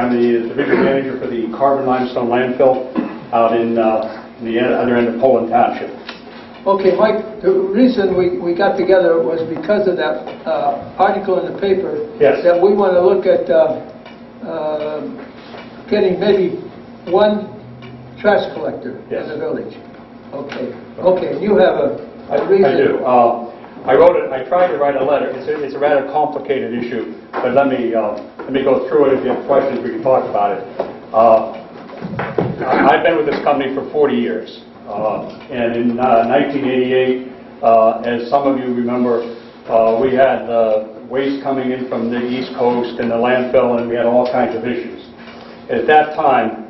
I'm the division manager for the carbon limestone landfill out in the other end of Poland Township. Okay, Mike, the reason we got together was because of that article in the paper. Yes. That we want to look at getting maybe one trash collector Yes. in the village. Okay. Okay, you have a reason. I do. I tried to write a letter. It's a rather complicated issue, but let me go through it. If you have questions, we can talk about it. I've been with this company for 40 years. And in 1988, as some of you remember, we had waste coming in from the East Coast and the landfill, and we had all kinds of issues. At that time,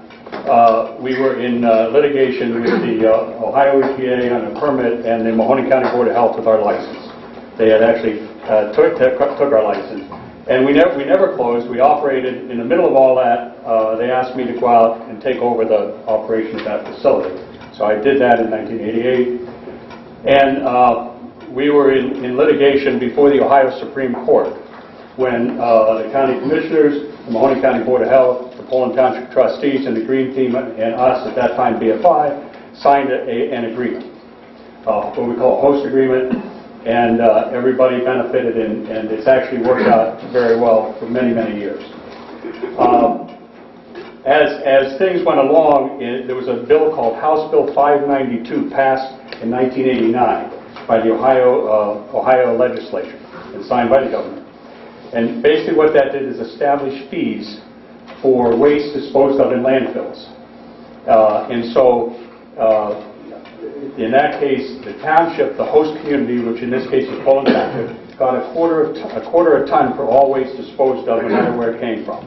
we were in litigation with the Ohio EPA on a permit and the Mahoning County Board of Health with our license. They had actually took our license. And we never closed. We operated in the middle of all that. They asked me to go out and take over the operation of that facility. So I did that in 1988, and we were in litigation before the Ohio Supreme Court when the county commissioners, the Mahoning County Board of Health, the Poland Township trustees, and the Green Team, and us at that time, BFI, signed an agreement, what we call a host agreement, and everybody benefited, and it's actually worked out very well for many, many years. As things went along, there was a bill called House Bill 592 passed in 1989 by the Ohio legislature and signed by the governor. And basically what that did is establish fees for waste disposed of in landfills. And so in that case, the township, the host community, which in this case is Poland Township, got a quarter a ton for all waste disposed of, no matter where it came from.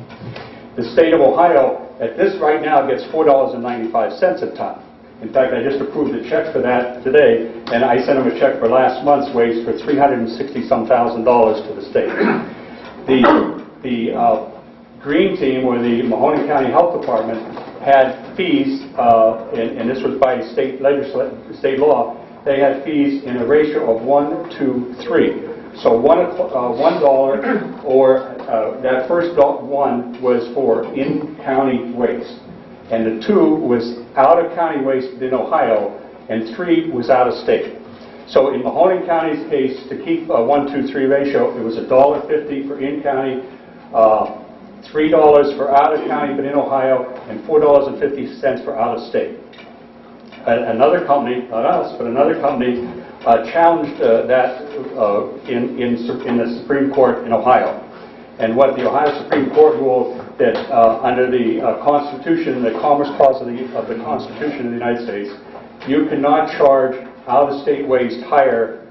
The state of Ohio, at this right now, gets $4.95 a ton. In fact, I just approved a check for that today, and I sent them a check for last month's waste for $360-some thousand to the state. The Green Team, or the Mahoning County Health Department, had fees, and this was by state law. They had fees in a ratio of 1 to 3. So $1, or that first one was for in-county waste, and the 2 was out-of-county waste in Ohio, and 3 was out-of-state. So in Mahoning County's case, to keep a 1-2-3 ratio, it was $1.50 for in-county, $3 for out-of-county but in Ohio, and $4.50 for out-of-state. Another company, not us, but another company, challenged that in the Supreme Court in Ohio. And what the Ohio Supreme Court ruled that under the Constitution, the Commerce Clause of the Constitution of the United States, you cannot charge out-of-state waste higher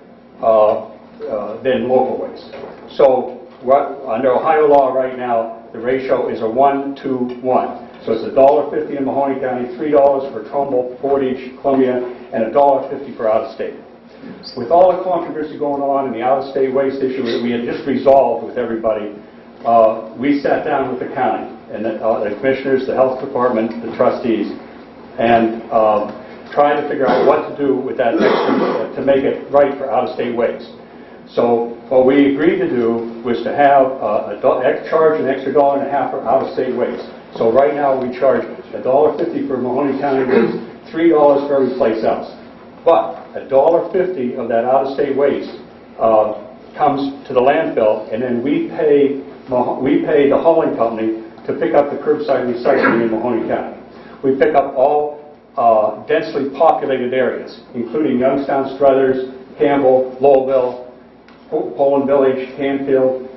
than local waste. So under Ohio law right now, the ratio is a 1 to 1. So it's $1.50 in Mahoning County, $3 for Trumbull, Portage, Columbia, and $1.50 for out-of-state. With all the controversy going on in the out-of-state waste issue that we had just resolved with everybody, we sat down with the county and the commissioners, the health department, the trustees, and tried to figure out what to do with that extra to make it right for out-of-state waste. So what we agreed to do was to have charge an extra $1.50 for out-of-state waste. So right now we charge $1.50 for Mahoning County waste, $3 for every place else. But $1.50 of that out-of-state waste comes to the landfill, and then we pay the hauling company to pick up the curbside recycling in Mahoning County. We pick up all densely populated areas, including Youngstown, Struthers, Campbell, Lowellville, Poland Village, Canfield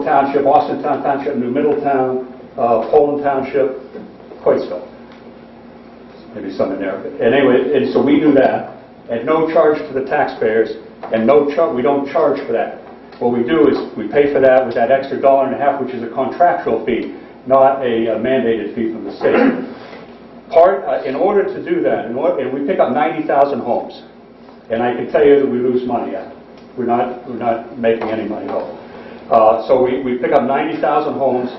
Township, Austintown Township, New Middletown, Poland Township, Coatesville. Maybe some in there. And anyway, and so we do that at no charge to the taxpayers, and we don't charge for that. What we do is we pay for that with that extra $1.50, which is a contractual fee, not a mandated fee from the state. In order to do that, and we pick up 90,000 homes, and I can tell you that we lose money at it. We're not making any money at all. So we pick up 90,000 homes,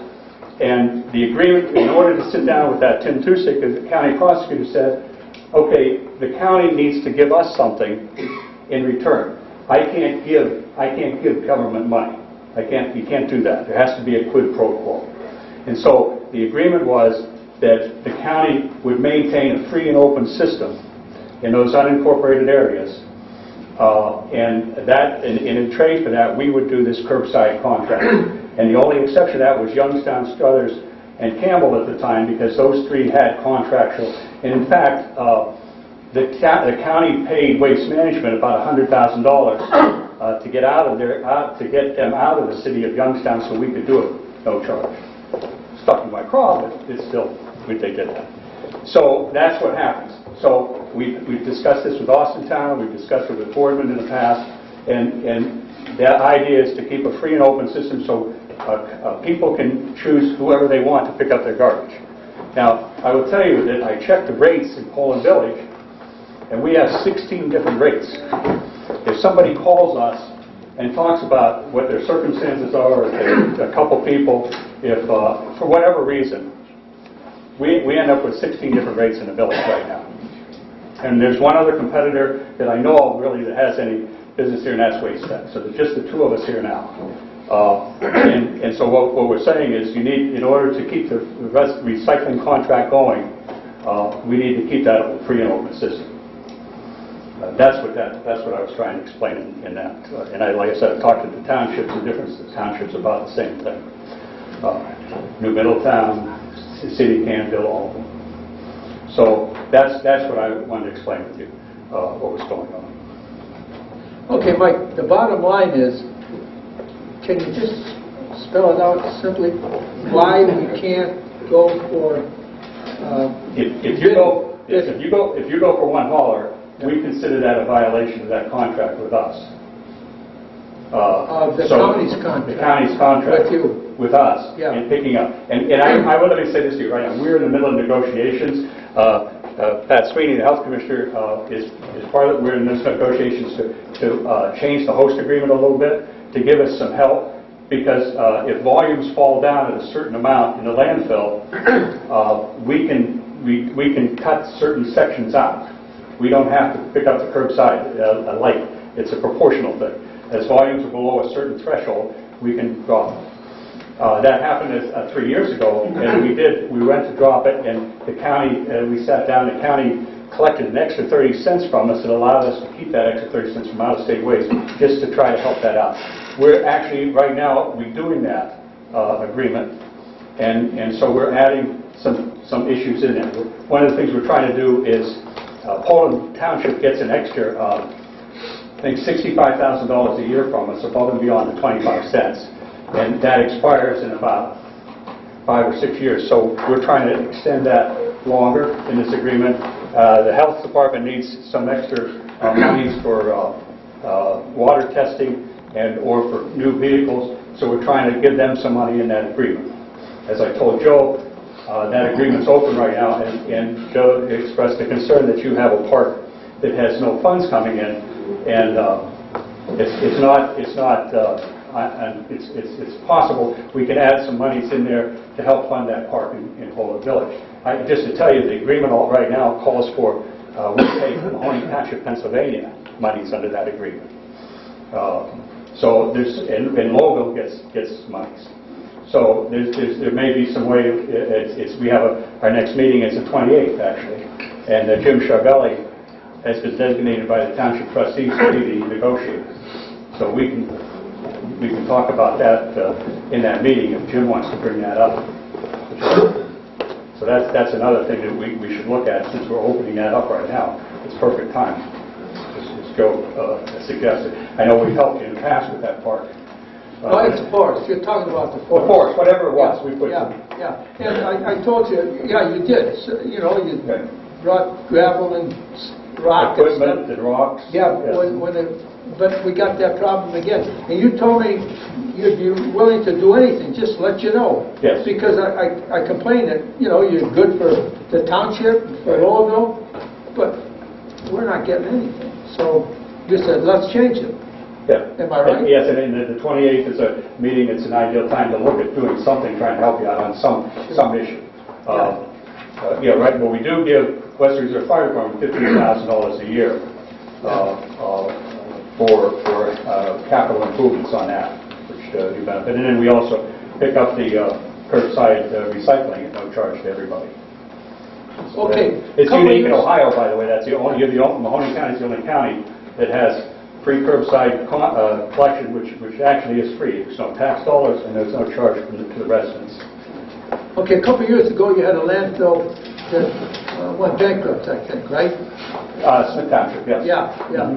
and the agreement, in order to sit down with that, Tim Tusick, the county prosecutor, said, okay, the county needs to give us something in return. I can't give government money. You can't do that. There has to be a quid pro quo. And so the agreement was that the county would maintain a free and open system in those unincorporated areas, and in trade for that, we would do this curbside contract. And the only exception to that was Youngstown, Struthers, and Campbell at the time, because those three had contractual. And in fact, the county paid Waste Management about $100,000 to get them out of the city of Youngstown, so we could do it no charge. Stuck in my craw, but it's still, they did that. So that's what happens. So we've discussed this with Austintown, we've discussed it with Boardman in the past, and the idea is to keep a free and open system so people can choose whoever they want to pick up their garbage. Now, I will tell you that I checked the rates in Poland Village, and we have 16 different rates. If somebody calls us and talks about what their circumstances are, if they're a couple people, if for whatever reason, we end up with 16 different rates in the village right now. And there's one other competitor that I know of really that has any business here, and that's Waste Tech. So there's just the two of us here now. And so what we're saying is you need, in order to keep the recycling contract going, we need to keep that a free and open system. That's what I was trying to explain in that. And like I said, I talked to the townships, the difference the townships about the same thing. New Middletown, City Canville, all of them. So that's what I wanted to explain with you, what was going on. Okay, Mike, the bottom line is, can you just spell it out simply why we can't go for if you go for one hauler, we consider that a violation of that contract with us. The county's contract. The county's contract with you. With us, yeah. In picking up. And I will let me say this to you right now. We're in the middle of negotiations. Pat Sweeney, the health commissioner, is part of it. We're in those negotiations to change the host agreement a little bit to give us some help, because if volumes fall down at a certain amount in the landfill, we can cut certain sections out. We don't have to pick up the curbside light. It's a proportional thing. As volumes are below a certain threshold, we can drop them. That happened 3 years ago, and we went to drop it, and the county, we sat down, the county collected an extra 30 cents from us that allowed us to keep that extra 30 cents from out-of-state waste, just to try to help that out. We're actually, right now, redoing that agreement, and so we're adding some issues in there. One of the things we're trying to do is, Poland Township gets an extra, I think $65,000 a year from us, above and beyond the 25 cents. And that expires in about 5 or 6 years. So we're trying to extend that longer in this agreement. The health department needs some extra monies for water testing or for new vehicles. So we're trying to give them some money in that agreement. As I told Joe, that agreement's open right now, and Joe expressed a concern that you have a park that has no funds coming in, and it's possible we can add some monies in there to help fund that park in Poland Village. Just to tell you, the agreement right now calls for, we pay Mahoney Township, Pennsylvania, monies under that agreement. So there's, and Lowville gets monies. So there may be some way, we have our next meeting is the 28th actually, and Jim Charbelli has been designated by the Township Trustees to be the negotiator. So we can talk about that in that meeting if Jim wants to bring that up. So that's another thing that we should look at, since we're opening that up right now. It's perfect time, as Joe suggested. I know we've helped you in the past with that park. It's the forest. You're talking about the forest. The forest, whatever it was, we put yeah, some. Yeah, and I told you, yeah, you did. So, you know, you brought gravel and rock Equipment and and rocks. Yeah, but we got that problem again. And you told me you'd be willing to do anything, just let you know. Yes. Because I complained that, you know, you're good for the township, for Lowville, but we're not getting anything. So you said, let's change it. Yeah. Am I right? Yes, and the 28th is a meeting. It's an ideal time to look at doing something, trying to help you out on some issue. Yeah, right. Well, we do give West Reserve Fire Department $15,000 a year for capital improvements on that, which you benefit. And then we also pick up the curbside recycling at no charge to everybody. Okay. It's couple unique in years- Ohio, by the way. That's the only, Mahoney County is the only county that has free curbside collection, which actually is free. There's no tax dollars and there's no charge to the residents. Okay, a couple of years ago, you had a landfill that went bankrupt, I think, right? Smith Township, yes. Yeah, yeah.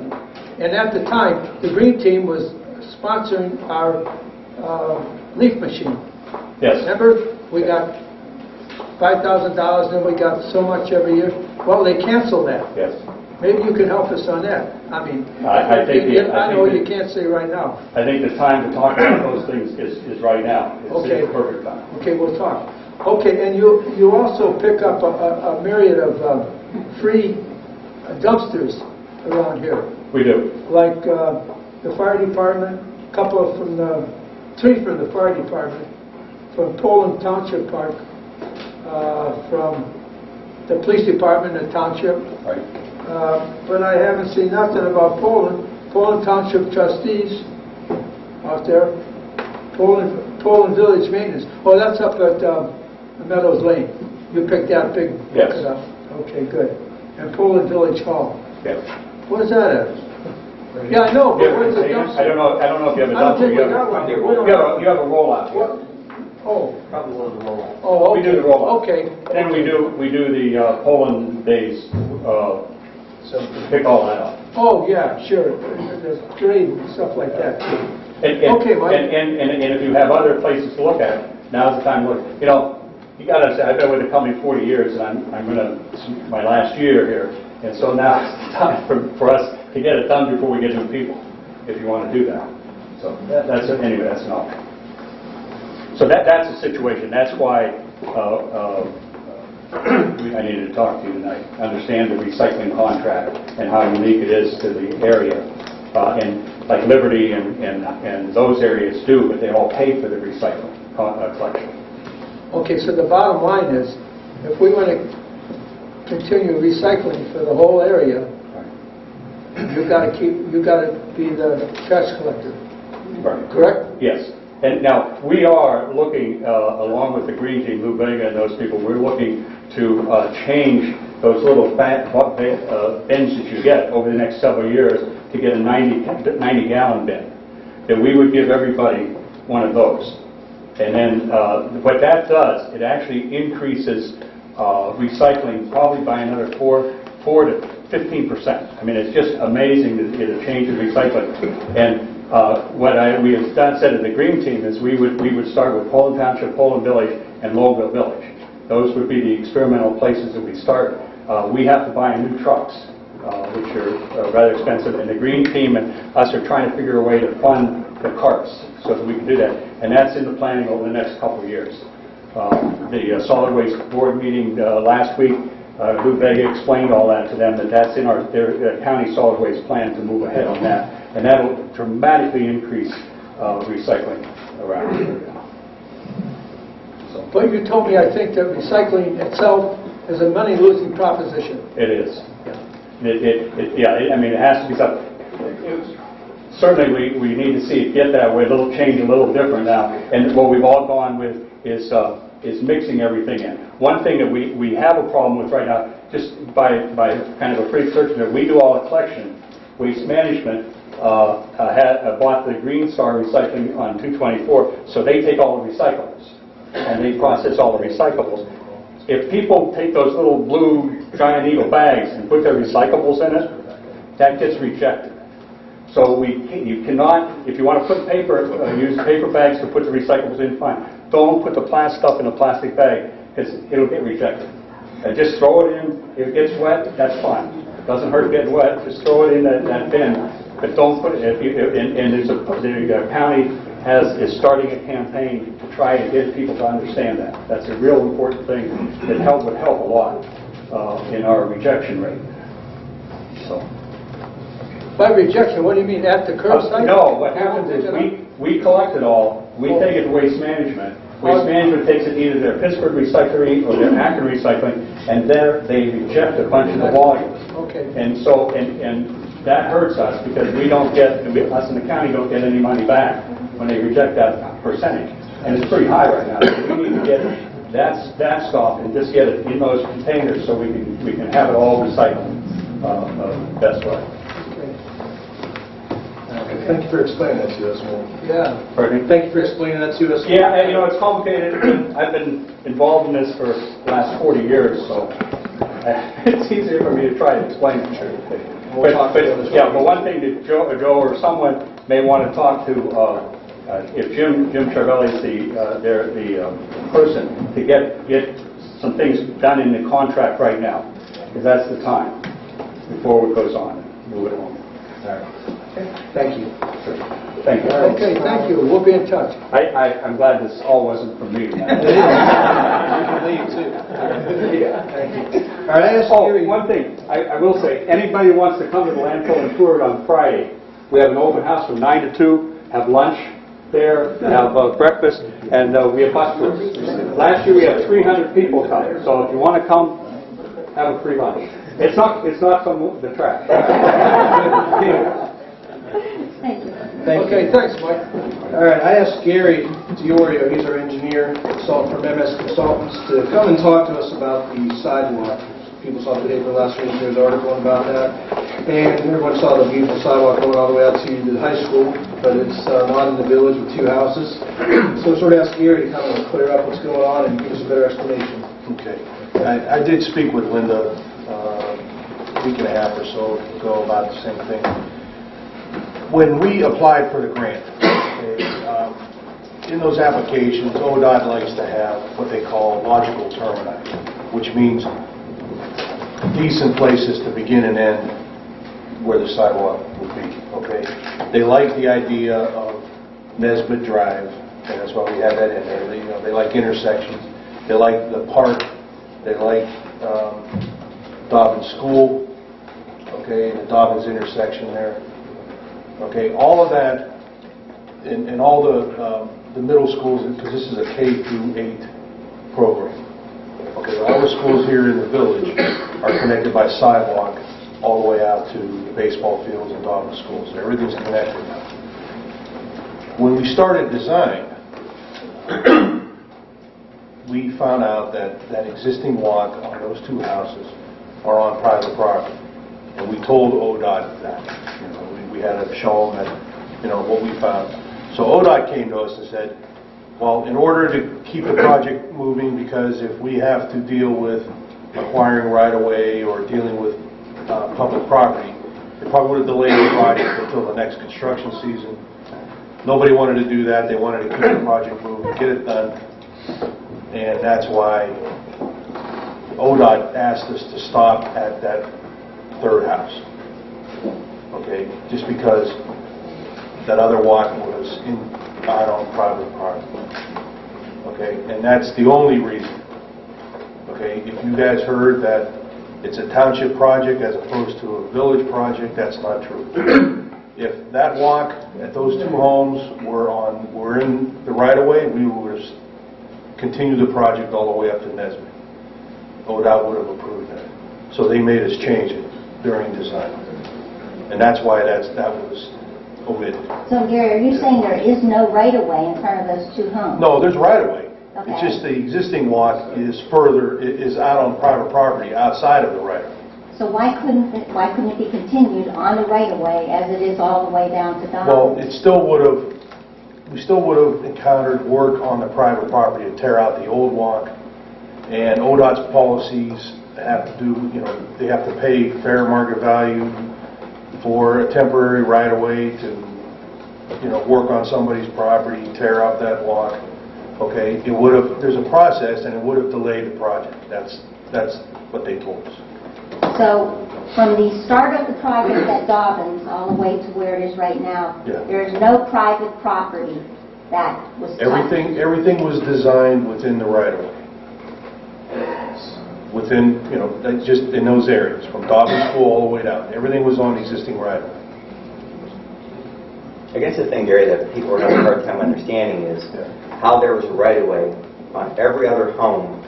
And at the time, the Green Team was sponsoring our leaf machine. Yes. Remember, we got $5,000, then we got so much every year. Well, they canceled that. Yes. Maybe you can help us on that. I mean, I think I know you can't say right now. I think the time to talk about those things is right now. Okay. It's the perfect time. Okay, we'll talk. Okay, and you also pick up a myriad of free dumpsters around here, We do. like the fire department, three from the fire department, from Poland Township Park, from the police department in the township, Right. but I haven't seen nothing about Poland Township trustees out there, Poland Village Maintenance. Oh, that's up at Meadows Lane. You picked that big Yes. bucket up. Okay, good. And Poland Village Hall. Yes. Where's that at? Yeah, I know, but where's the dumpster? I don't know if you have a I don't dumpster. think we You got one here. We don't you have a rollout. What? Oh, Probably one of the roll-off. oh, We okay. do the rollout. Okay. Then we do the Poland days, pick all that up. Oh, yeah, sure. There's trade and stuff like that. Okay, Mike. And if you have other places to look at, now's the time to look. You know, you got to say, I've been with the company 40 years, and I'm going to, my last year here, and so now it's time for us to get it done before we get new people, if you want to do that. So anyway, that's an option. So that's the situation. That's why I needed to talk to you tonight. Understand the recycling contract and how unique it is to the area. And like Liberty and those areas do, but they all pay for the recycling collection. Okay, so the bottom line is, if we want to continue recycling for the whole area, you got to be the trash collector, Right. correct? Yes. And now, we are looking, along with the Green Team, Lou Vega and those people, we're looking to change those little bins that you get over the next several years to get a 90-gallon bin. That we would give everybody one of those. And then what that does, it actually increases recycling probably by another 4 to 15%. I mean, it's just amazing the change in recycling. And what we have said at the Green Team is we would start with Poland Township, Poland Village, and Lowville Village. Those would be the experimental places that we start. We have to buy new trucks, which are rather expensive, and the Green Team and us are trying to figure a way to fund the carts so that we can do that. And that's in the planning over the next couple of years. The Solid Waste Board meeting last week, Lou Vega explained all that to them, that that's in their county solid waste plan to move ahead on that. And that will dramatically increase recycling around here. So, But you told me, I think, that recycling itself is a money-losing proposition. it is. I mean, it has to be something. Certainly, we need to see it get that way, a little change, a little different now. And what we've all gone with is mixing everything in. One thing that we have a problem with right now, just by kind of a freak search, that we do all the collection. Waste Management bought the Green Star Recycling on 224, so they take all the recyclables, and they process all the recyclables. If people take those little blue giant eagle bags and put their recyclables in it, that gets rejected. So you cannot, if you want to put paper, use paper bags to put the recyclables in, fine. Don't put the plastic stuff in a plastic bag, because it'll get rejected. And just throw it in. If it gets wet, that's fine. Doesn't hurt getting wet. Just throw it in that bin. But don't put it. And the county is starting a campaign to try to get people to understand that. That's a real important thing that would help a lot in our rejection rate. So. By rejection, what do you mean, at the curbside? No, what happens is we collect it all, we take it to Waste Management. Waste Management takes it either their Pittsburgh Recyclery or their Akron Recycling, and there they reject a bunch of the volume. Okay. And so, and that hurts us because us in the county don't get any money back when they reject that percentage. and it's pretty high right now. So we need to get that stuff and just get it in those containers so we can have it all recycled best way. Thank you for explaining that to us, man. Yeah. Pardon me? Thank you for explaining that to us. Yeah, and, it's complicated. I've been involved in this for the last 40 years, so it's easier for me to try to explain it. But one thing that Joe or someone may want to talk to, if Jim Charvelli is the person to get some things done in the contract right now, because that's the time before it goes on. Move it along. All right. Thank you. Thank you. Okay, thank you. We'll be in touch. I'm glad this all wasn't for me. You can leave, too. Thank you. All right, One thing, I will say, anybody who wants to come to the landfill and tour it on Friday, we have an open house from 9 to 2, have lunch there, have breakfast, and we have bus tours. Last year we had 300 people come, so if you want to come, have a free lunch. It's not from the trash. Thank you. Okay, thanks, Mike. All right, I asked Gary Diorio, he's our engineer, consultant from MS Consultants, to come and talk to us about the sidewalk. People saw the paper last week, there was an article about that. And everyone saw the beautiful sidewalk going all the way out to the high school, but it's not in the village with 2 houses. So sort of asked Gary to come and clear up what's going on and give us a better explanation. Okay. I did speak with Linda a week and a half or so ago about the same thing. When we applied for the grant, in those applications, ODOT likes to have what they call logical termini, which means decent places to begin and end where the sidewalk would be, okay? They like the idea of Nesbitt Drive, and that's why we have that in there. They like intersections. They like the park. They like Dobbins School, okay, the Dobbins intersection there. Okay, all of that, and all the middle schools, because this is a K through 8 program. Okay, all the schools here in the village are connected by sidewalk all the way out to the baseball fields and Dobbins schools. Everything's connected now. When we started design, we found out that existing walk on those 2 houses are on private property, and we told ODOT that. We had to show them that, what we found. So ODOT came to us and said, well, in order to keep the project moving, because if we have to deal with acquiring right-of-way or dealing with public property, it probably would have delayed the project until the next construction season. Nobody wanted to do that. They wanted to keep the project moving, get it done. And that's why ODOT asked us to stop at that 3rd house. Okay, just because that other walk was out on private property. Okay, and that's the only reason. Okay, if you guys heard that it's a township project as opposed to a village project, that's not true. If that walk at those 2 homes were in the right-of-way, we would have continued the project all the way up to Nesbitt. ODOT would have approved that. So they made us change it during design. And that's why that was omitted. So, Gary, are you saying there is no right-of-way in front of those 2 homes? No, there's right-of-way. Okay. It's just the existing walk is out on private property outside of the right-of-way. So why couldn't it be continued on the right-of-way as it is all the way down to Dobbins? Well, we still would have encountered work on the private property to tear out the old walk, and ODOT's policies have to do, they have to pay fair market value for a temporary right-of-way to, work on somebody's property, tear up that walk. Okay, there's a process, and it would have delayed the project. That's what they told us. So, from the start of the project at Dobbins all the way to where it is right now, Yeah. there is no private property that was touched. Everything was designed within the right-of-way. Within, just in those areas, from Dobbins School all the way down. Everything was on existing right-of-way. I guess the thing, Gary, that people are having a hard time understanding is how there was a right-of-way on every other home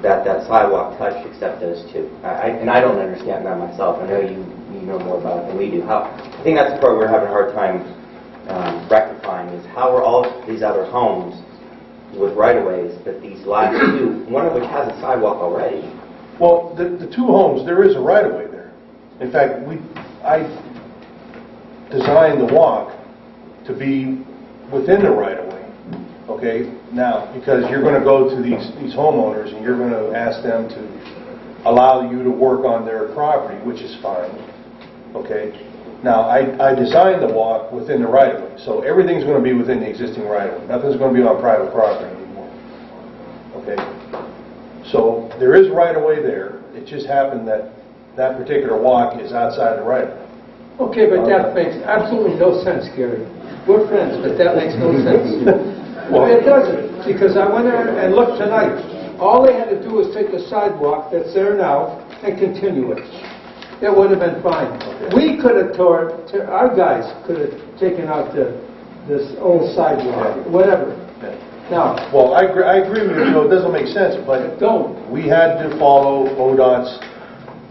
that sidewalk touched except those 2. And I don't understand that myself. I know you know more about it than we do. I think that's the part we're having a hard time rectifying is how are all these other homes with right-of-ways, but these last two, one of which has a sidewalk already. Well, the two homes, there is a right-of-way there. In fact, I designed the walk to be within the right-of-way, okay? Now, because you're going to go to these homeowners and you're going to ask them to allow you to work on their property, which is fine, okay? Now, I designed the walk within the right-of-way, so everything's going to be within the existing right-of-way. Nothing's going to be on private property anymore, okay? So there is right-of-way there. It just happened that that particular walk is outside the right-of-way. Okay, but that makes absolutely no sense, Gary. We're friends, but that makes no sense. Well, it doesn't, because I went there and looked tonight. All they had to do was take the sidewalk that's there now and continue it. It would have been fine. We could have our guys could have taken out this old sidewalk, whatever. Now, Well, I agree with you, it doesn't make sense, but don't. we had to follow ODOT's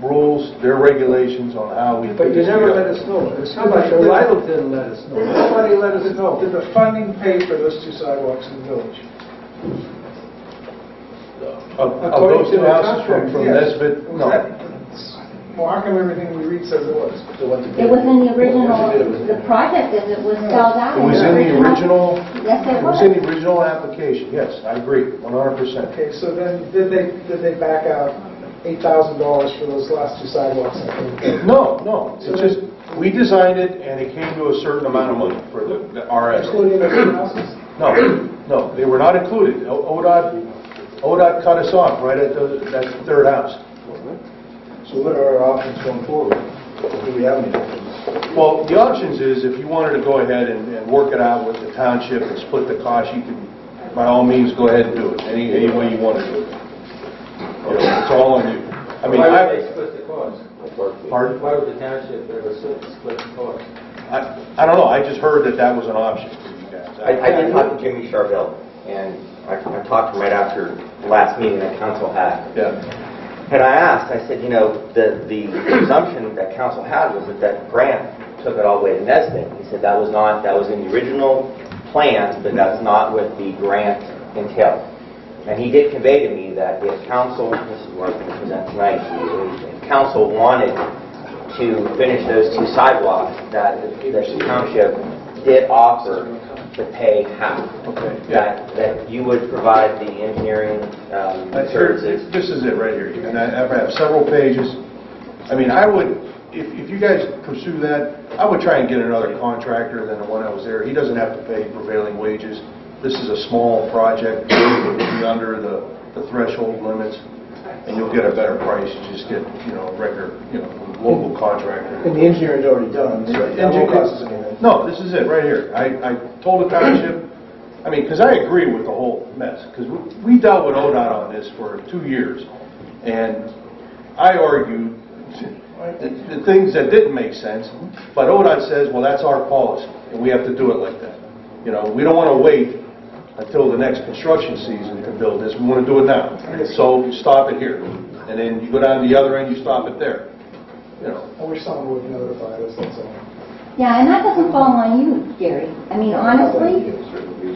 rules, their regulations on how we But put you this never let together. us know. Somebody, or Lidle didn't let us know. Nobody let us know. Did the funding pay for those two sidewalks in the village? Of According those to two the houses contract, from yes. Nesbit, Was no. that- Well, how come everything we read says it was? It was in the original, the project as it was spelled out. It was in the original, Yes, it it was was. in the original application, yes, I agree, 100%. Okay, so then did they back out $8,000 for those last two sidewalks? No, it's just, we designed it and it came to a certain amount of money for the RS. Excluding those two houses? No, they were not included. ODOT cut us off right at that third house. So what are our options going forward? Do we have any options? Well, the options is, if you wanted to go ahead and work it out with the township and split the cost, you can, by all means, go ahead and do it, any way you want to do it. You know, it's all on you. I mean, Why would they split the cost? Pardon? Why would the township ever split the cost? I don't know, I just heard that that was an option for you guys. I did talk to Jimmy Charville, and I talked to him right after the last meeting that council had. Yeah. And I asked, I said, you know, the assumption that council had was that Grant took it all the way to Nesbit. He said that was in the original plans, but that's not what the grant entailed. And he did convey to me that if council, this is what I'm going to present tonight, if council wanted to finish those two sidewalks, that the township did offer to pay half. Okay, yeah. That you would provide the engineering services. This is it right here, and I have several pages. I mean, I would, if you guys pursue that, I would try and get another contractor than the one that was there. He doesn't have to pay prevailing wages. This is a small project, it'll be under the threshold limits, and you'll get a better price. You just get, a regular, local contractor. And the engineering's already done, so that won't cost us anything. No, this is it, right here. I told the township, because I agree with the whole mess, because we dealt with ODOT on this for 2 years, and I argued the things that didn't make sense, but ODOT says, well, that's our policy, and we have to do it like that. We don't want to wait until the next construction season to build this. We want to do it now. So you stop it here, and then you go down to the other end, you stop it there. I wish someone would notify us, that's all. Yeah, and that doesn't fall on you, Gary. I mean, honestly,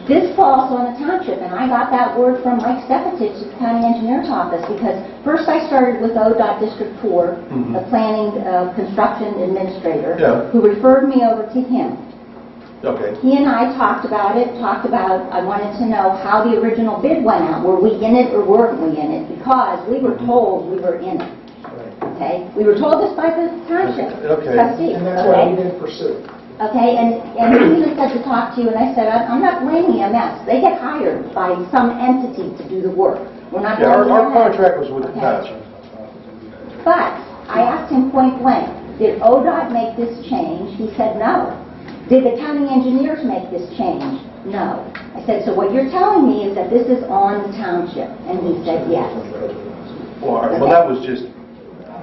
this falls on the township, and I got that word from Mike Stepetich at the county engineer's office, because first I started with ODOT District 4, the planning construction administrator, Yeah. who referred me over to him. Okay. He and I talked about I wanted to know how the original bid went out. Were we in it or weren't we in it? Because we were told we were in it. Okay? We were told this by the township Okay. trustee. And that's why we Okay? didn't pursue. Okay, and he even said to talk to you, and I said, I'm not blaming EMS. They get hired by some entity to do the work. We're not Yeah, blaming our EMS. contract was with the Okay? township. But I asked him point blank, did ODOT make this change? He said no. Did the county engineers make this change? No. I said, so what you're telling me is that this is on the township? And he said yes. Well, that was just,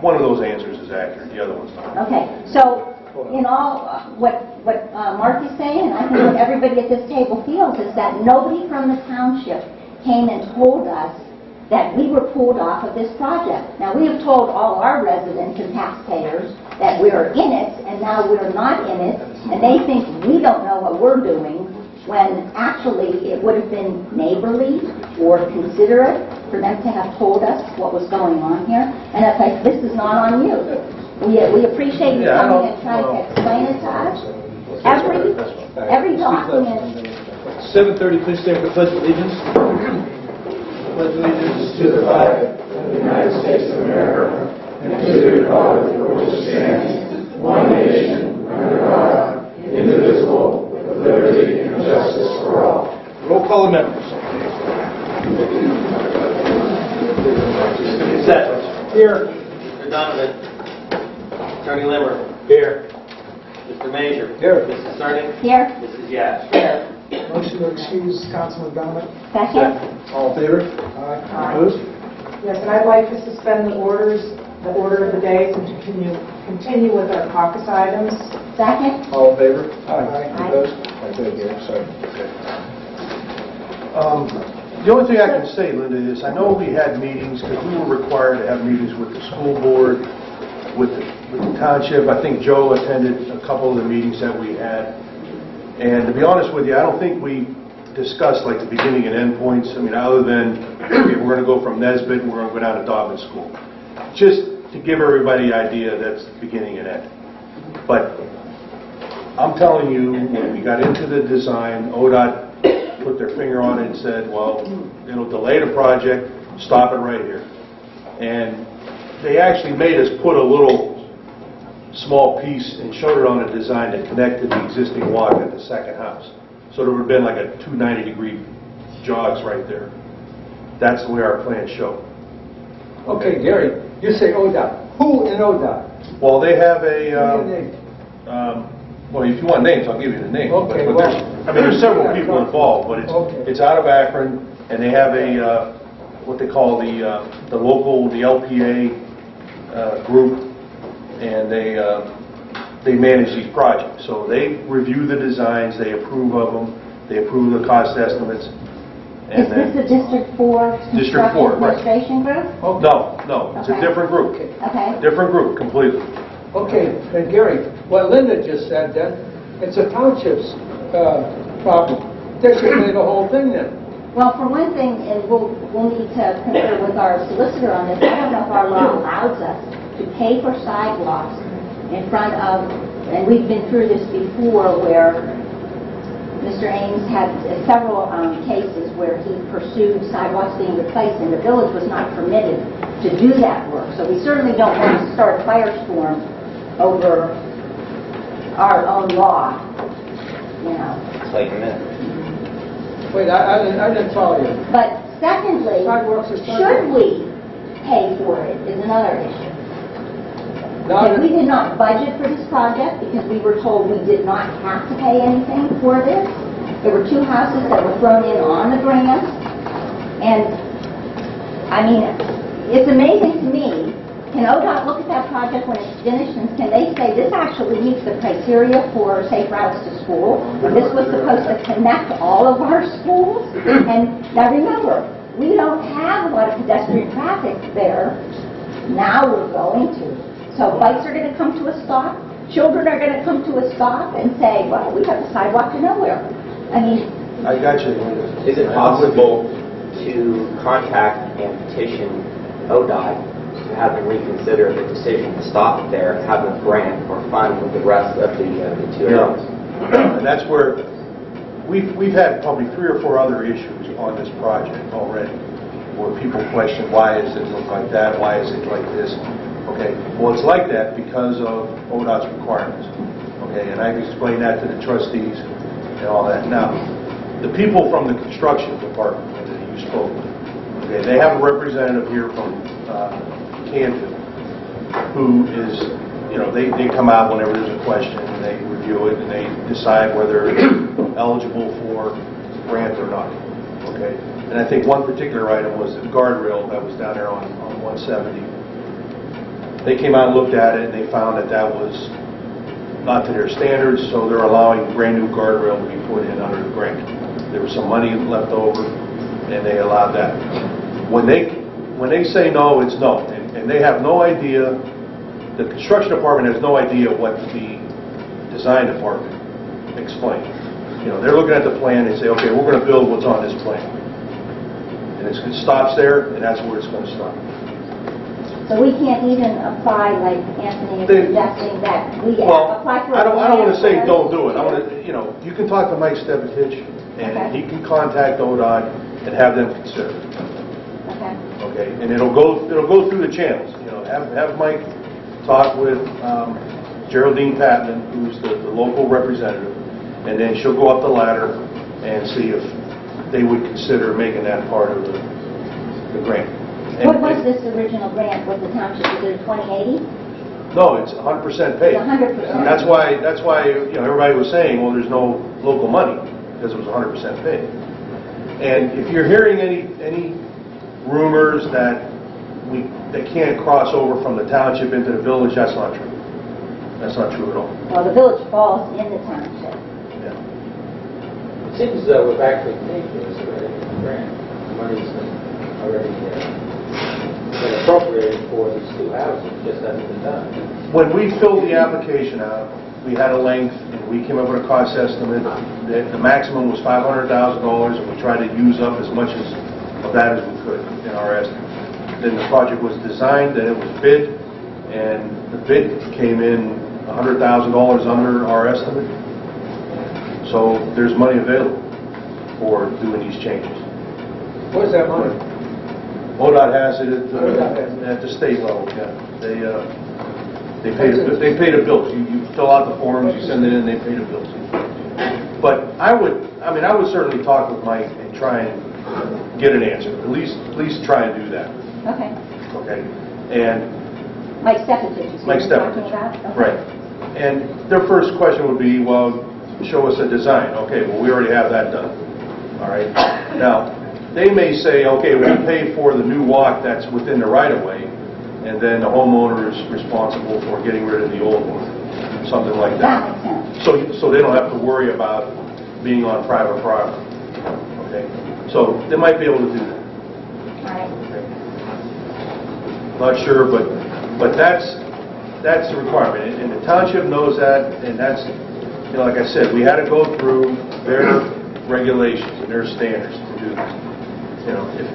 one of those answers is accurate, the other one's not. Okay, so in all, what Mark is saying, and I think what everybody at this table feels, is that nobody from the township came and told us that we were pulled off of this project. Now, we have told all our residents and taxpayers that we're in it, and now we're not in it, and they think we don't know what we're doing, when actually it would have been neighborly or considerate for them to have told us what was going on here. And it's like, this is not on you. We appreciate you coming and trying to explain it to us. Every document. 7:30, please stand for the Pledge of Allegiance. Pledge allegiance to the flag of the United States of America and to the republic for which it stands, one nation, under God, indivisible, with liberty and justice for all. Roll call of members. Set. Here. Mr. Donovan. Attorney Limmer. Here. Mr. Major. Here. Mrs. Cerny. Here. Mrs. Yash. Motion to excuse Councilman Donovan. Second. All in favor? Aye. Opposed? Yes, and I'd like to suspend the order of the day and to continue with our caucus items. Second. All in favor? Aye. Opposed? Sorry. The only thing I can say, Linda, is I know we had meetings, because we were required to have meetings with the school board, with the township. I think Joe attended a couple of the meetings that we had. And to be honest with you, I don't think we discussed like the beginning and end points. I mean, other than, okay, we're going to go from Nesbitt, we're going to go down to Dobbin School. Just to give everybody an idea, that's the beginning and end. But I'm telling you, when we got into the design, ODOT put their finger on it and said, well, it'll delay the project, stop it right here. And they actually made us put a little small piece and showed it on a design that connected the existing walk at the second house. So there would have been like a 290-degree jogs right there. That's the way our plans show. Okay, Gary, you say ODOT. Who in ODOT? Well, they have Give me a, a name. well, if you want names, I'll give you the names. Okay, But there's several people involved, but it's out of Akron, and they have a, what they call the local, the LPA group, and they manage these projects. So they review the designs, they approve of them, they approve the cost estimates. Is this the District 4 District 4, right. Administration Group? No, it's a Okay. different group. Okay. Different group, completely. Okay, and Gary, what Linda just said then, it's a township's problem. They should pay the whole thing then. Well, for one thing, and we'll need to confer with our solicitor on this, I don't know if our law allows us to pay for sidewalks in front of, and we've been through this before where Mr. Ames had several cases where he pursued sidewalks being replaced and the village was not permitted to do that work. So we certainly don't want to start a firestorm over our own law, you know. Like a minute. Wait, I didn't follow you. But secondly, Sidewalks are should we pay for it is another issue. Now Because we that- did not budget for this project because we were told we did not have to pay anything for this. There were two houses that were thrown in on the grant. And, I mean, it's amazing to me, can ODOT look at that project when it's finished and can they say this actually meets the criteria for safe routes to school? This was supposed to connect all of our schools? And now remember, we don't have a lot of pedestrian traffic there. Now we're going to. So bikes are going to come to a stop. Children are going to come to a stop and say, well, we have a sidewalk to nowhere. I mean, I got you. Is it possible to contact and petition ODOT to have them reconsider the decision to stop there, have a grant or fund with the rest of the two areas? And that's where we've had probably 3 or 4 other issues on this project already, where people question, why does it look like that? Why is it like this? Okay, well, it's like that because of ODOT's requirements. Okay, and I've explained that to the trustees and all that. Now, the people from the construction department that you spoke with, okay, they have a representative here from Canton who is, you know, they come out whenever there's a question and they review it and they decide whether it's eligible for grant or not. Okay, and I think one particular item was the guardrail that was down there on 170. They came out and looked at it, and they found that that was not to their standards, so they're allowing brand-new guardrail to be put in under the grant. There was some money left over, and they allowed that. When they say no, it's no, and they have no idea, the construction department has no idea what the design department explained. they're looking at the plan, they say, okay, we're going to build what's on this plan. And it stops there, and that's where it's going to stop. So we can't even apply, like Anthony is suggesting, that we Well, apply for a I don't want to say grant don't do it. I want to, you can talk to Mike Stepatich, and Okay. he can contact ODOT and have them consider it. Okay. Okay, and it'll go through the channels. Have Mike talk with Geraldine Patman, who's the local representative, and then she'll go up the ladder and see if they would consider making that part of the grant. And- What was this original grant with the township? Was it 2080? No, it's 100% paid. It's 100%. That's why everybody was saying, well, there's no local money, because it was 100% paid. And if you're hearing any rumors that they can't cross over from the township into the village, that's not true. That's not true at all. Well, the village falls in the township. Yeah. It seems as though we've actually paid for this already, the grant. The money's already been appropriated for these two houses, it just hasn't been done. When we filled the application out, we had a length, and we came up with a cost estimate. The maximum was $500,000, and we tried to use up as much of that as we could in our estimate. Then the project was designed, then it was bid, and the bid came in $100,000 under our estimate. So there's money available for doing these changes. Where's that money? ODOT has it ODOT has it. at the state level, yeah. They pay the bills. You fill out the forms, you send it in, they pay the bills. But I would certainly talk with Mike and try and get an answer. At least try and do that. Okay. Okay? And Mike Stepatich is Mike who you're talking Stepatich, about? Okay. right. And their first question would be, well, show us a design. Okay, well, we already have that done. All right? Now, they may say, okay, we pay for the new walk that's within the right-of-way, and then the homeowner is responsible for getting rid of the old one, something like That that. makes sense. So they don't have to worry about being on private property. Okay? So they might be able to do that. All right. Not sure, but that's the requirement, and the township knows that, and that's, like I said, we had to go through their regulations and their standards to do this.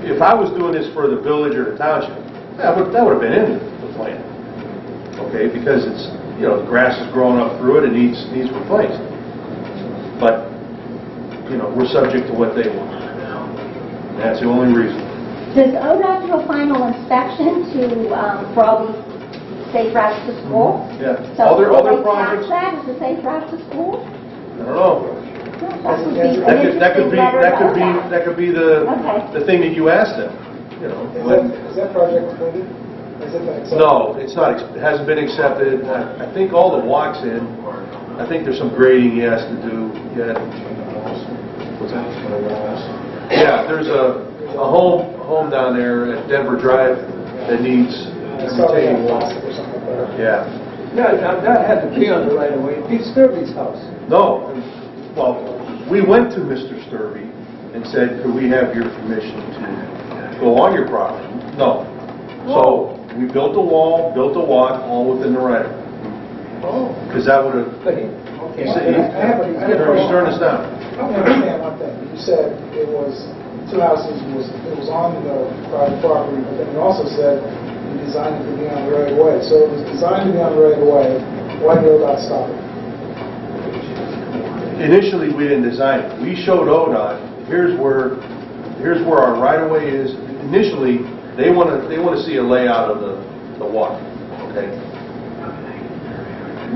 If I was doing this for the village or the township, that would have been in the plan, okay? Because it's, the grass is growing up through it and needs replaced. But, we're subject to what they want. And that's the only reason. Does ODOT do a final inspection for all these safe routes to school? Yeah. So Other will they projects, tax that as a safe route to school? I don't know. That would be an That could interesting letter to that could be Okay. the thing that you asked them. Is that project funded? Has it been accepted? No, it's not. It hasn't been accepted. I think all the walks in. I think there's some grading he has to do yet. What's that? Yeah, there's a home down there at Denver Drive that needs It's probably retaining wall. plastic or something like that. Yeah. That had to be on the right of way. Pete Sturvey's house. No. Well, we went to Mr. Sturvey and said, could we have your permission to go on your property? No. So we built a wall, built a walk, all within the right of way. Oh. Because that would have, Okay. he's turned us down. I don't understand one thing. You said it was two houses, it was on the private property, but then you also said you designed it to be on the right of way. So it was designed to be on the right of way. Why did ODOT stop it? Initially, we didn't design it. We showed ODOT, here's where our right-of-way is. Initially, they want to see a layout of the walk, okay?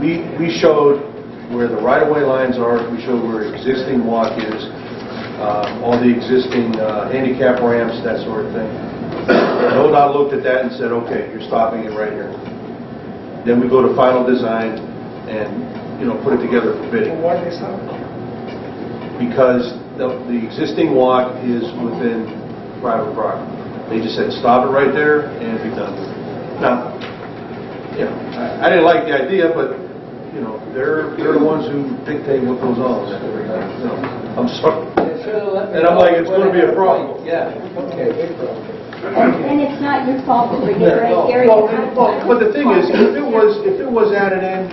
We showed where the right-of-way lines are, we showed where existing walk is, all the existing handicap ramps, that sort of thing. And ODOT looked at that and said, okay, you're stopping it right here. Then we go to final design and, put it together for bidding. Well, why did they stop it? Because the existing walk is within private property. They just said, stop it right there and be done with it. Now, I didn't like the idea, but, they're the ones who dictate what goes on. I'm sorry. And I'm like, it's going to be a problem. Yeah. Okay, big problem. And it's not your fault to reiterate, Gary. Well, but the thing is, if it was added in,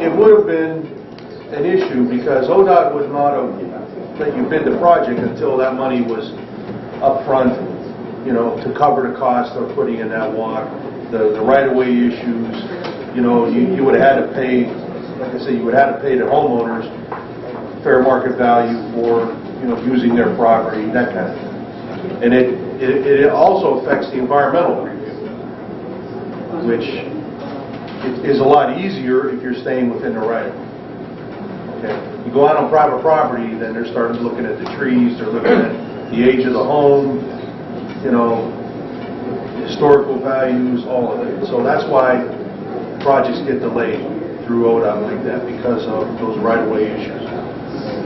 it would have been an issue because ODOT would not have let you bid the project until that money was upfront, to cover the cost of putting in that walk, the right-of-way issues. You would have had to pay, like I said, you would have to pay the homeowners fair market value for, using their property, that kind of thing. And it also affects the environmental review, which is a lot easier if you're staying within the right-of-way. Okay. You go out on private property, then they're starting looking at the trees, they're looking at the age of the home, historical values, all of it. So that's why projects get delayed through ODOT like that, because of those right-of-way issues.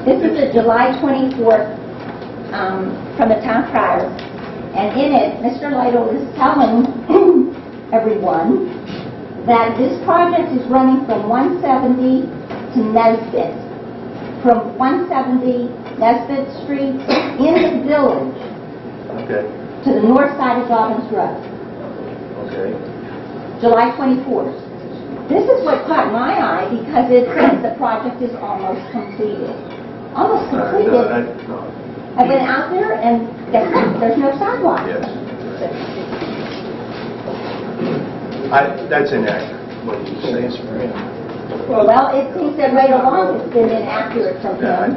This is a July 24th from the town crier, and in it, Mr. Lytle is telling everyone that this project is running from 170 to Nesbitt, from 170 Nesbitt Street in the village Okay. to the north side of Dobbins Road, Okay. July 24th. This is what caught my eye because it says the project is almost completed. Almost completed. No. I've been out there and there's no sidewalk. Yes. That's inaccurate, what he's saying. Well, it seems that right along it's been inaccurate from Yeah, him.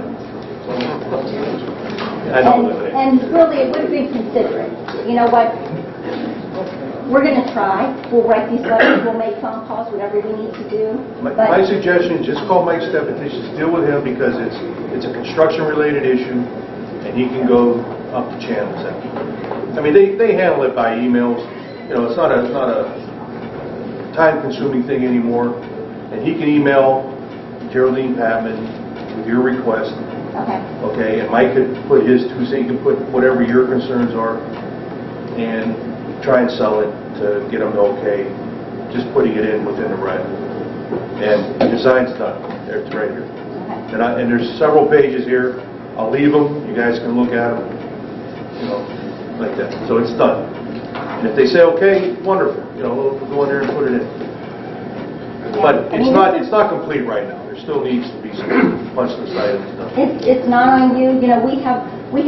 I know that. And really, it would have been considerate. You know what? We're going to try. We'll write these letters. We'll make phone calls, whatever we need to do. My suggestion, just call Mike Stephetich, just deal with him, because it's a construction-related issue, and he can go up the channels. I mean, they handle it by emails. It's not a time-consuming thing anymore. And he can email Geraldine Patman with your request. Okay, and Mike could put his 2 cents, he can put whatever your concerns are, and try and sell it to get them to okay, just putting it in within the right. And the design's done. It's right here. And there's several pages here. I'll leave them. You guys can look at them. Like that. So it's done. And if they say okay, wonderful. We'll go in there and put it in. But it's not complete right now. There still needs to be some punch list items done. It's not on you. We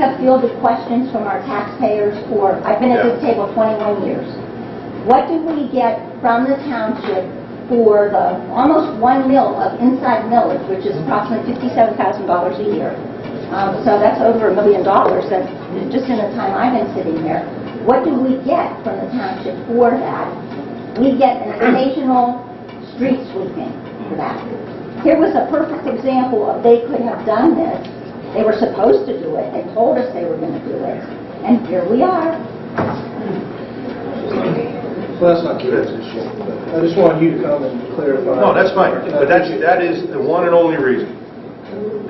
have fielded questions from our taxpayers for, I've been at this table 21 years. What do we get from the township for the almost 1 mil of inside millage, which is approximately $57,000 a year? So that's over $1 million that just in the time I've been sitting here. What do we get from the township for that? We get an occasional street sweeping for that. Here was a perfect example of they could have done this. They were supposed to do it. They told us they were going to do it. And here we are. Well, that's not Gary's issue. I just wanted you to come and clarify. No, that's fine. But that is the one and only reason,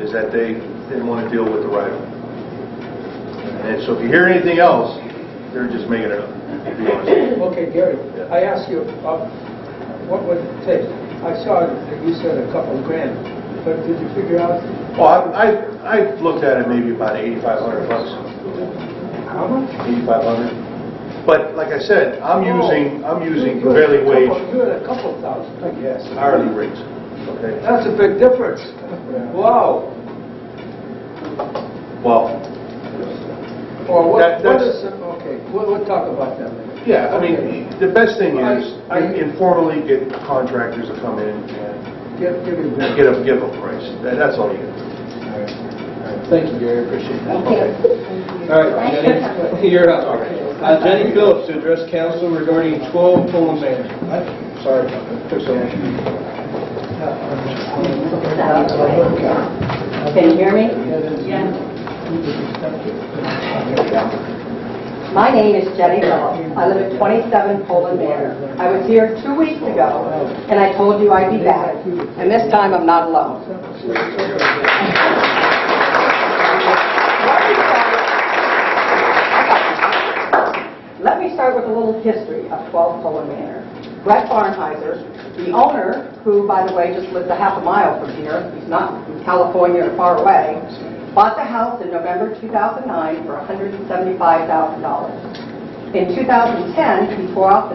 is that they didn't want to deal with the right-of-way. And so if you hear anything else, they're just making it up, to be honest. Okay, Gary, I asked you, what would it take? I saw that you said a couple of grand, but did you figure out? Well, I looked at it maybe about $8,500. How much? $8,500. But like I said, I'm using prevailing wage, Good, a couple thousand. yes, hourly rates. Okay. That's a big difference. Wow. Well, Or what that's- is, okay, we'll talk about that later. yeah, I mean, the best thing is informally get contractors to come in and Give me that. give a price. That's all you do. All right. Thank you, Gary. Appreciate that. Thank you. All right, Jenny, you're up. Jenny Phillips to address council regarding 12 Pullman Manor. Sorry, took so long. Can you hear me? Yes. My name is Jenny Phillips. I live at 27 Pullman Manor. I was here 2 weeks ago, and I told you I'd be back. And this time I'm not alone. Let me start with a little history of 12 Pullman Manor. Brett Barnheiser, the owner, who, by the way, just lives a half a mile from here, he's not from California or far away, bought the house in November 2009 for $175,000. In 2010, he tore off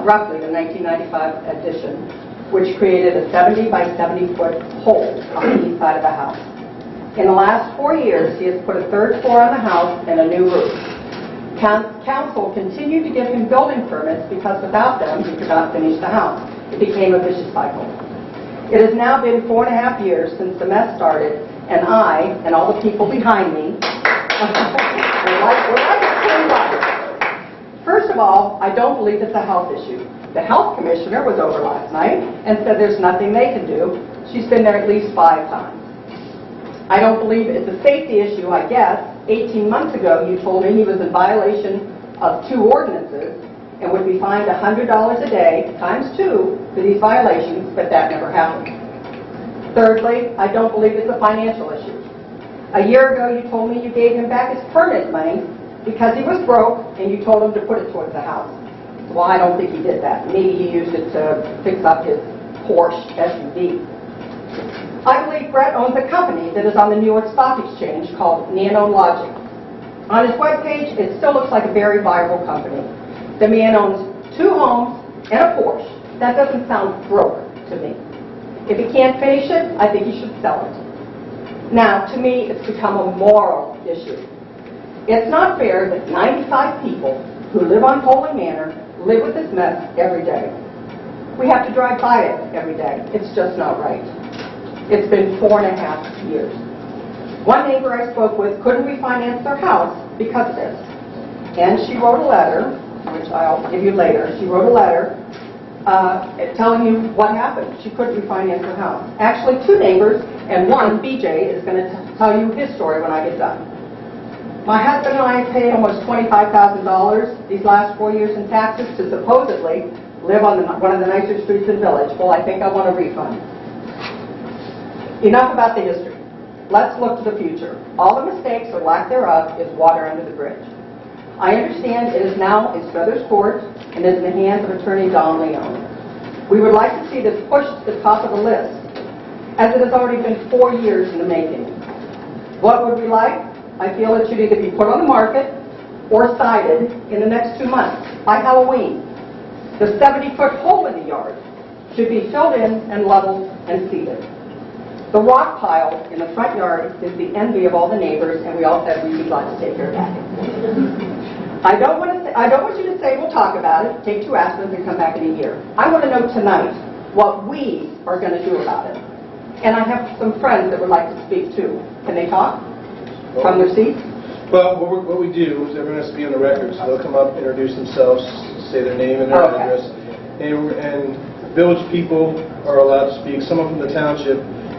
roughly the 1995 addition, which created a 70 by 70 foot hole on the east side of the house. In the last 4 years, he has put a third floor on the house and a new roof. Council continued to give him building permits because without them, he could not finish the house. It became a vicious cycle. It has now been 4.5 years since the mess started, and I, and all the people behind me, we're like a clean life. First of all, I don't believe it's a health issue. The health commissioner was over last night and said there's nothing they can do. She's been there at least 5 times. I don't believe it's a safety issue, I guess. 18 months ago, you told me he was in violation of 2 ordinances and would be fined $100 a day, times 2, for these violations, but that never happened. Thirdly, I don't believe it's a financial issue. A year ago, you told me you gave him back his permit money because he was broke, and you told him to put it towards the house. Well, I don't think he did that. Maybe he used it to fix up his Porsche SUV. I believe Brett owns a company that is on the New York Stock Exchange called NanoLogic. On his webpage, it still looks like a very viable company. The man owns 2 homes and a Porsche. That doesn't sound broke to me. If he can't finish it, I think he should sell it. Now, to me, it's become a moral issue. It's not fair that 95 people who live on Poland Manor live with this mess every day. We have to drive by it every day. It's just not right. It's been 4.5 years. One neighbor I spoke with couldn't refinance their house because of this. And she wrote a letter, which I'll give you later. She wrote a letter telling you what happened. She couldn't refinance her house. Actually, 2 neighbors, and one, BJ, is going to tell you his story when I get done. My husband and I paid almost $25,000 these last 4 years in taxes to supposedly live on one of the nicer streets in the village. Well, I think I want a refund. Enough about the history. Let's look to the future. All the mistakes or lack thereof is water under the bridge. I understand it is now in Struthers Court and is in the hands of Attorney Don Leon. We would like to see this pushed to the top of the list, as it has already been 4 years in the making. What would we like? I feel it should either be put on the market or sided in the next 2 months, by Halloween. The 70-foot hole in the yard should be filled in and leveled and seeded. The rock pile in the front yard is the envy of all the neighbors, and we all said we'd be glad to take care of that. I don't want you to say we'll talk about it, take 2 aspirins, and come back in a year. I want to know tonight what we are going to do about it. And I have some friends that would like to speak too. Can they talk from their seats? Well, what we do is everyone has to be on the record, so they'll come up, introduce themselves, say their name and their address. And village people are allowed to speak. Someone from the township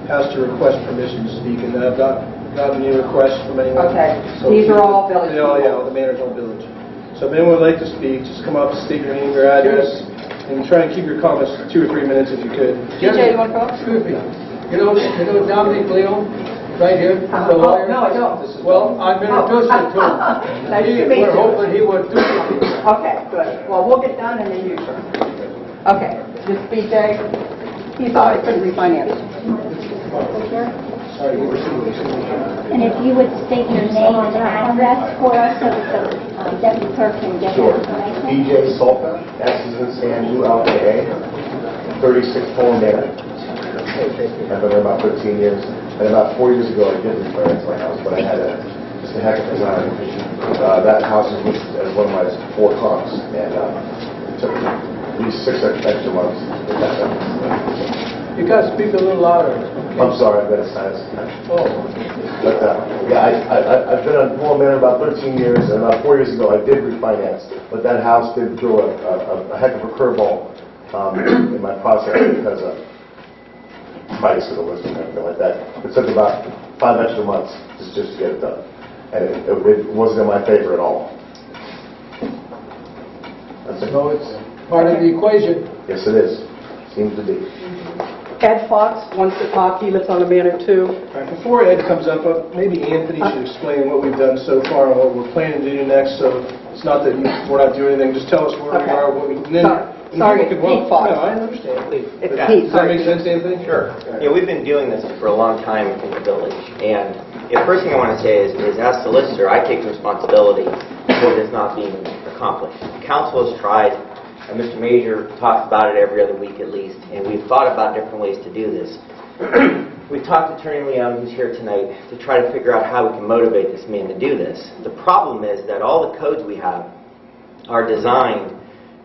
has to request permission to speak, and I've not gotten any requests from anyone. Okay. So These are all village people. Yeah, all the manor's all village. So if anyone would like to speak, just come up, state your name, your address, and try and keep your comments to 2 or 3 minutes if you could. BJ, you want to come up? Excuse me. You know Dominic Leon, right here, the lawyer? No, I don't. Well, I'm introducing you to him. Nice to meet you. We're hoping he would do something. Okay, good. Well, we'll get done and then you turn. Okay, this BJ, he thought I couldn't refinance. And if you would state your name and address for us so that the deputy clerk can get Sure. that information. DJ Sulka, S is in Sam, U-L-K-A, 36 Poland Manor. I've been there about 13 years. And about 4 years ago, I did refinance my house, but I had just a heck of a time. That house is listed as one of my 4 comps, and it took at least 6 extra months to get that done. You got to speak a little louder. I'm sorry, I've got a sinus. Oh. But I've been on Poland Manor about 13 years, and about 4 years ago I did refinance, but that house did throw a heck of a curveball in my process because of price of the list and everything like that. It took about 5 extra months just to get it done, and it wasn't in my favor at all. That's it. So it's part of the equation. Yes, it is. Seems to be. Ed Fox wants to talk. He lives on the manor too. All right, before Ed comes up, maybe Anthony should explain what we've done so far and what we're planning to do next. So it's not that we're not doing anything. Just tell us where we are, what we. Sorry, it's Pete Fox. No, I understand. It's Does Pete. that make sense, Anthony? Sure. Yeah, we've been doing this for a long time in the village, and the first thing I want to say is as solicitor, I take responsibility for this not being accomplished. The council has tried, and Mr. Major talks about it every other week at least, and we've thought about different ways to do this. We've talked to Attorney Leon, who's here tonight, to try to figure out how we can motivate this man to do this. The problem is that all the codes we have are designed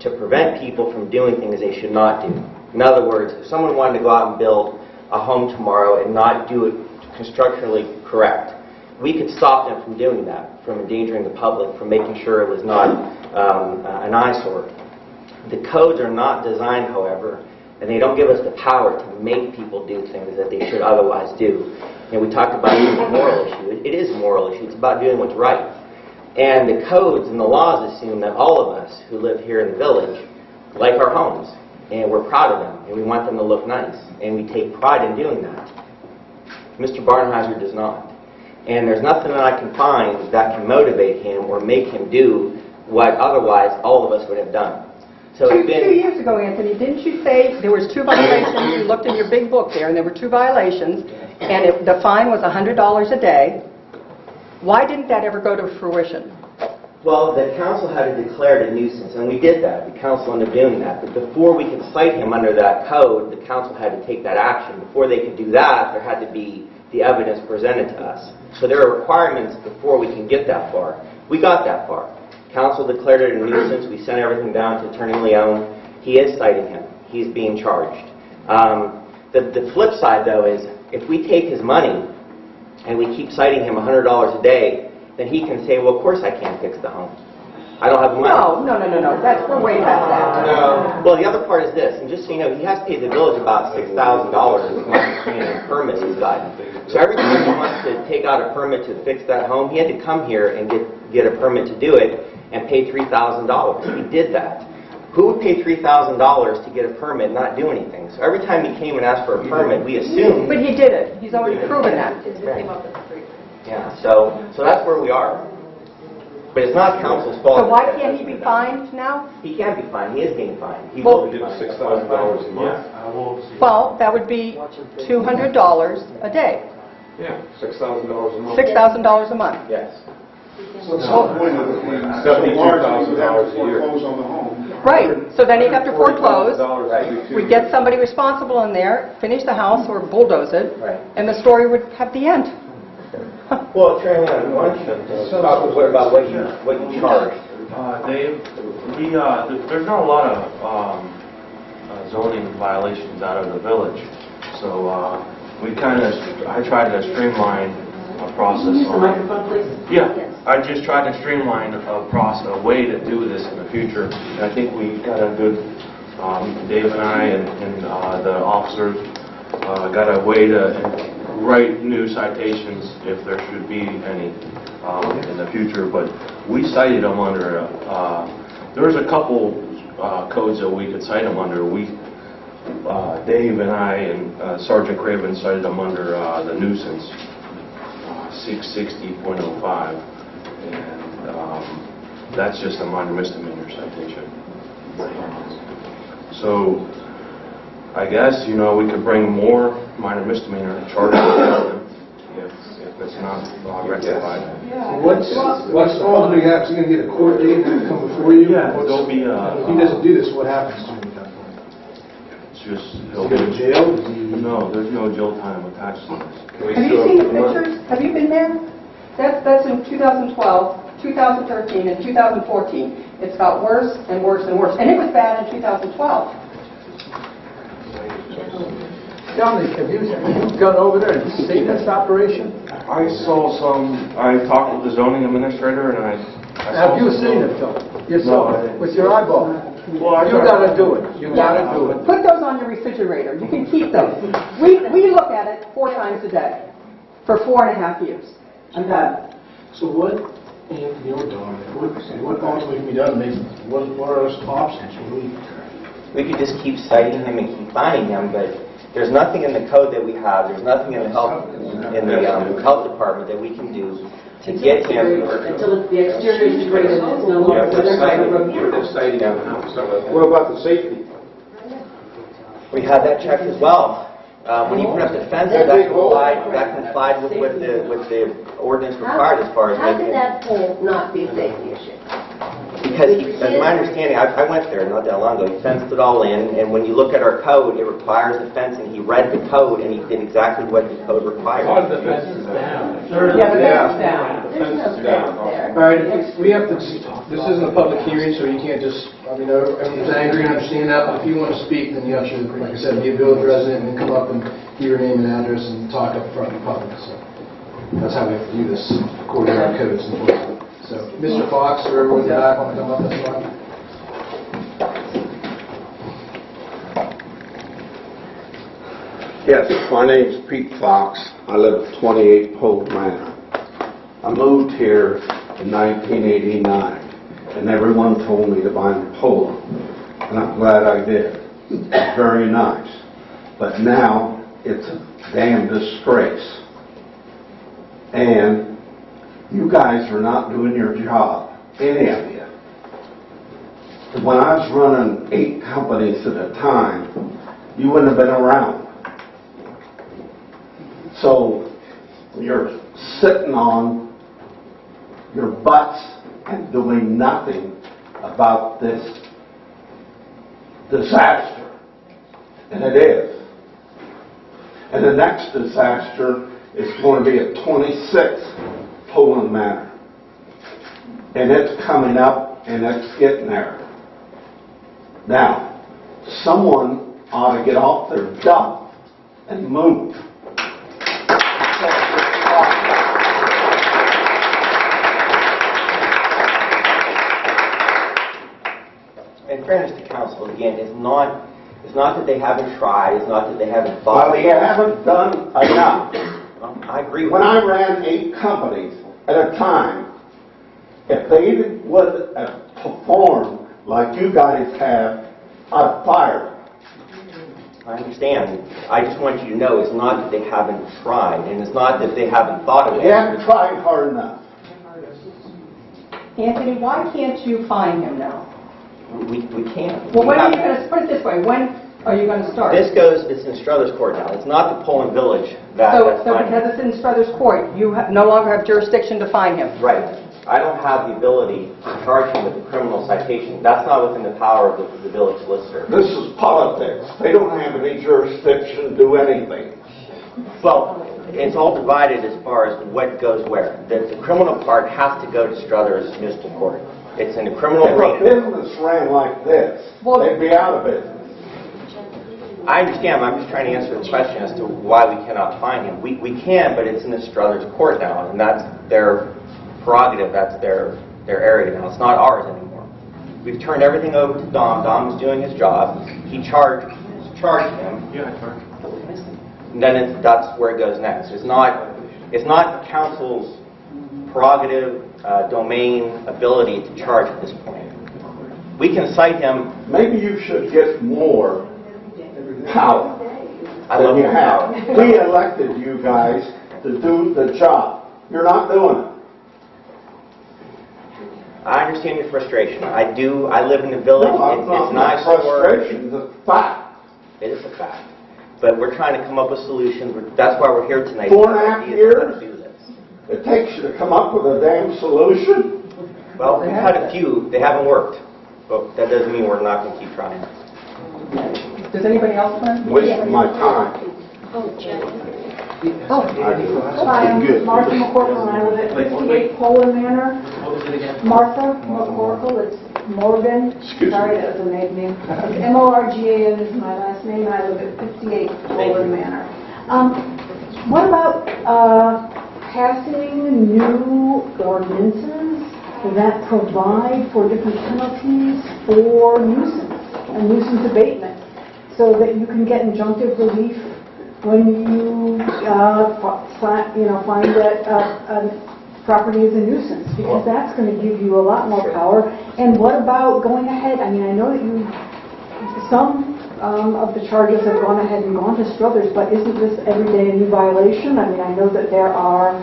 to prevent people from doing things they should not do. In other words, if someone wanted to go out and build a home tomorrow and not do it constructionally correct, we could stop them from doing that, from endangering the public, from making sure it was not an eyesore. The codes are not designed, however, and they don't give us the power to make people do things that they should otherwise do. And we talked about it as a moral issue. It is a moral issue. It's about doing what's right. And the codes and the laws assume that all of us who live here in the village like our homes, and we're proud of them, and we want them to look nice, and we take pride in doing that. Mr. Barnheiser does not. And there's nothing that I can find that can motivate him or make him do what otherwise all of us would have done. So it's been 2 years ago, Anthony, didn't you say there was 2 violations? You looked in your big book there, and there were 2 violations, and the fine was $100 a day. Why didn't that ever go to fruition? Well, the council had to declare it a nuisance, and we did that. The council ended up doing that. But before we could cite him under that code, the council had to take that action. Before they could do that, there had to be the evidence presented to us. So there are requirements before we can get that far. We got that far. Council declared it a nuisance. We sent everything down to Attorney Leon. He is citing him. He's being charged. The flip side, though, is if we take his money and we keep citing him $100 a day, then he can say, well, of course I can't fix the home. I don't have the money. No. We're way past that. No. Well, the other part is this, and just so you know, he has paid the village about $6,000 in permits he's gotten. So every time he wants to take out a permit to fix that home, he had to come here and get a permit to do it and pay $3,000. He did that. Who would pay $3,000 to get a permit and not do anything? So every time he came and asked for a permit, we assumed... But he did it. He's already proven that. Yeah, so that's where we are. But it's not council's fault. So why can't he be fined now? He can be fined. He is being fined. He Well, will be fined. $6,000 a month. Well, that would be $200 a day. Yeah, $6,000 a month. $6,000 a month. Yes. So at some point, if we $72,000 a year. foreclose on the home. Right. So then he'd have to foreclose. Right. We'd get somebody responsible in there, finish the house or bulldoze it, Right. and the story would have the end. Well, Attorney Leon, why don't you talk about what you charged? Dave, there's not a lot of zoning violations out of the village, so I tried to streamline a process. Use the microphone, please. Yeah, I just tried to streamline a way to do this in the future. And I think we got a good, Dave and I and the officers got a way to write new citations if there should be any in the future. But we cited them under, there's a couple codes that we could cite them under. Dave and I and Sergeant Craven cited them under the nuisance, 660.05, and that's just a minor misdemeanor citation. So I guess, we could bring more minor misdemeanor charges if it's not rectified. What's ultimately happening? Is he going to get a court date and come before you? Yeah, there'll be If he doesn't do this, what happens to him at that point? it's just, Does he go to jail? no, there's no jail time attached to this. Have you seen the pictures? Have you been there? That's in 2012, 2013, and 2014. It's got worse and worse and worse. And it was bad in 2012. Dominic, have you gone over there and seen this operation? I talked with the zoning administrator and I Have you seen it, though? Yourself, with your eyeball? Well, You gotta do it. You gotta do it. Put those on your refrigerator. You can keep those. We look at it 4 times a day for 4.5 years. I'm done. So what, Anthony or Don, what ultimately can be done? What are our options? We could just keep citing him and keep finding him, but there's nothing in the code that we have, there's nothing in the health department that we can do to get him. Until the exterior is degraded, it's no longer. What about the safety? We had that checked as well. When you put up the fence, that complied with what the ordinance required as far as How making could that pole not be a safety issue? Because as my understanding, I went there not that long ago, he fenced it all in, and when you look at our code, it requires the fencing. He read the code, and he did exactly what the code requires. Part of the fence is down. Yeah, the fence is down. There's no fence there. All right, we have to, this isn't a public hearing, so you can't just, I mean, everyone's angry, I understand that, but if you want to speak, then you have to, like I said, be a village resident and then come up and give your name and address and talk up front in public, so that's how we have to do this, according to our codes and enforcement. So, Mr. Fox, or everyone in the back want to come up, that's fine. Yes, my name's Pete Fox. I live at 28 Poland Manor. I moved here in 1989, and everyone told me to buy in Poland, and I'm glad I did. It's very nice. But now, it's a damn disgrace. And you guys are not doing your job, any of you. When I was running 8 companies at a time, you wouldn't have been around. So you're sitting on your butts and doing nothing about this disaster. And it is. And the next disaster is going to be at 26 Poland Manor. And it's coming up and it's getting there. Now, someone ought to get off their duff and move. In fairness to council, again, it's not that they haven't tried, it's not that they haven't thought. Well, they haven't done enough. I agree with When you. I ran 8 companies at a time, if they would have performed like you guys have, I'd fire them. I understand. I just want you to know it's not that they haven't tried, and it's not that they haven't thought of it. They haven't tried hard enough. Anthony, why can't you find him now? We can't. Well, We when are you have- going to, put it this way, when are you going to start? It's in Struthers Court now. It's not the Poland Village that's So finding because him. it's in Struthers Court, you no longer have jurisdiction to find him? Right. I don't have the ability to charge him with a criminal citation. That's not within the power of the village solicitor. This is politics. They don't have any jurisdiction to do anything. Well, it's all divided as far as what goes where. The criminal part has to go to Struthers Municipal Court. It's in a criminal If a arena. business ran like this, they'd be out of business. I understand, but I'm just trying to answer the question as to why we cannot find him. We can, but it's in the Struthers Court now, and that's their prerogative, that's their area now. It's not ours anymore. We've turned everything over to Dom. Dom is doing his job. He charged him. Yeah, I charged. And then that's where it goes next. It's not council's prerogative, domain, ability to charge at this point. We can cite him. Maybe you should get more power I than love you more have. power. We elected you guys to do the job. You're not doing it. I understand your frustration. I do. I live in the village. It's nice frustration. It's a fact. It is a fact. But we're trying to come up with solutions. That's why we're here tonight. 4.5 Ideas years? on how to do this. It takes you to come up with a damn solution. Well, we've had a few. They haven't worked. But that doesn't mean we're not going to keep trying. Does anybody else want to? Wasting my time. Hi, I'm Martha McCorkle, and I live at 58 Poland Manor. What was it again? Martha McCorkle, it's Morgan. Excuse me. Sorry, that was a maiden name. It's M-O-R-G-A-N is my last name, and I live at 58 Poland Manor. What about passing new ordinances that provide for different penalties for nuisance and nuisance abatement, so that you can get injunctive relief when you find that a property is a nuisance, because that's going to give you a lot more power. And what about going ahead? I mean, I know that some of the charges have gone ahead and gone to Struthers, but isn't this every day a new violation? I mean, I know that there are,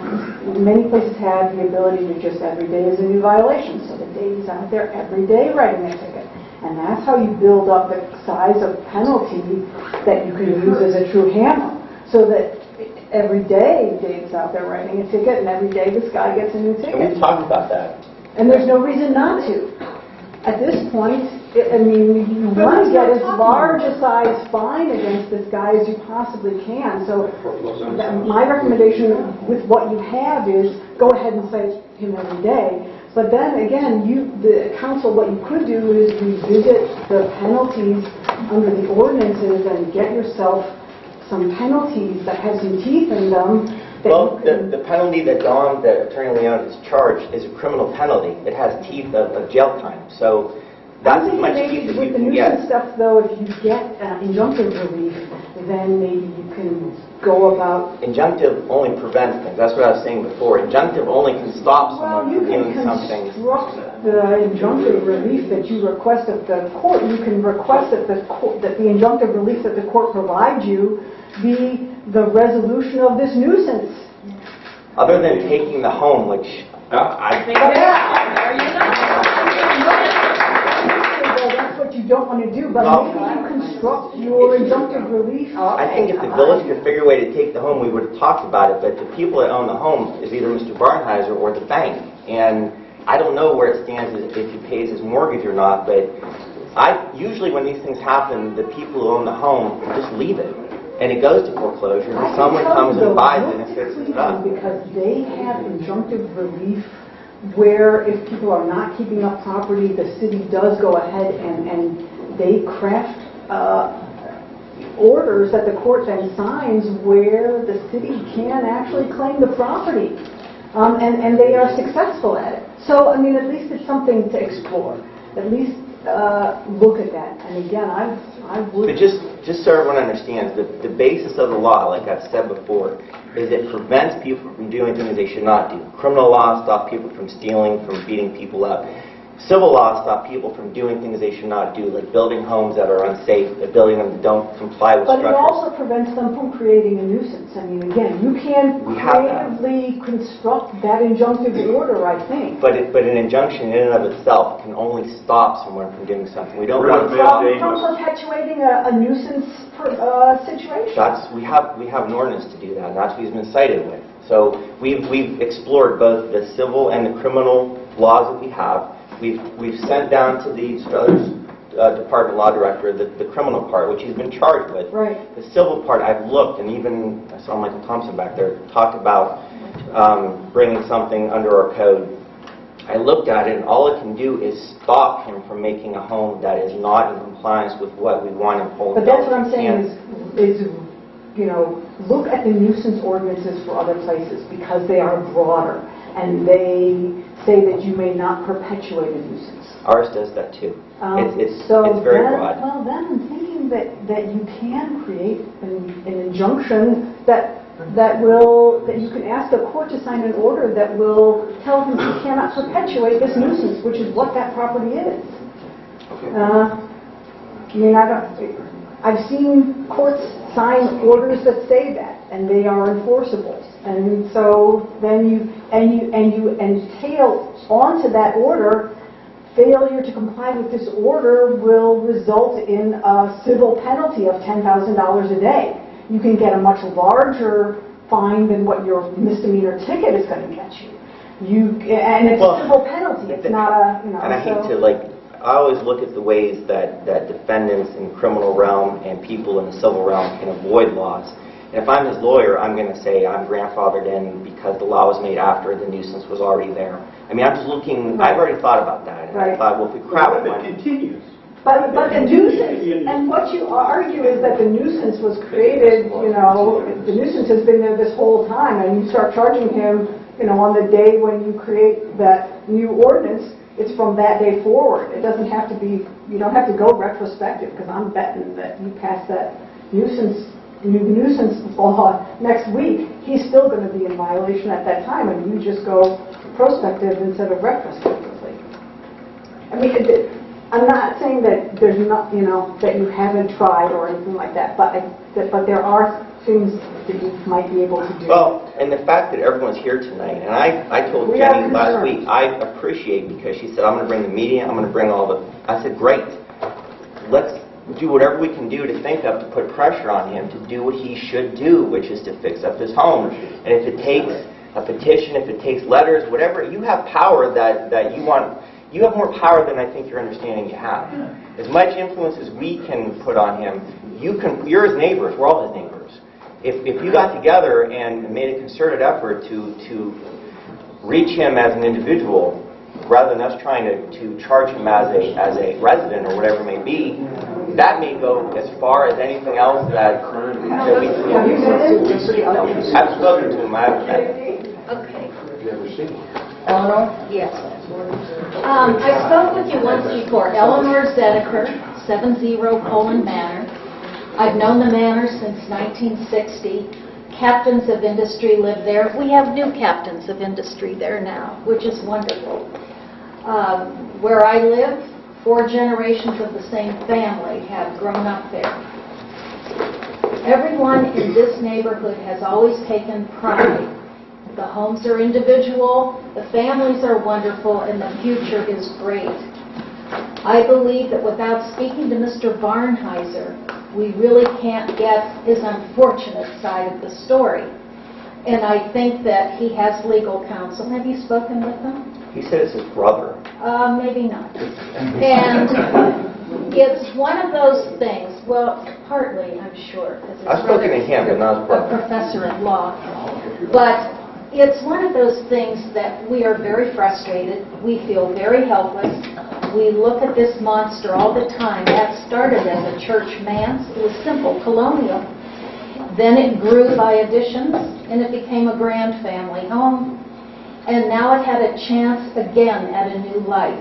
many places have the ability to just every day is a new violation, so the Dave's out there every day writing a ticket. And that's how you build up the size of penalty that you can use as a true hammer. So that every day Dave's out there writing a ticket, and every day this guy gets a new And ticket. we've talked about that. And there's no reason not to. at this point, I mean, you want to get as large a size fine against this guy as you possibly can. So my recommendation with what you have is go ahead and cite him every day. But then again, the council, what you could do is revisit the penalties under the ordinances and get yourself some penalties that have some teeth in them. Well, the penalty that Attorney Leon has charged is a criminal penalty. It has teeth of jail time. So that's as much teeth as you with the can nuisance get. stuff, though, if you get injunctive relief, then maybe you can go about... Injunctive only prevents things. That's what I was saying before. Injunctive only can stop someone from doing something. Well, you can construct the injunctive relief that you request of the court. You can request that the injunctive relief that the court provides you be the resolution of this nuisance. Other than taking the home, which I think... That's what you don't want to do, but maybe you construct your injunctive relief. I think if the village could figure a way to take the home, we would have talked about it, but the people that own the home is either Mr. Barnheiser or the bank. And I don't know where it stands if he pays his mortgage or not, but usually when these things happen, the people who own the home just leave it. And it goes to foreclosure, and someone comes and buys it and fixes it up. Because they have injunctive relief where if people are not keeping up property, the city does go ahead and they craft orders that the court then signs where the city can actually claim the property. And they are successful at it. So, I mean, at least it's something to explore. At least look at that. And again, I would... But just so everyone understands, the basis of the law, like I've said before, is it prevents people from doing things they should not do. Criminal laws stop people from stealing, from beating people up. Civil laws stop people from doing things they should not do, like building homes that are unsafe, building them that don't comply with But structures. it also prevents them from creating a nuisance. I mean, again, you can creatively construct that injunctive order, I think. But an injunction in and of itself can only stop someone from doing something. We don't want to... From perpetuating a nuisance situation. We have an ordinance to do that, and that's what he's been cited with. So we've explored both the civil and the criminal laws that we have. We've sent down to the Department Law Director the criminal part, which he's been charged with. Right. The civil part, I've looked, and even I saw Michael Thompson back there talk about bringing something under our code. I looked at it, and all it can do is stop him from making a home that is not in compliance with what we want in Poland. But that's what I'm saying is, you know, look at the nuisance ordinances for other places because they are broader and they say that you may not perpetuate a nuisance. Ours does that too. It's very broad. Well, then I'm thinking that you can create an injunction that you can ask the court to sign an order that will tell him he cannot perpetuate this nuisance, which is what that property is. I mean, I've seen courts sign orders that say that, and they are enforceable. And so then you entail onto that order, failure to comply with this order will result in a civil penalty of $10,000 a day. You can get a much larger fine than what your misdemeanor ticket is going to get you. And it's a civil penalty. It's not a, you know. And I hate to, I always look at the ways that defendants in the criminal realm and people in the civil realm can avoid laws. And if I'm his lawyer, I'm going to say I'm grandfathered in because the law was made after the nuisance was already there. I mean, I'm just looking, I've already thought about that. And I thought, well, if we crowd it, it continues. But the nuisance, and what you argue is that the nuisance was created, you know, the nuisance has been there this whole time, and you start charging him, you know, on the day when you create that new ordinance, it's from that day forward. It doesn't have to be, you don't have to go retrospective, because I'm betting that you pass that new nuisance law next week, he's still going to be in violation at that time, and you just go prospective instead of retrospectively. I mean, I'm not saying that there's not, you know, that you haven't tried or anything like that, but there are things that you might be able to do. Well, and the fact that everyone's here tonight, and I told Jenny last week, I appreciate because she said, I'm going to bring the media, I'm going to bring all the, I said, great. Let's do whatever we can do to think of to put pressure on him to do what he should do, which is to fix up his home. And if it takes a petition, if it takes letters, whatever, you have power that you want. you have more power than I think you're understanding you have. As much influence as we can put on him, you're his neighbors, we're all his neighbors. If you got together and made a concerted effort to reach him as an individual, rather than us trying to charge him as a resident or whatever it may be, that may go as far as anything else that we can. I've spoken to him, I haven't met him. Okay. Never seen it. Eleanor? Yes. I spoke with you once before. Eleanor Zedeker, 70 Poland Manor. I've known the manor since 1960. Captains of industry live there. We have new captains of industry there now, which is wonderful. Where I live, 4 generations of the same family have grown up there. Everyone in this neighborhood has always taken pride. The homes are individual, the families are wonderful, and the future is great. I believe that without speaking to Mr. Barnheiser, we really can't get his unfortunate side of the story. And I think that he has legal counsel. Have you spoken with him? He said it's his brother. Maybe not. And it's one of those things, well, partly, I'm sure, because his I've spoken brother to him, but not his is a brother. professor at law. But it's one of those things that we are very frustrated. We feel very helpless. We look at this monster all the time. That started as a church manse. It was simple, colonial. Then it grew by additions, and it became a grand family home. And now it had a chance again at a new life.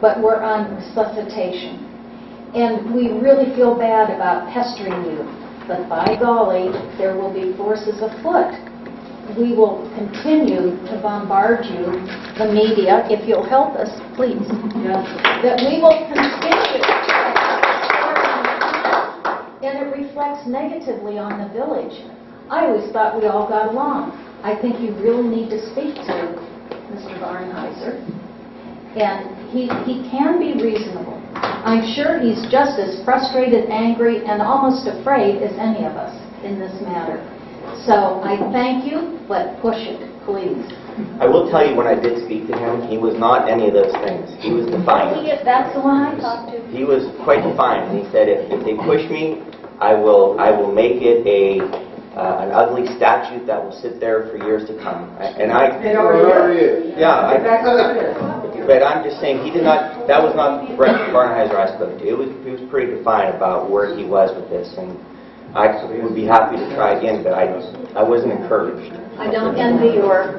But we're on resuscitation. And we really feel bad about pestering you. But by golly, there will be forces afoot. We will continue to bombard you, the media, if you'll help us, please. That we will continue. And it reflects negatively on the village. I always thought we all got along. I think you really need to speak to Mr. Barnheiser. And he can be reasonable. I'm sure he's just as frustrated, angry, and almost afraid as any of us in this matter. So I thank you, but push it, please. I will tell you, when I did speak to him, he was not any of those things. He was defiant. That's the one I talked to. He was quite defiant. He said, if they push me, I will make it an ugly statute that will sit there for years to come. And It already is. yeah, Exactly what it is. but I'm just saying, he did not. That was not Brett Barnheiser I spoke to. He was pretty defiant about where he was with this, and I would be happy to try again, but I wasn't encouraged. I don't envy your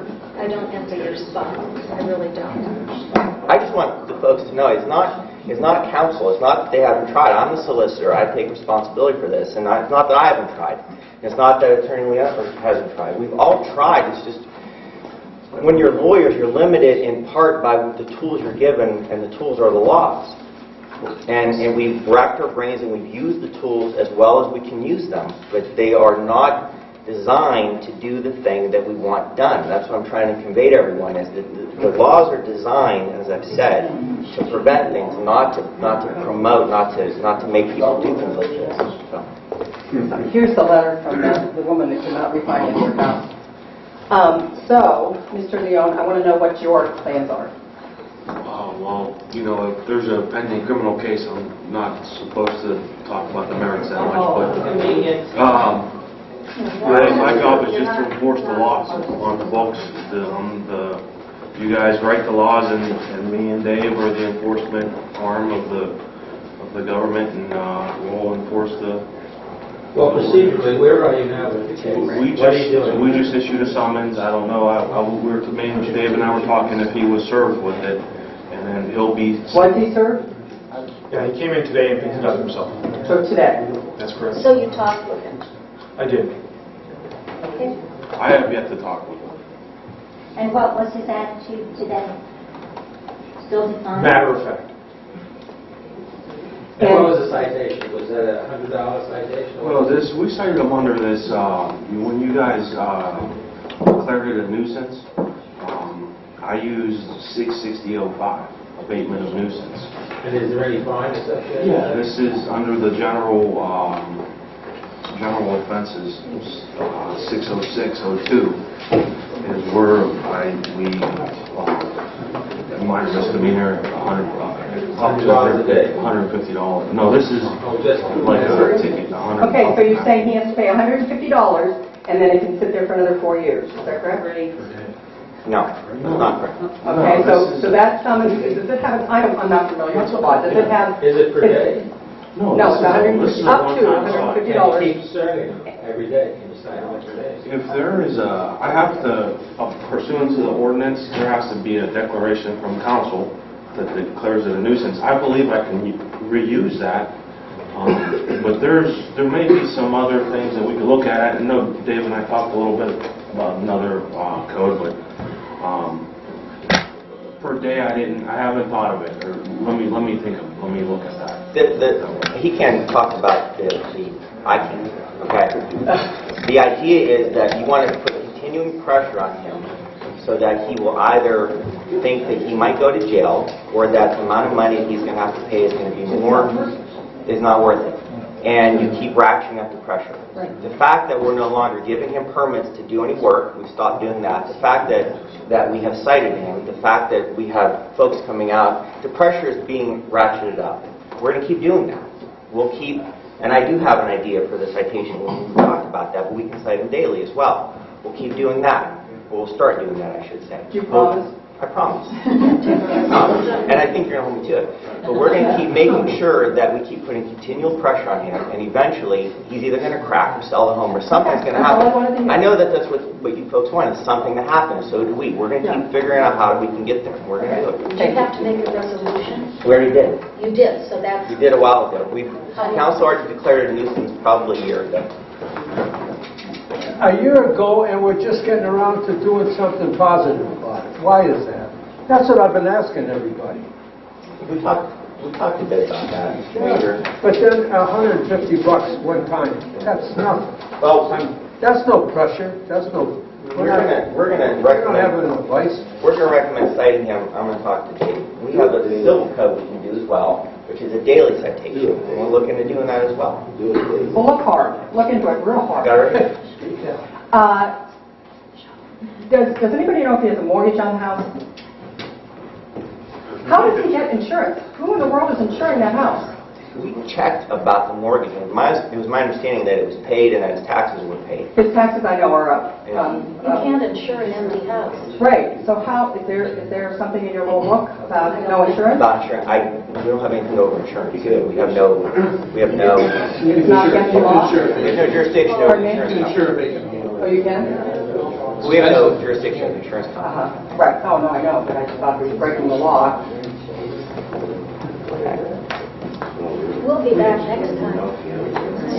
spot. I really don't. I just want the folks to know it's not a council. It's not that they haven't tried. I'm the solicitor. I take responsibility for this, and it's not that I haven't tried. It's not that Attorney Leon hasn't tried. We've all tried. It's just when you're lawyers, you're limited in part by the tools you're given, and the tools are the laws. And we've racked our brains and we've used the tools as well as we can use them, but they are not designed to do the thing that we want done. That's what I'm trying to convey to everyone, is that the laws are designed, as I've said, to prevent things, not to promote, not to make people do things like this. So. Here's the letter from the woman that cannot refinance her house. So, Mr. Leon, I want to know what your plans are. Well, you know, if there's a pending criminal case, I'm not supposed to talk about the merits that much, but my job is just to enforce the laws on the books. You guys write the laws, and me and Dave are the enforcement arm of the government, and we'll enforce the. Well, procedurally, where are you now with the case? What are you doing? We just issued a summons. I don't know. Dave and I were talking if he was served with it. And then he'll be... Was he served? Yeah, he came in today and picked it up himself. So today? That's correct. So you talked with him? I did. Okay. I have yet to talk with him. And what was his attitude today? Still defiant? Matter of fact. And what was the citation? Was that a $100 citation? Well, we cited him under this, when you guys declared it a nuisance, I used 660.05, abatement of nuisance. And is there any fine associated? Yeah, this is under the general offenses, 606.02 is where minor misdemeanor, up to $150. No, this is like a ticket, $100. Okay, so you're saying he has to pay $150 and then it can sit there for another 4 years, is that correct? No, that's not correct. Okay, so that summons, does it have, I'm not familiar with the law, does it have? Is it per day? No, it's up to $150. And you keep serving them every day, and you sign up every day. If there is I have to, pursuant to the ordinance, there has to be a declaration from council that declares it a nuisance. I believe I can reuse that, but there may be some other things that we could look at. I know Dave and I talked a little bit about another code, but per day I haven't thought of it. Or let me look at that. He can talk about I can, okay? The idea is that you want to put continuing pressure on him so that he will either think that he might go to jail or that the amount of money he's going to have to pay is going to be is not worth it. And you keep ratcheting up the pressure. Right. The fact that we're no longer giving him permits to do any work, we've stopped doing that. The fact that we have cited him, the fact that we have folks coming out, the pressure is being ratcheted up. We're going to keep doing that. We'll keep, and I do have an idea for the citation. We'll talk about that, but we can cite him daily as well. We'll keep doing that. We'll start doing that, I should say. Do you promise? I promise. And I think you're going to hold me to it. But we're going to keep making sure that we keep putting continual pressure on him, and eventually he's either going to crack or sell the home, or something's going to happen. I know that that's what you folks want, is something to happen. So do we. We're going to keep figuring out how we can get there. We're going to do it. Do you have to make a resolution? We already did. You did, so that's... We did a while ago. Council already declared it a nuisance probably a year ago. A year ago, and we're just getting around to doing something positive about it. Why is that? That's what I've been asking everybody. We talked a bit about that. But then $150 one time, that's nothing. Well, that's no pressure. That's no... we're gonna recommend. We don't have an advice. We're gonna recommend citing him. I'm gonna talk to Dave. We have a civil code we can do as well, which is a daily citation. And we're looking into doing that as well. Well, look hard. Look into it real hard. Got it right? Does anybody know if he has a mortgage on the house? How does he get insurance? Who in the world is insuring that house? We checked about the mortgage. It was my understanding that it was paid and that his taxes were paid. His taxes, I know, are up. You can't insure an empty house. Right. So how is there something in your little book about no insurance? Not insurance. We don't have anything over insurance. We have no. It's not against the law. There's no jurisdiction over insurance. Oh, you can? We have no jurisdiction over insurance company. Right. Oh, no, I know, but I just thought we were breaking the law. We'll be back next time.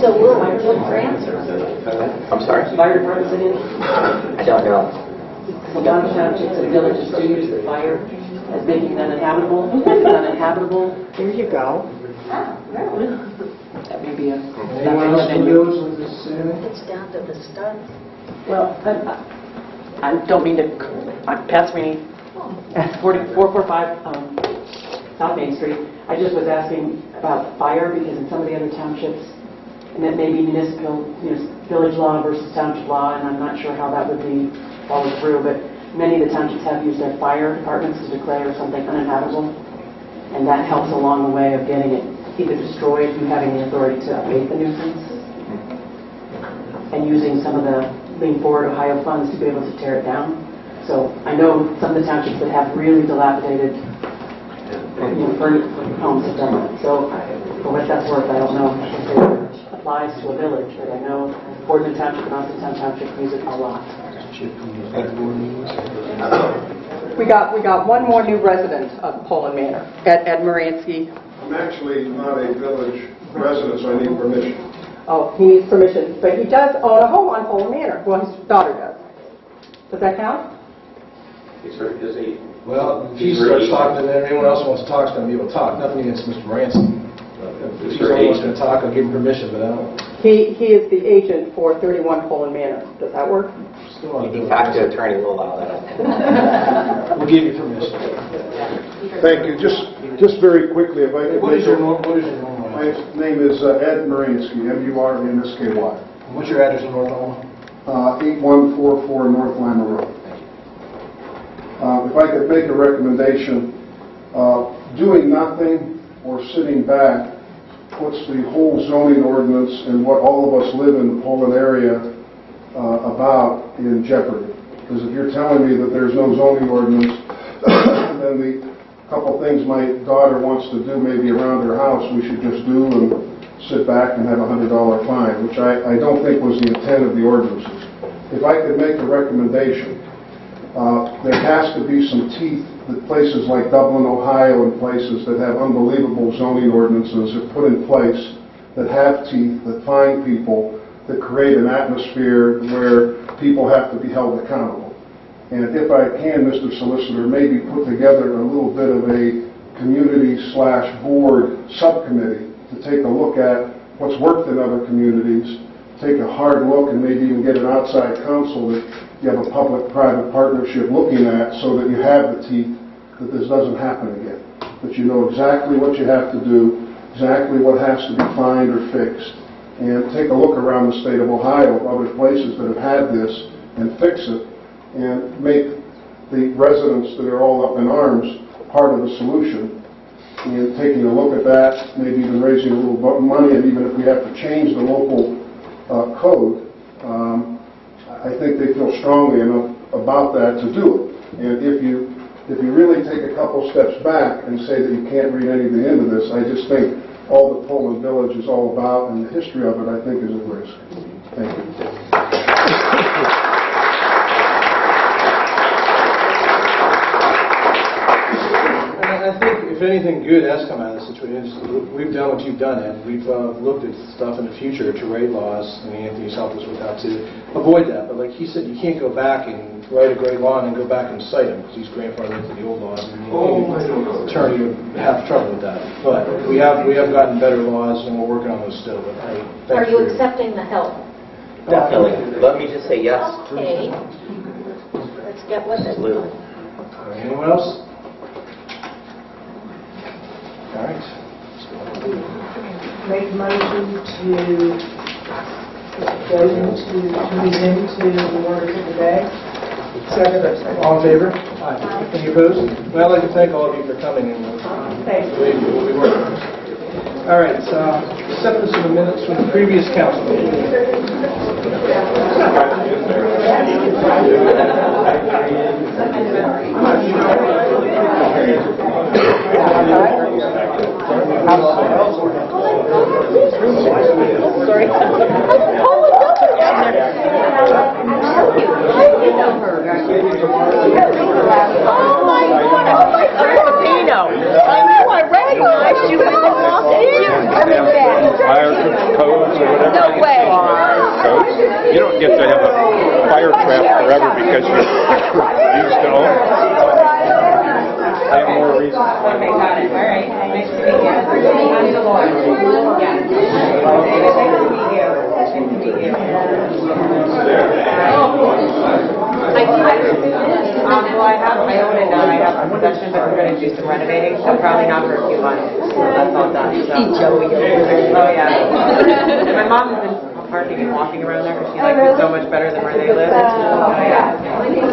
So we'll look for answers. I'm sorry? Fire department in? I don't know. Don Township's villages to use the fire as making them uninhabitable. If it's uninhabitable, There you go. that may be a... Anyone else in the village like this say anything? It's down to the studs. Well, I don't mean to... I'm Pat Sweeney, 445 South Main Street. I just was asking about fire because in some of the other townships, and that may be municipal, village law versus township law, and I'm not sure how that would be followed through, but many of the townships have used their fire departments to declare something uninhabitable, and that helps along the way of getting it either destroyed, you having the authority to abate the nuisance, and using some of the Lean Forward Ohio funds to be able to tear it down. So I know some of the townships that have really dilapidated homes have done that. So for what that's worth, I don't know if it applies to a village, but I know Boardman Township and Austintown Township use it a lot. We got one more new resident of Poland Manor, Ed Muransky. I'm actually not a village resident, so I need permission. Oh, he needs permission, but he does own a home on Poland Manor. Well, his daughter does. Does that count? Well, if he starts talking, and then anyone else who wants to talk is going to be able to talk. Nothing against Mr. Moransky. If he's the only one going to talk, I'll give him permission, but I don't. He is the agent for 31 Poland Manor. Does that work? Still want to do The active attorney will allow that. We'll give you permission. Thank you. Just very quickly, if I could. What is your name? My name is Ed Muransky, M-U-R-A-N-S-K-Y. What's your address in North Alma? 8144 North Lima Road. If I could make a recommendation, Doing nothing or sitting back puts the whole zoning ordinance and what all of us live in the Poland area about in jeopardy. Because if you're telling me that there's no zoning ordinance, then the couple things my daughter wants to do maybe around her house we should just do and sit back and have a $100 fine, which I don't think was the intent of the ordinances. If I could make a recommendation, there has to be some teeth that places like Dublin, Ohio, and places that have unbelievable zoning ordinances have put in place that have teeth, that fine people, that create an atmosphere where people have to be held accountable. And if I can, Mr. Solicitor, maybe put together a little bit of a community/board subcommittee to take a look at what's worked in other communities, take a hard look and maybe even get an outside counsel that you have a public-private partnership looking at so that you have the teeth that this doesn't happen again. That you know exactly what you have to do, exactly what has to be fined or fixed, and take a look around the state of Ohio, other places that have had this, and fix it, and make the residents that are all up in arms part of the solution. And taking a look at that, maybe even raising a little money, and even if we have to change the local code, I think they feel strongly enough about that to do it. And if you really take a couple steps back and say that you can't read anything into this, I just think all that Poland Village is all about and the history of it, I think, is at risk. Thank you. I think if anything good has come out of this situation, we've done what you've done, Ed. We've looked at stuff in the future to rate laws, and Anthony's helped us with that to avoid that. But like he said, you can't go back and write a great law and then go back and cite him because he's grandfathered into the old laws. And attorney would have trouble with that. But we have gotten better laws, and we're working on those still. But Are you accepting the help? Definitely. Let me just say yes. Okay. Let's get with it. Absolutely. Anyone else? All right. Make motion to go into, the orders of the day. Second. All in favor? Aye. Any opposed? Well, I'd like to thank all of you for coming and Thanks. we'll be working on this. All right, acceptance of the minutes from the previous council meeting. Sorry. I recognized you when I walked in. Fire codes or whatever. No way. Codes. You don't get to have a fire trap forever because you used to own it. I have more reasons. Okay, got it. All right. Nice to meet you. I'm the lawyer. Yeah. Nice to meet you. Nice to meet you. I own it now. I have possession, but we're going to do some renovating, so probably not for a few months. So that's all done. So. Joey over there. Oh, yeah. My mom has been parking and walking around there because she likes it so much better than where they live. Oh, yeah. Okay,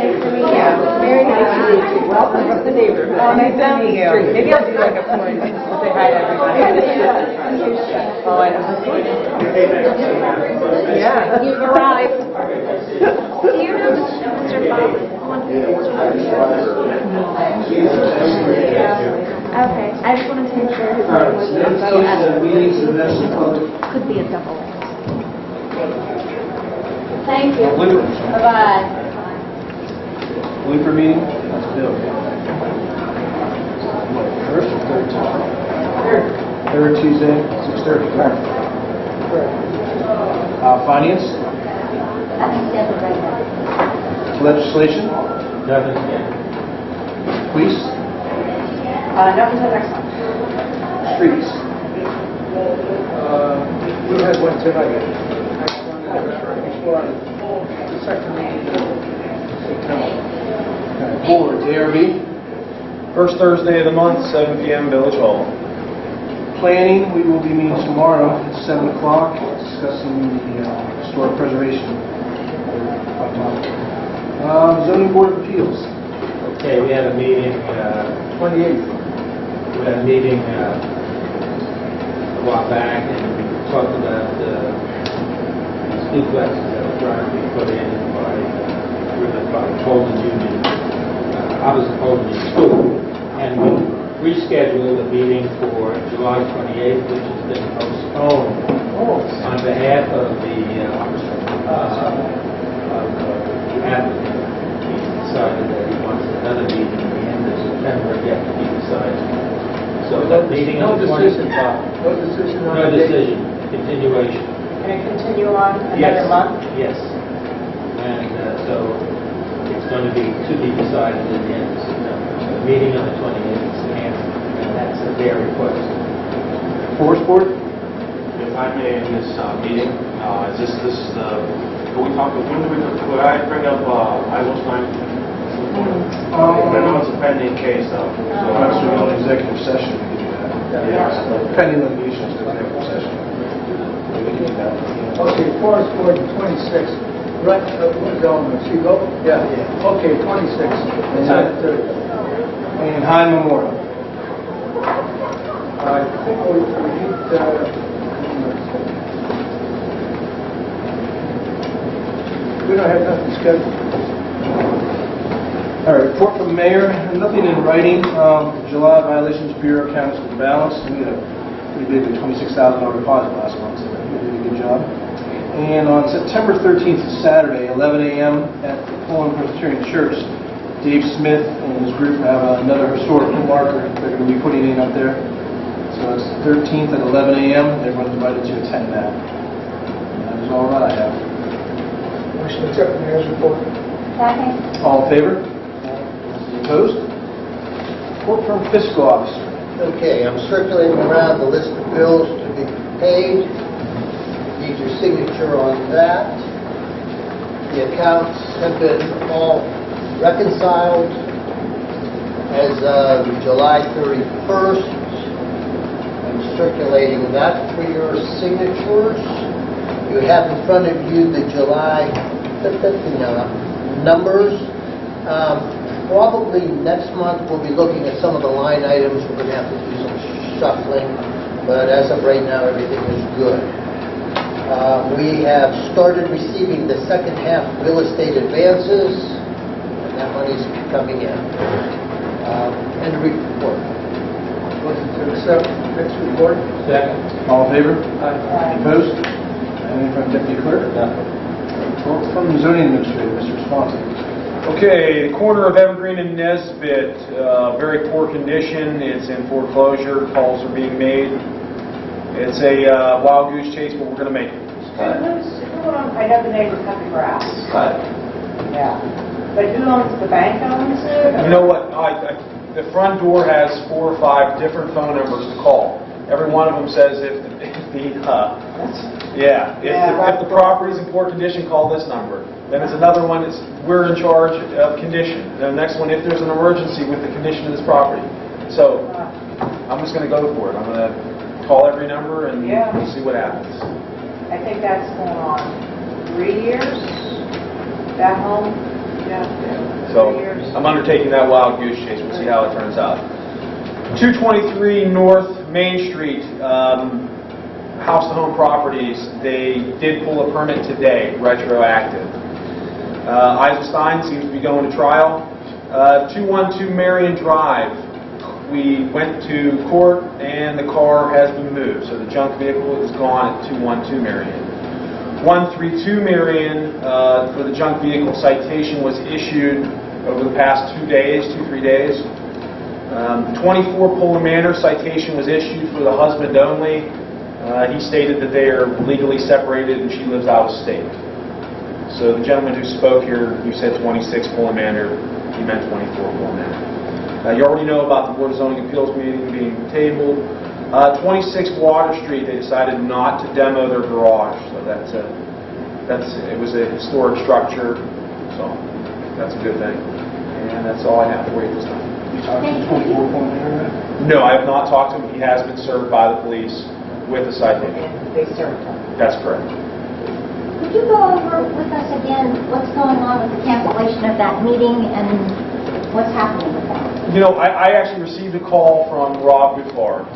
nice to meet you. Very nice to meet you. Welcome to the neighborhood. Oh, nice to meet you. Maybe I'll do like a point to say hi to everybody. Oh, I know. Yeah. You've arrived. Do you know Mr. Bob? Okay, I just wanted to make sure his name was could be a double A. Thank you. Bye-bye. Blooper meeting? That's Bill. First or third Tuesday? Third Tuesday, 6:30. Finance? That's Deborah right now. Legislation? Nothing. Police? Nothing until next month. Streets? We had one tonight. The second meeting. Board, ARB? First Thursday of the month, 7 p.m., Village Hall. Planning, we will be meeting tomorrow at 7 o'clock, discussing the historic preservation. Zoning Board of Appeals. Okay, we had a meeting, 28th. we had a meeting a while back, and we talked about these duplexes that were trying to be put in by Holden Union. I was at Holden Union School, and we rescheduled a meeting for July 28th, which has been postponed on behalf of the applicant. He decided that he wants another meeting at the end of September yet to be decided. So that meeting on the 25th. No decision on No the date. decision, continuation. Can it continue on Yes. another month? Yes. And so it's going to be to be decided at the end of September. So the meeting on the 28th is canceled, and that's at their request. Forest Board? If I may, in this meeting, is this the, can we talk, could I bring up Eiselstein? I know it's a pending case, though. So I That's don't know. an executive session. We can do that. Pending litigation is executive session. We can do that. Okay, Forest Board, 26th. Right, where's Elmer? She go? Yeah. Okay, 26th. 9:30. And High Memorial. I think we need, we don't have nothing scheduled. All right, report from the mayor, nothing in writing. July violations bureau accounts for the balance. We had a pretty big $26,000 deposit last month, so we did a good job. And on September 13th, Saturday, 11 a.m. at the Poland Presbyterian Church, Dave Smith and his group have another historical marker they're going to be putting in up there. So it's the 13th at 11 a.m. Everyone's invited to attend that. And that is all that I have. Motion to accept the mayor's report. Second. All in favor? Opposed? Report from fiscal officer. Okay, I'm circulating around the list of bills to be paid. Need your signature on that. The accounts have been all reconciled as of July 31st. I'm circulating that for your signatures. You have in front of you the July numbers. Probably next month we'll be looking at some of the line items. We're going to have to do some shuffling, but as of right now everything is good. We have started receiving the second half real estate advances, and that money's coming in. And report. Motion to accept next report. Second. All in favor? Aye. Opposed? Anything from Deputy Clerk? Report from the Zoning Administrator, Mr. Swanson. Okay, the corner of Evergreen and Nesbit, very poor condition. It's in foreclosure. Calls are being made. It's a wild goose chase, but we're going to make it. I know the neighbor cut the grass. Yeah. But who owns, the bank owns it? You know what? The front door has 4 or 5 different phone numbers to call. Every one of them says if the property is in poor condition, call this number. Then it's another one, it's we're in charge of condition. Then the next one, if there's an emergency with the condition of this property. So I'm just going to go for it. I'm going to call every number and we'll see what happens. I think that's going on 3 years. That home, So 3 years. I'm undertaking that wild goose chase. We'll see how it turns out. 223 North Main Street, House to Home Properties, they did pull a permit today, retroactive. Eisenstein seems to be going to trial. 212 Marion Drive, we went to court and the car has been moved, so the junk vehicle is gone at 212 Marion. 132 Marion, for the junk vehicle citation was issued over the past 3 days. 24 Poland Manor citation was issued for the husband only. He stated that they are legally separated and she lives out of state. So the gentleman who spoke here, you said 26 Poland Manor, he meant 24 Poland Manor. You already know about the Board of Zoning Appeals meeting being tabled. 26 Water Street, they decided not to demo their garage. So it was a historic structure, so that's a good thing. And that's all I have for you this time. You talked to 24 Poland Manor? No, I have not talked to him. He has been served by the police with the citation. They served him. That's correct. Could you go over with us again what's going on with the cancellation of that meeting and What's happening with that? You know, I actually received a call from Rob Bouffard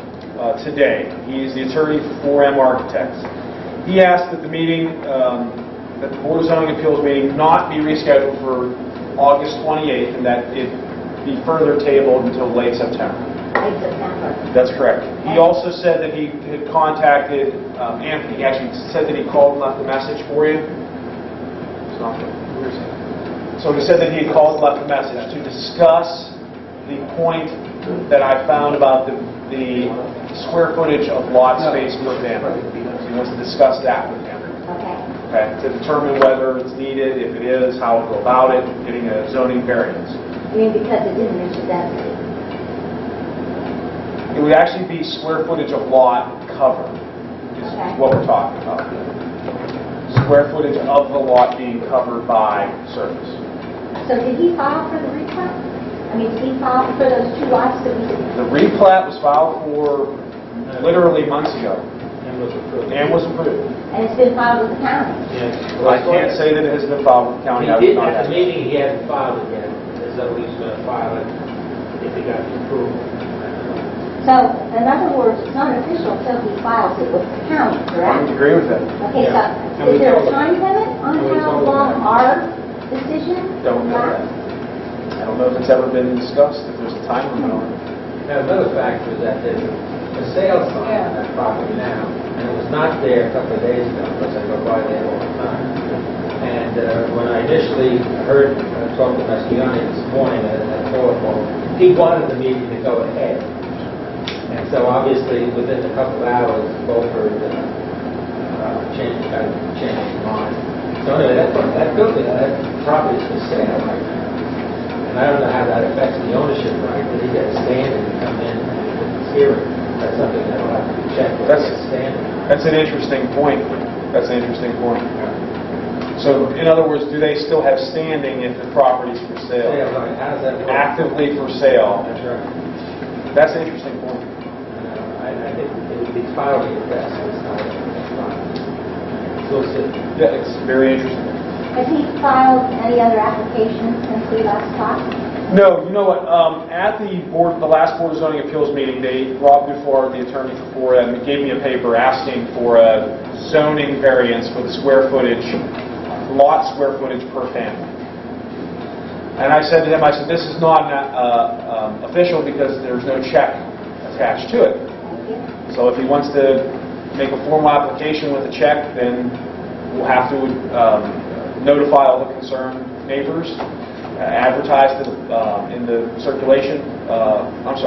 today. He's the attorney for 4M Architects. He asked that the meeting, that the Board of Zoning Appeals meeting not be rescheduled for August 28th and that it be further tabled until late September. Late September. That's correct. He also said that he had contacted Anthony. He actually said that he called and left a message for you. It's not good. So he said that he had called and left a message to discuss the point that I found about the square footage of lot space per family. He wants to discuss that with him. Okay, to determine whether it's needed, if it is, how to go about it, getting a zoning variance. I mean, because it didn't mention density. It would actually be square footage of lot covered, is what we're talking about. Square footage of the lot being covered by surface. So did he file for the replat? I mean, did he file for those 2 lots that we... The replat was filed for literally months ago. And was approved. And it's been filed with the county? Yes. I can't say that it has been filed with the county. He did at the meeting, he hasn't filed it yet, as though he's going to file it if he got the approval. So, in other words, it's not official until he files it with the county, I correct? would agree with that. Okay, so is there a time limit on how long our decision? Don't know that. I don't know if it's ever been discussed, if there's a time limit on it. Now, another factor is that there's a sale sign on that property now, and it was not there a couple of days ago, because I go by there all the time. And when I initially talked to Masciani this morning at telephone, he wanted the meeting to go ahead. And so obviously, within a couple of hours, Beaufort changed his mind. So anyway, that building, that property is for sale right now. And I don't know how that affects the ownership right, but he gets standing and come in and hearing. That's something that will have to be checked. That's an interesting point. That's an interesting point. So, in other words, do they still have standing if the property's for sale? Right. How does that work? Actively for sale. That's right. That's an interesting point. I think it would be filing it best. It's not Yeah, it's very interesting. Has he filed any other applications since we last talked? No, you know what? At the last Board of Zoning Appeals meeting, Rob Bouffard, the attorney for 4M, gave me a paper asking for a zoning variance for the square footage, lot square footage per family. And I said to him, this is not official because there's no check attached to it. So if he wants to make a formal application with a check, then we'll have to notify all the concerned neighbors, advertise in the circulation,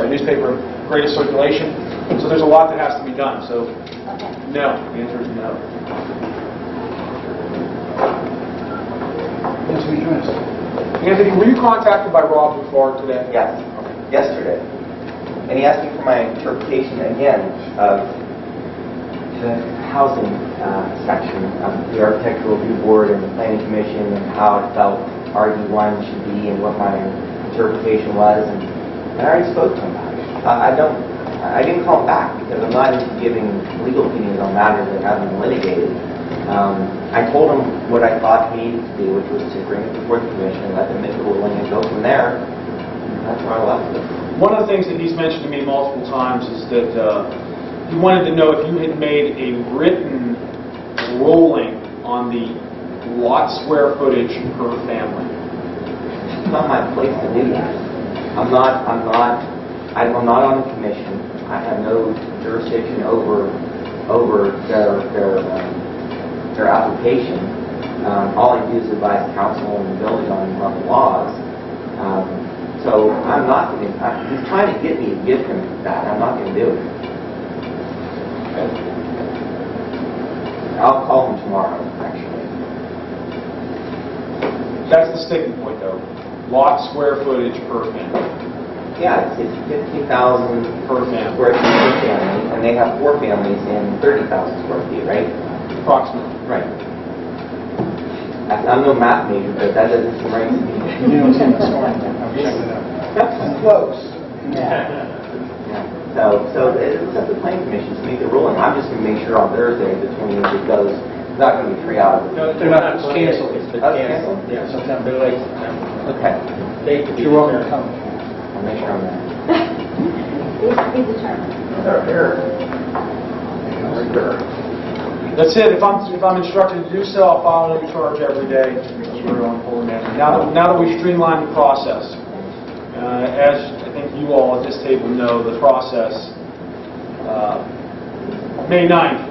newspaper greatest circulation. So there's a lot that has to be done. So no, the answer is no. Anthony, were you contacted by Rob Bouffard today? Yes, yesterday. And he asked me for my interpretation again of the housing section of the Architectural Review Board and the Planning Commission and how it felt RD1 should be and what my interpretation was. And I already spoke to him about it. I didn't call him back because I'm not into giving legal opinions on matters that haven't been litigated. I told him what I thought he needed to do, which was to bring it before the commission and let them make a ruling and go from there. And that's where I left it. One of the things that he's mentioned to me multiple times is that he wanted to know if you had made a written ruling on the lot square footage per family. It's not my place to do that. I'm not on the commission. I have no jurisdiction over their application. All I do is advise council and the building on the laws. So I'm not going to, he's trying to get me to give him that. I'm not going to do it. I'll call him tomorrow, actually. That's the sticking point, though. Lot square footage per family. Yeah, it's 15,000 per family. Square feet per family, and they have 4 families in 30,000 square feet, right? Approximately. Right. I'm no math major, but that doesn't seem right to me. You know, I'm checking it out. That's close. Yeah. So it's up to the Planning Commission to make the ruling. I'm just going to make sure on Thursday the 20th it goes. It's not going to be 3 hours. No, they're not. It's canceled. It's canceled? Yeah, September, late September. Okay. Date to be You're welcome to determined. come. I'll make sure I'm there. Be determined. That's it. If I'm instructed to do so, I'll follow the charge every day. We're on Poland Manor. Now that we've streamlined the process, as I think you all at this table know, the process, May 9th,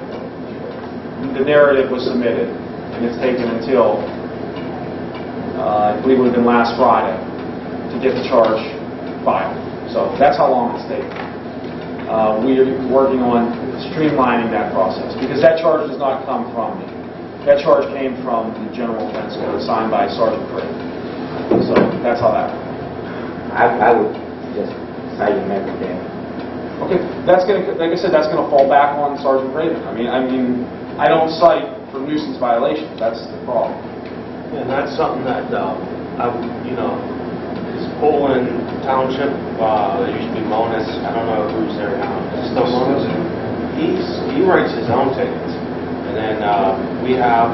the narrative was submitted, and it's taken until, I believe it would have been last Friday, to get the charge filed. So that's how long it's taken. We are working on streamlining that process, because that charge does not come from me. That charge came from the General Offense Code signed by Sergeant Craig. So that's how that works. I would just cite him every day. Okay, that's going to, like I said, that's going to fall back on Sergeant Raven. I mean, I don't cite for nuisance violations. That's the problem. And that's something that, is Poland Township, there used to be Monis, I don't know who's there now. Is it still Monis? He writes his own tickets. And then we have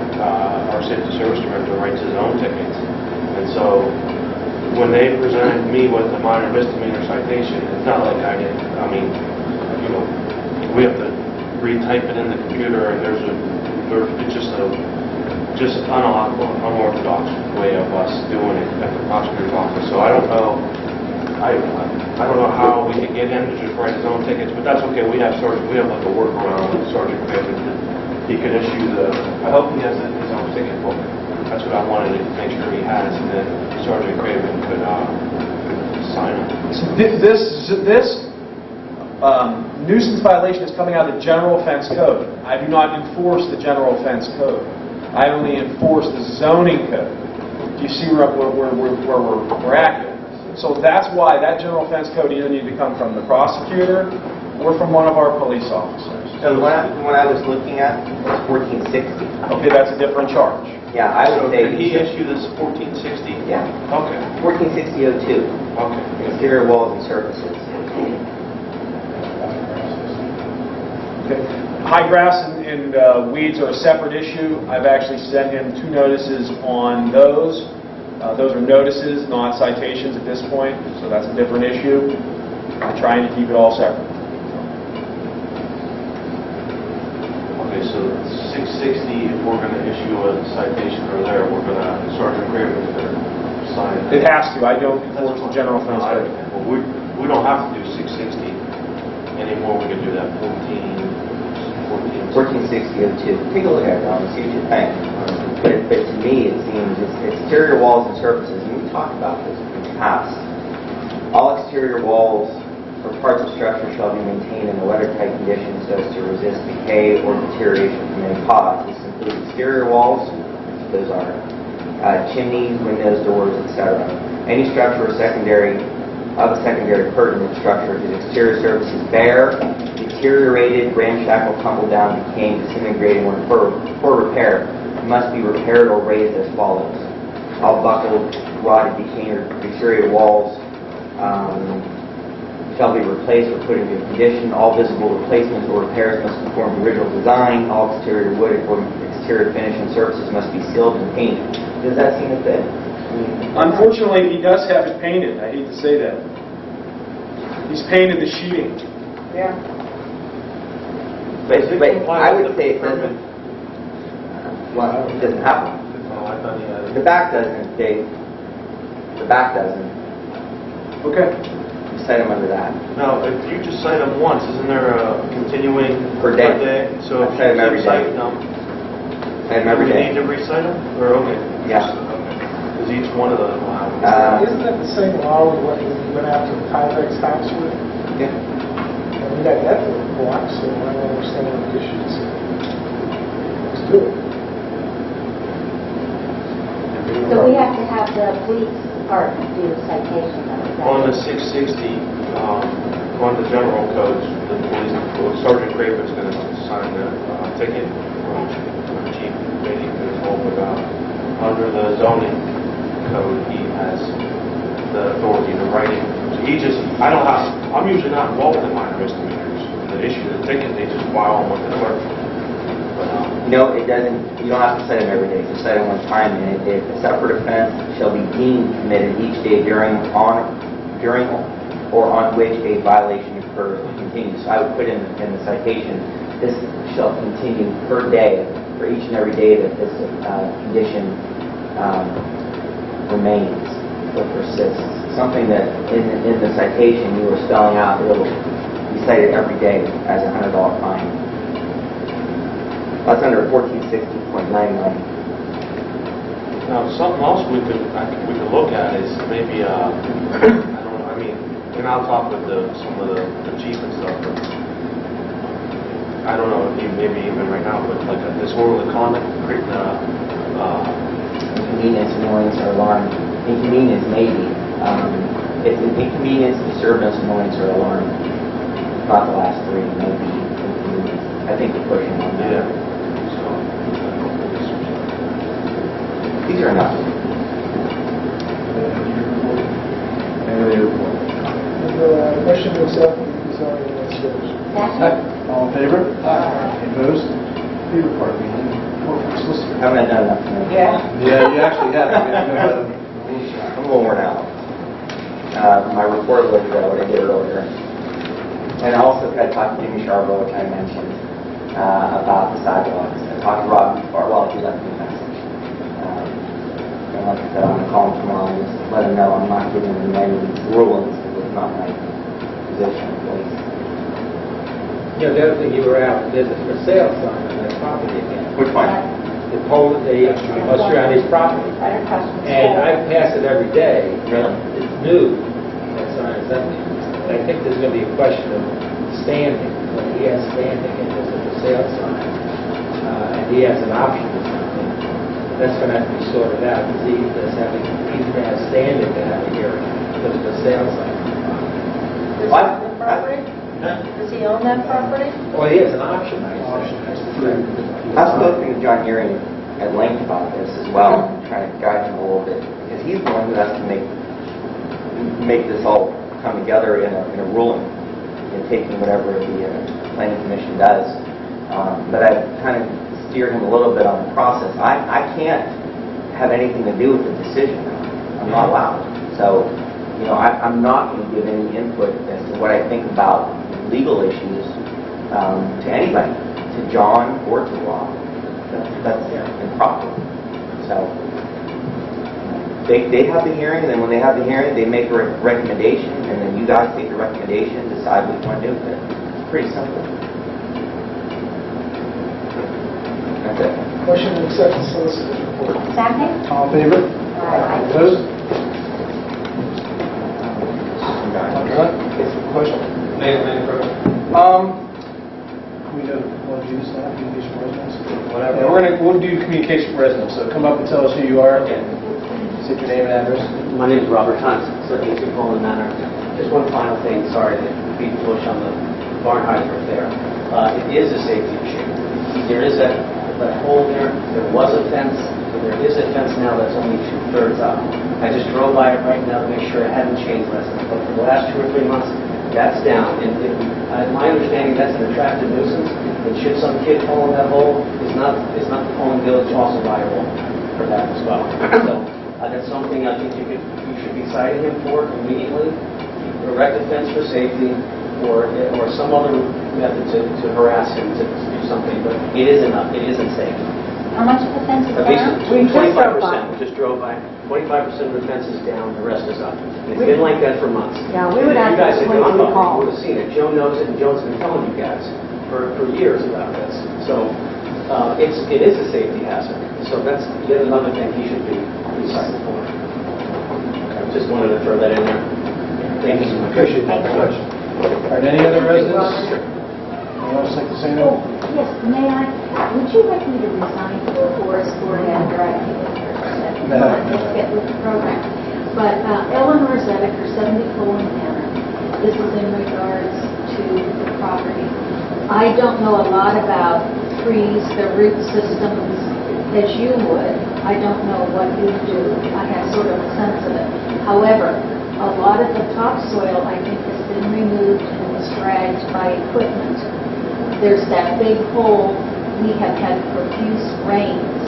our safety service director writes his own tickets. And so when they presented me with a minor misdemeanor citation, it's not like we have to retype it in the computer, and it's just unorthodox way of us doing it at the prosecutor's office. So I don't know. I don't know how we could get him to just write his own tickets, but that's okay. We have like a workaround with Sergeant Craven that he could issue I hope he has his own ticket book. That's what I wanted to make sure he has, and then Sergeant Craven could sign it. So this nuisance violation is coming out of the General Offense Code. I do not enforce the General Offense Code. I only enforce the zoning code. Do you see where we're at here? So that's why that General Offense Code either needs to come from the prosecutor or from one of our police officers. So the one I was looking at was 1460. Okay, that's a different charge. Yeah, I would say... Did he issue this 1460? Yeah. Okay. 1460-02. Okay. Exterior walls and surfaces. Okay. High grass and weeds are a separate issue. I've actually sent him 2 notices on those. Those are notices, not citations at this point, so that's a different issue. I'm trying to keep it all separate. Okay, so 660, if we're going to issue a citation or there, we're going to, Sergeant Craven's going to sign it. It has to. I don't enforce the General Offense Code. Well, we don't have to do 660 anymore. We can do that 1460-02. Take a look at it, Ron, and see what you think. But to me, it seems it's exterior walls and surfaces, and we've talked about this in the past. All exterior walls or parts of structure shall be maintained in a weathertight condition so as to resist decay or deterioration from any cause. This includes exterior walls, those are chimneys, windows, doors, etc. Any structure or secondary pertinent structure whose exterior surface is bare, deteriorated, ramshackle, tumbled down, decaying, disintegrating, or for repair, must be repaired or raised as follows. All buckled, rotted, decaying, or deteriorated walls shall be replaced or put into condition. All visible replacements or repairs must conform to original design. All exterior wood according to exterior finish and surfaces must be sealed and painted. Does that seem to fit? Unfortunately, he does have it painted. I hate to say that. He's painted the sheeting. Yeah. But I would say it doesn't. Well, it doesn't have one. Oh, I thought he had it. The back doesn't, Dave. The back doesn't. Okay. You cite them under that. No, if you just cite them once, isn't there a continuing Per day. So I if cite them you every recite day. them, Cite them every do we day. need to recite them? Or okay? Yeah. Because each one of them will have. Isn't that the same law we went after the Tyvek's house with? Yeah. I mean, that blocks, so I don't understand what the issue is. Let's do it. So we have to have the police department do the citation of it. On the 660, on the general codes, the police, Sergeant Craven's going to sign the ticket from Chief Beatty for his whole about. Under the zoning code, he has the authority to write it. So I'm usually not involved in minor misdemeanors. The issue of the ticket, they just file them with the clerk. But You know, it doesn't, you don't have to set them every day, just set them one time, and if a separate offense shall be deemed committed each day during or on which a violation occurs or continues. So I would put in the citation, this shall continue per day for each and every day that this condition remains or persists. Something that in the citation you were spelling out, it will be cited every day as a $100 fine. That's under 1460.99. Now, something else we could look at is maybe, I don't know, I mean, and I'll talk with some of the chief and stuff, but I don't know if you, maybe even right now, but like a disorderly conduct, creating inconvenience, annoyance, or alarm. Inconvenience, maybe. If an inconvenience, disturbance, annoyance, or alarm, not the last three, maybe inconvenience. I think we're pushing on that. Yeah. These are enough. The question to accept is already administration. All in favor? Any opposed? Favorite part of the solicitor. Haven't I done enough tonight? Yeah, you actually have. I'm a little worn out. My report was what I did earlier. And I also I talked to Jimmy Charbot, which I mentioned, about the sidewalks. I talked to Rob Farwell, he left me a message. And like I said, I'm going to call him tomorrow and just let him know I'm not giving him any rulings because it's not my position, please. You know, the other thing you were out, there's a for sale sign on that property again. Which one? The pole, Australia's property. And I pass it every day. Really? It's new, that sign. I think there's going to be a question of standing. When he has standing and there's a for sale sign, and he has an option or something, that's going to have to be sorted out. Because he has standing to have a hearing for the for sale sign. What? Does he own that property? Well, he has an option. I've spoken to John Gearing at length about this as well, trying to guide him a little bit, because he's the one who has to make this all come together in a ruling, and taking whatever the planning commission does. But I've kind of steered him a little bit on the process. I can't have anything to do with the decision. I'm not allowed. So, you know, I'm not going to give any input as to what I think about legal issues to anybody, to John or to Rob. That's improper. So they have the hearing, and then when they have the hearing, they make a recommendation, and then you guys take the recommendation, decide what you want to do with it. It's pretty simple. That's it. Question to accept the solicitor's report. Second? All in favor? Aye. Opposed? Question? We go, want to do this now, communication for residents? Whatever. Yeah, we'll do communication for residents, so come up and tell us who you are, and state your name and address. My name is Robert Hunt, 17 Poland Manor. Just one final thing, sorry to beat the bush on the Barnheiser affair. It is a safety issue. There is that hole there, there was a fence, but there is a fence now that's only 2/3 up. I just drove by it right now to make sure it hadn't changed less than, but for the last 2 or 3 months, that's down. And my understanding, that's an attractive nuisance, and should some kid fall in that hole, is not the Poland Village also liable for that as well? So that's something I think you should be citing him for immediately. Erect a fence for safety, or some other method to harass him to do something, but it is enough. It isn't safe. How much of the fence is At down? least 25%. We just drove by. 25% of the fence is down, the rest is up. And it's been like that for months. Yeah, we would If you guys ask had when gone we up, call. you would have seen it. Joe knows it, and Joe's been telling you guys for years about this. So it is a safety hazard. So that's yet another thing he should be cited for. Just wanted to throw that in there. Thank you so much. Appreciate that very much. All right, any other residents? Anyone else like to say no? Yes, may I, would you like me to resign from the forest board after I get with the program? But Eleanor Zediker, 70 Poland Manor, this is in regards to the property. I don't know a lot about trees, the root systems, as you would. I don't know what you do. I have sort of a sense of it. However, a lot of the topsoil, I think, has been removed and was dragged by equipment. There's that big hole we have had profuse rains.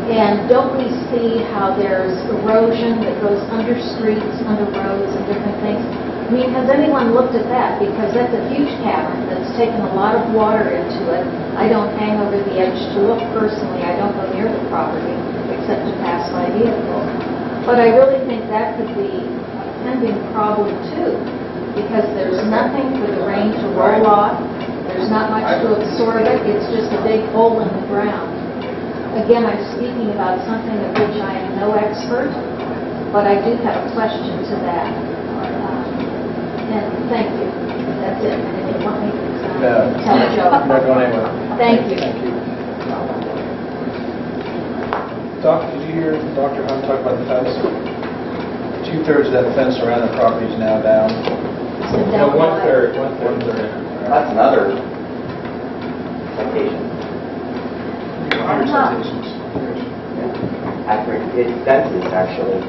And don't we see how there's erosion that goes under streets, under roads, and different things? I mean, has anyone looked at that? Because that's a huge cavern that's taken a lot of water into it. I don't hang over the edge to look personally. I don't go near the property except to pass my vehicle. But I really think that could be a pending problem too, because there's nothing for the rain to roll off. There's not much to absorb it. It's just a big hole in the ground. Again, I'm speaking about something of which I am no expert, but I do have a question to that. And thank you. That's it. And if you want me to tell a joke. Not going anywhere. Thank you. Thank you. Doc, did you hear Dr. Hunt talk about the fence? 2/3 of that fence around the property is now down. No, 1/3. That's another citation. Accurate. It's census, actually.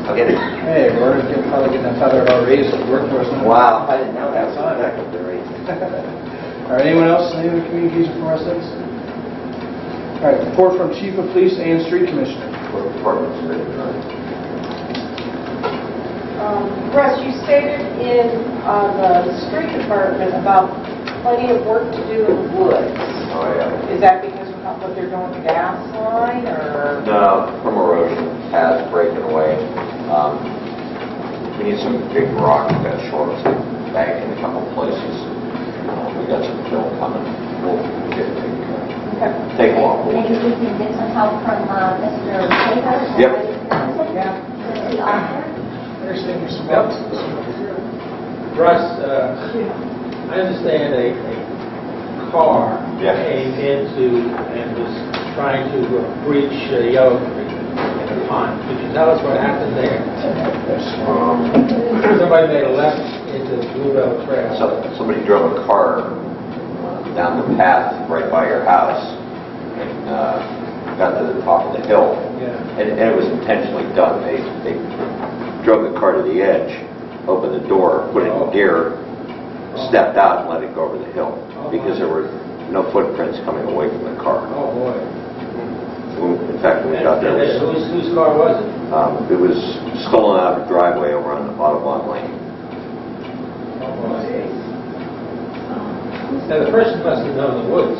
I'll get it. Hey, we're probably getting a feather of our raise at the workforce. Wow, I didn't know that was on that. All right, anyone else? Any other communication from residents? All right, report from Chief of Police and Street Commissioner. Russ, you stated in the street department about plenty of work to do in the woods. Oh, yeah. Is that because of what they're doing with the gas line, or? No, from erosion, paths breaking away. We need some big rock that short us back in a couple places. We got some fill coming. We'll get it taken care of. Take a while. Maybe we can get some help from Mr. Taylor? Yep. The author? Russ, I understand a car came into and was trying to breach Yellow Creek in a pond. Could you tell us what happened there? Somebody made a left into Bluebell Trail. Somebody drove a car down the path right by your house and got to the top of the hill. Yeah. And it was intentionally done. They drove the car to the edge, opened the door, put it in gear, stepped out and let it go over the hill because there were no footprints coming away from the car. Oh, boy. In fact, when we got there, Whose car was it? it was stolen out of a driveway over on Audubon Lane. Now, the person must have known the woods,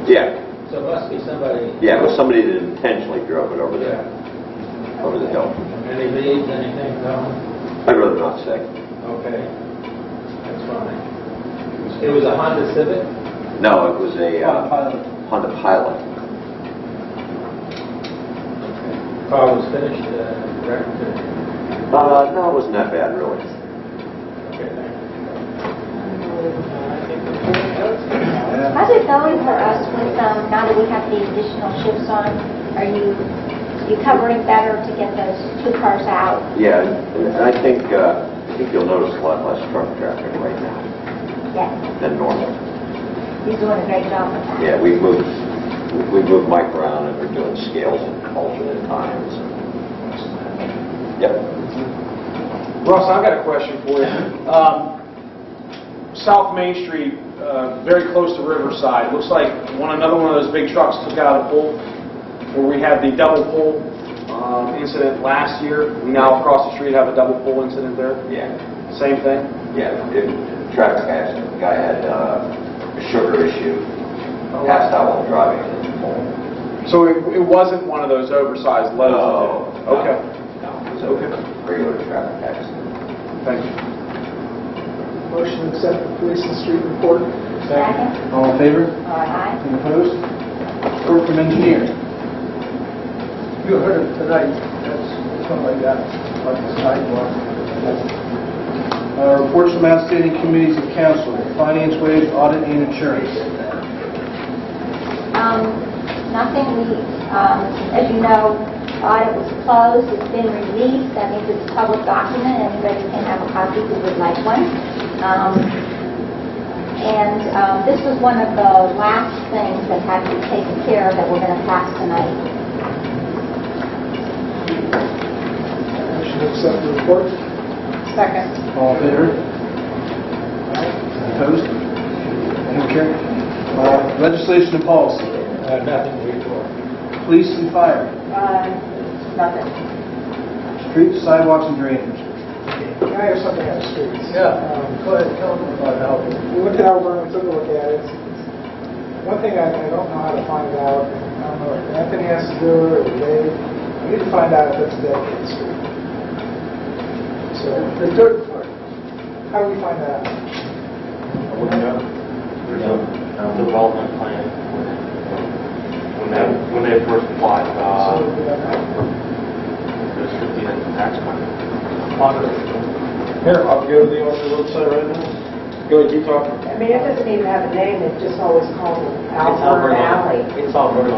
Yeah, so it must be somebody... yeah, it was somebody that intentionally drove it over the hill. Any leads, anything? No? I'd rather not say. Okay. That's fine. It was a Honda Civic? No, it was a Honda Pilot. Car was finished, correct? No, it wasn't that bad, really. Okay, thank you. How's it going for us with, now that we have the additional shifts on? Are you covering better to get those two cars out? Yeah, and I think you'll notice a lot less truck traffic right now Yes. than normal. He's doing a great job with that. Yeah, we moved Mike around and we're doing scales at alternate times. Yep. Ross, I've got a question for you. South Main Street, very close to Riverside. Looks like another one of those big trucks took out a pole where we had the double pole incident last year. We now across the street have a double pole incident there. Yeah. Same thing? Yeah, traffic accident. The guy had a sugar issue, passed out while driving in his pole. So it wasn't one of those oversized loads? No. Okay. No, it was a regular traffic accident. Thank you. Motion to accept the police and street report. Second. All in favor? Aye. Any opposed? Report from engineer. You heard it tonight, that's something like that, like the sidewalk. Reports from outstanding committees of council, finance, wage, audit, and insurance. Nothing. As you know, audit was closed. It's been released. That means it's a public document. Anybody can have a copy who would like one. This was one of the last things that had to be taken care of that we're going to pass tonight. Motion to accept the report. Second. All in favor? Any opposed? Any carried? Legislation and policy. Nothing to report. Police and fire. Nothing. Streets, sidewalks, and drainage. I have something on the streets. Yeah. Go ahead, tell them about how. We went to Alberta, we took a look at it. One thing I don't know how to find out, I don't know if Anthony has to do it, or Dave, we need to find out if it's a dedicated street. So, The dirt part. how do we find that out? There's a development plan. When they first applied, there's 50 tax money. Here, I'll go to the website right now. Go ahead, keep talking. I mean, it doesn't even have a name, it's just always called Alvern Alley. It's Alvern.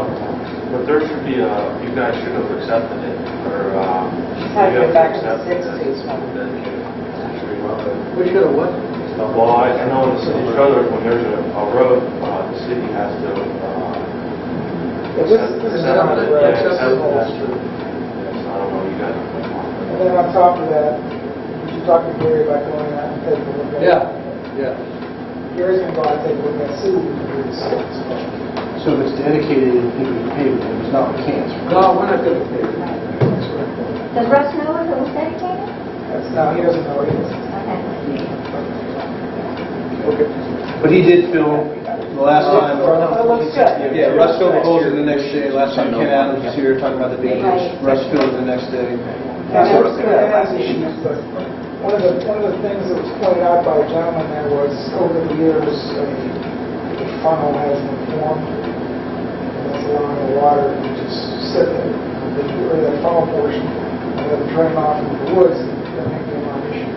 But there should be you guys should have accepted it, or It's had to go back to the 60s. We should have what? Well, I know in the city of Strasburg, when there's a road, the city has to This is not a road, it's just a whole street. Yes, I don't know, you guys. And then on top of that, did you talk to Gary about going out and taking a look at it? Yeah. Gary's going to go out and take a look at it, see what we can do to save this money. So if it's dedicated, you think we can pay with it, if it's not, we can't. No, we're not going to pay it. Does Russ know if it was dedicated? No, he doesn't know it is. Okay. But he did fill the last time. It looks good. Yeah, Russ filled the holes in the next day. Last time Ken Adams was here talking about the big ditch, Russ filled it the next day. It has issues, but one of the things that was pointed out by a gentleman there was over the years, the funnel hasn't been formed, and that's allowing the water to just sit there. If you get rid of that funnel portion and let it drain off into the woods, that may be a non-issue.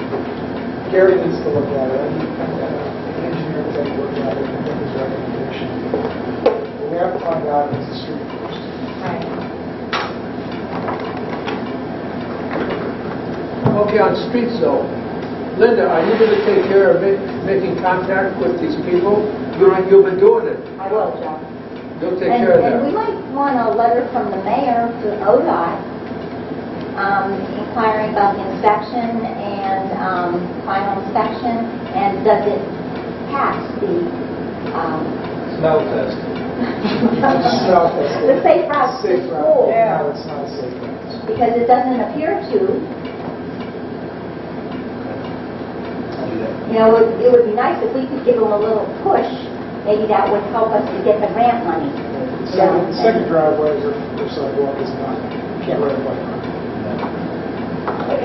Gary needs to look at it, and the engineer will take a look at it and make his recommendation. But we have to find out if it's a street first. Okay, on streets though. Linda, are you going to take care of making contact with these people? You've been doing it. I will, Joe. You'll take care of that. And we might want a letter from the mayor to ODOT inquiring about the inspection and final inspection, and does it pass the Smell test. the safe route to school? No, it's not a safe route. Because it doesn't appear to. You know, it would be nice if we could give them a little push. Maybe that would help us to get the grant money. So the second driveway or sidewalk is not right away.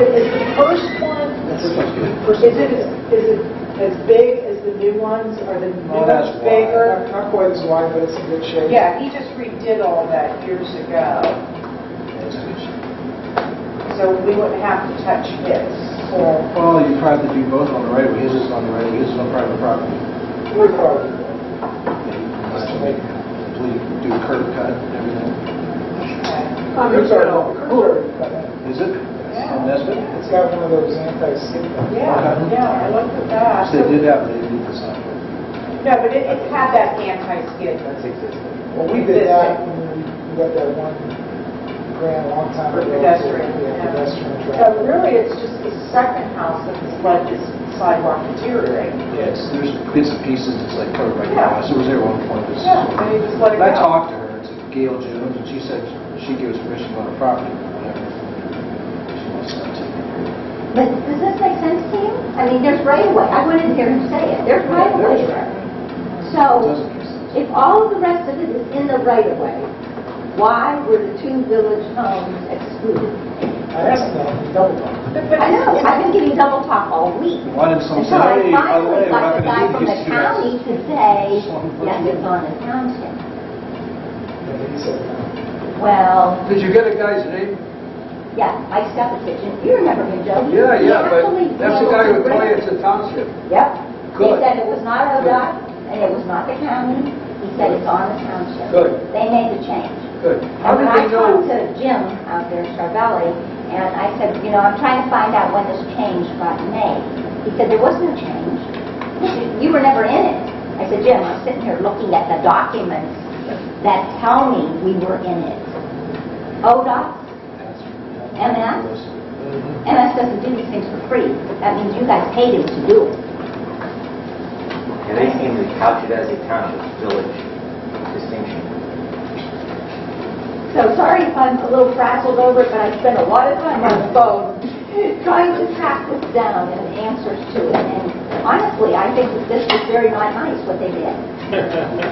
Is the first one, is it as big as the new ones, or the new ones bigger? Not quite as wide, but it's in good shape. Yeah, he just redid all of that years ago. So we wouldn't have to touch his. Well, you probably have to do both on the right of way. His is on the right of way, his is on private property. We're probably. Do the curb cut and everything. Is it? Yeah. Nesbit? It's got one of those anti-skid things. Yeah, I looked at that. They did have, they did this out. No, but it had that anti-skid that's existing. Well, we did that when we got that one grant a long time For ago. pedestrian. Yeah, pedestrian So traffic. really, it's just the second house that has let this sidewalk deteriorate. Yeah, there's bits and pieces, it's like covered by Yeah. grass. It was there at one point. This Yeah, and you just let it I go. talked to her, it's Gail Jones, and she said she'd give us permission on her property, whatever. She wants that too. But does this make sense to you? I mean, there's right of way. I wanted to hear him say it. There's right of way there. So, if all of the rest of it is in the right of way, why were the two village homes excluded? I asked them, double talk. I know, I've been getting double talk all week. Why didn't someone say, Until I hey, by the way, finally we're not got the guy going from to do the these two county houses? to say, yes, it's on the township. And he said, no. Well, Did you get a guy's name? yeah, Mike Stepatich, you remember him, Joe? Yeah, He but actually that's the drove guy who the told you rail. it's a township. Yep. Good. He said it was not ODOT, and it was not the county. He said it's on the township. Good. They made the change. Good. And How when did I they know? talked to Jim out there in Star Valley, and I said, you know, I'm trying to find out when this change got made. He said, there wasn't a change. You were never in it. I said, Jim, I'm sitting here looking at the documents that tell me we were in it. ODOT, MS, MS doesn't do these things for free. That means you guys paid him to do it. And they seem to couch it as a township village distinction. So sorry if I'm a little frazzled over it, but I spent a lot of time on the phone trying to track this down and answers to it. And honestly, I think that this was very not nice what they did.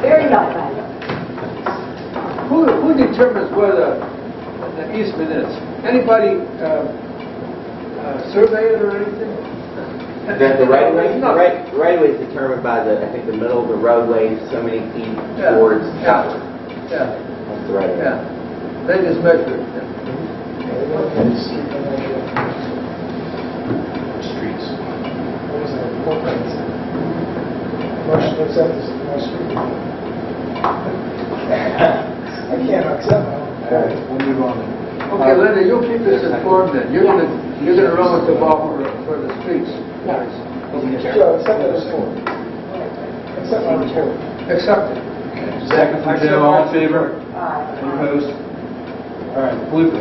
Very not nice. Who determines where the easement is? Anybody survey it or anything? The right of way, the right of way is determined by I think the middle of the roadway is so many feet towards southward. Yeah. That's the right of way. Yeah. They just measure it. Streets. What was that? Motion to accept this, my street. I can't accept that. All right, we'll move on. Okay, Linda, you'll keep us informed then. You're gonna run with the ball for the streets. Yes. Sure, accept the report. Accept my report. Accept it. Second from Joe, all in favor? Any opposed? All right, Blooper.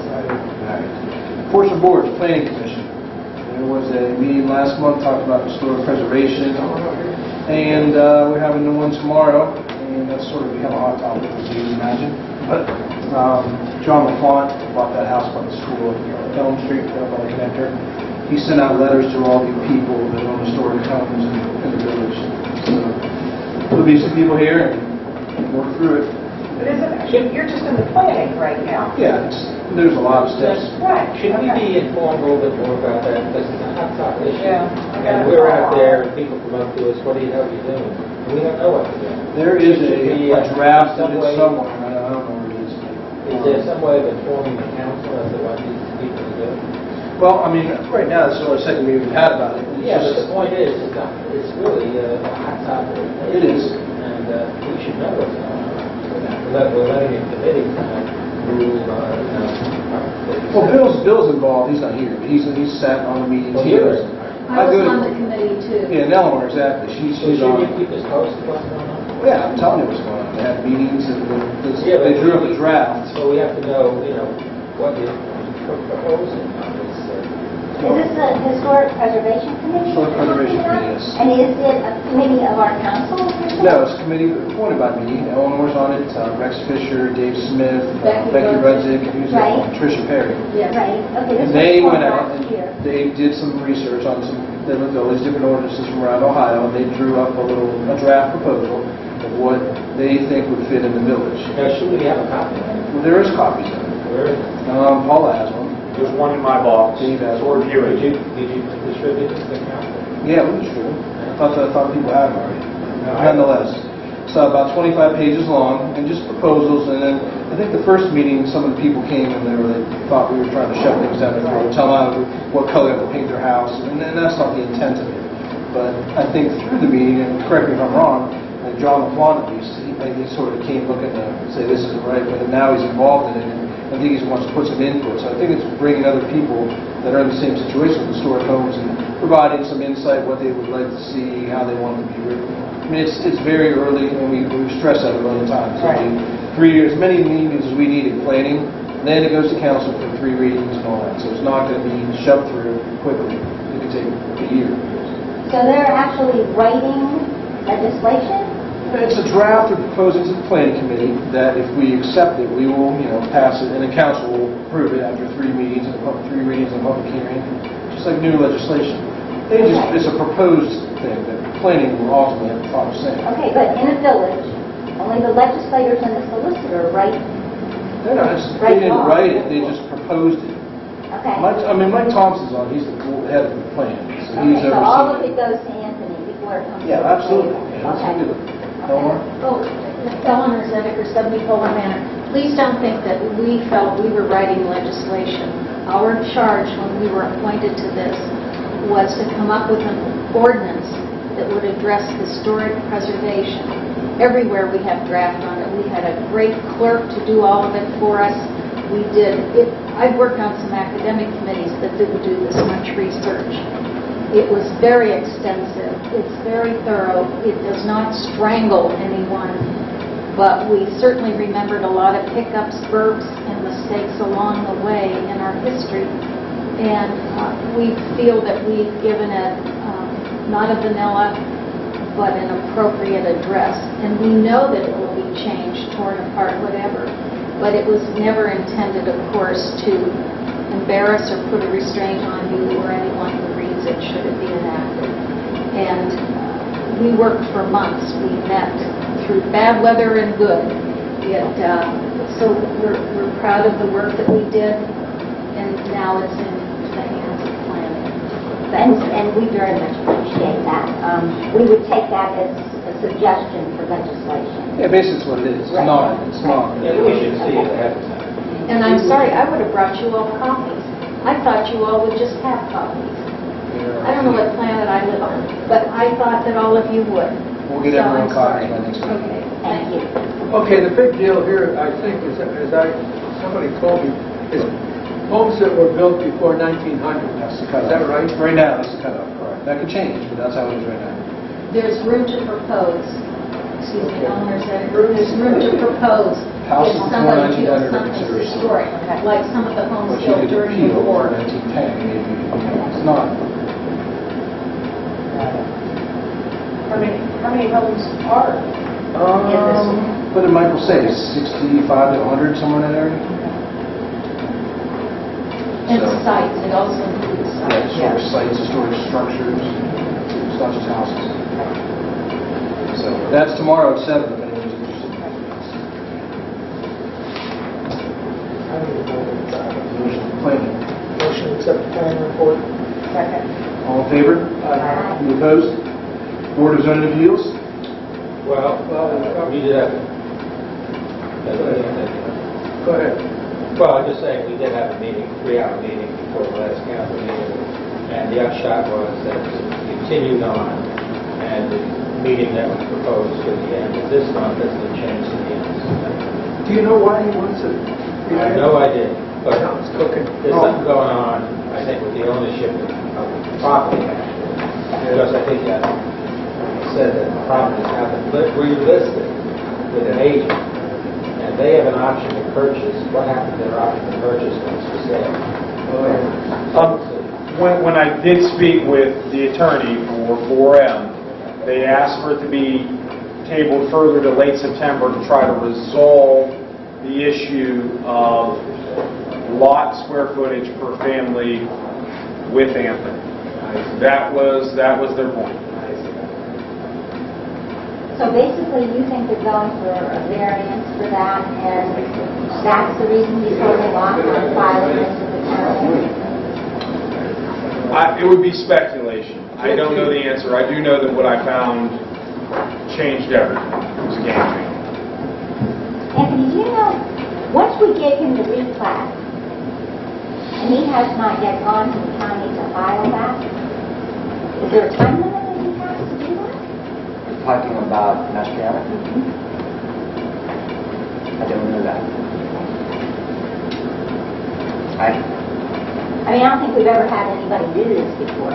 All right. Portion Boards, Planning Commission. There was a meeting last month, talked about historic preservation, and we're having the one tomorrow, and that's sort of become a hot topic, as you can imagine. But John LaFont bought that house by the school on Elm Street, by the connector. He sent out letters to all the people that own historic homes in the village. So there'll be some people here and work through it. But you're just in the planning right now. Yeah, there's a lot of steps. Right. Should we be informed a little bit more about that? Because it's a hot topic issue. Yeah. And we're out there, and people come up to us, what are you doing? And we don't know what to do. There is Should be, a draft of some it way- somewhere. I don't know where it is. Is there some way of informing the council as to what these people do? Well, I mean, right now, this is the second meeting we've had about it. It's Yeah, but just- the point is, it's really a hot topic. It is. And we should know what's going on. We're letting a committee rule, Well, Bill's involved. He's not here. He's sat on the meetings Well, here. yours. I was do it- on the committee too. Yeah, Eleanor, exactly. She's Should on. we keep us posted what's going on? Yeah, I'm telling you what's going on. They had meetings and Yeah, but they drew up a draft. So we have to know, what you're proposing on this. Is this the Historic Preservation Committee? Historic Preservation Committee, yes. And is it a committee of our council? No, it's a committee appointed by me. Eleanor's on it, Rex Fisher, Dave Smith, Becky Becky Rudzik, and who's Right. Tricia Perry. Yeah. Right, okay. And this they was went from out last and year. they did some research on some different villages, different ordinances from around Ohio, and they drew up a draft proposal of what they think would fit in the village. Now, should we have a copy of it? Well, there is copies of it. Where is it? Paula has one. There's one in my box. Steve has for one. viewing. Did you distribute it to the council? Yeah, we was true. I thought people had them already. Nonetheless, it's about 25 pages long, and just proposals. And then I think the first meeting, some of the people came and they thought we were trying to shove things down their throat, tell them what color to paint their house, and that's not the intent of it. But I think through the meeting, and correct me if I'm wrong, John LaFont at least, he sort of came looking to say this isn't right, but now he's involved in it. And I think he wants to put some input. So I think it's bringing other people that are in the same situation with historic homes and providing some insight, what they would like to see, how they want it to be written. I mean, it's very early, and we've stressed that a million times. Right. 3 years, as many meetings as we need in planning, then it goes to council for 3 readings and all that. So it's not going to be shoved through quickly. It could take a year. So they're actually writing legislation? It's a draft they're proposing to the planning committee that if we accept it, we will, pass it, and the council will approve it after 3 meetings and 3 readings and a public hearing, just like new legislation. It's a proposed thing that planning will ultimately have the final say. Okay, but in a village, only the legislators and the solicitor write. They didn't write it, they just proposed it. Okay. Mike Thompson's on, he's the head of the plan. So he's Okay, so all of overseeing it goes to Anthony before it comes to Yeah, the absolutely. planning. Yeah, let's Okay. do it. Eleanor? Oh, Eleanor Zediker, 70 Poland Manor. Please don't think that we felt we were writing legislation. Our charge when we were appointed to this was to come up with an ordinance that would address historic preservation. Everywhere we have draft on it. We had a great clerk to do all of it for us. We did it. I've worked on some academic committees that didn't do this much research. It was very extensive. It's very thorough. It does not strangle anyone, but we certainly remembered a lot of hiccups, burps, and mistakes along the way in our history. And we feel that we've given it not a vanilla, but an appropriate address. And we know that it will be changed, torn apart, whatever. But it was never intended, of course, to embarrass or put a restraint on you or anyone who reads it should it be enacted. And we worked for months. We met through bad weather and good. So we're proud of the work that we did, and now it's in the hands of planning. And we very much appreciate that. We would take that as a suggestion for legislation. Yeah, basically it's what it is. It's not. Yeah, we should see it ahead of time. And I'm sorry, I would have brought you all copies. I thought you all would just have copies. I don't know what planet I live on, but I thought that all of you would. We'll get everyone copies by next week. Okay, thank you. Okay, the big deal here, I think, is, somebody told me, is homes that were built before 1900. That's the Is cutoff. that right? Right now, that's the cutoff. Correct. That could change, but that's how it is right now. There's room to propose. Excuse me, owners, there's room to propose. Houses If before somebody 1900 feels are something's considered historic, like some of the homes But you built could during the appeal war. for 1910, maybe. It's not. How many homes are What did Michael say? 65 to 100, somewhere in that area? And So- sites, it also includes sites. Yeah, storage sites, storage structures, it's not just houses. So that's tomorrow at 7, if anyone's interested. Planning. Motion to accept the planning report. Second. All in favor? Any opposed? Board of Zoning Appeals? Well, we did have... Go ahead. Well, I'm just saying, we did have a meeting, 3-hour meeting before the last council meeting, and the upshot was that it continued on, and the meeting that was proposed for the end of this month has been changed to the end of September. Do you know why he wants it? I have no idea, but Now it's cooking. there's something going on, I think, with the ownership of the property, actually. Because I think that said that the properties have been relisted with an agent, and they have an option to purchase. What happened to their option to purchase when it's for sale? When I did speak with the attorney for 4M, they asked for it to be tabled further to late September to try to resolve the issue of lot square footage per family with Anthem. That was their point. So basically, you think they're going for a variance for that, and that's the reason he's holding off on filing this with the county? It would be speculation. I don't know the answer. I do know that what I found changed everything. It was a game changer. Anthony, do you know, once we gave him the replat, and he has not yet gone to the county to file that, is there a time limit that he has to do that? Talking about Mastriana? I don't know that. I mean, I don't think we've ever had anybody do this before.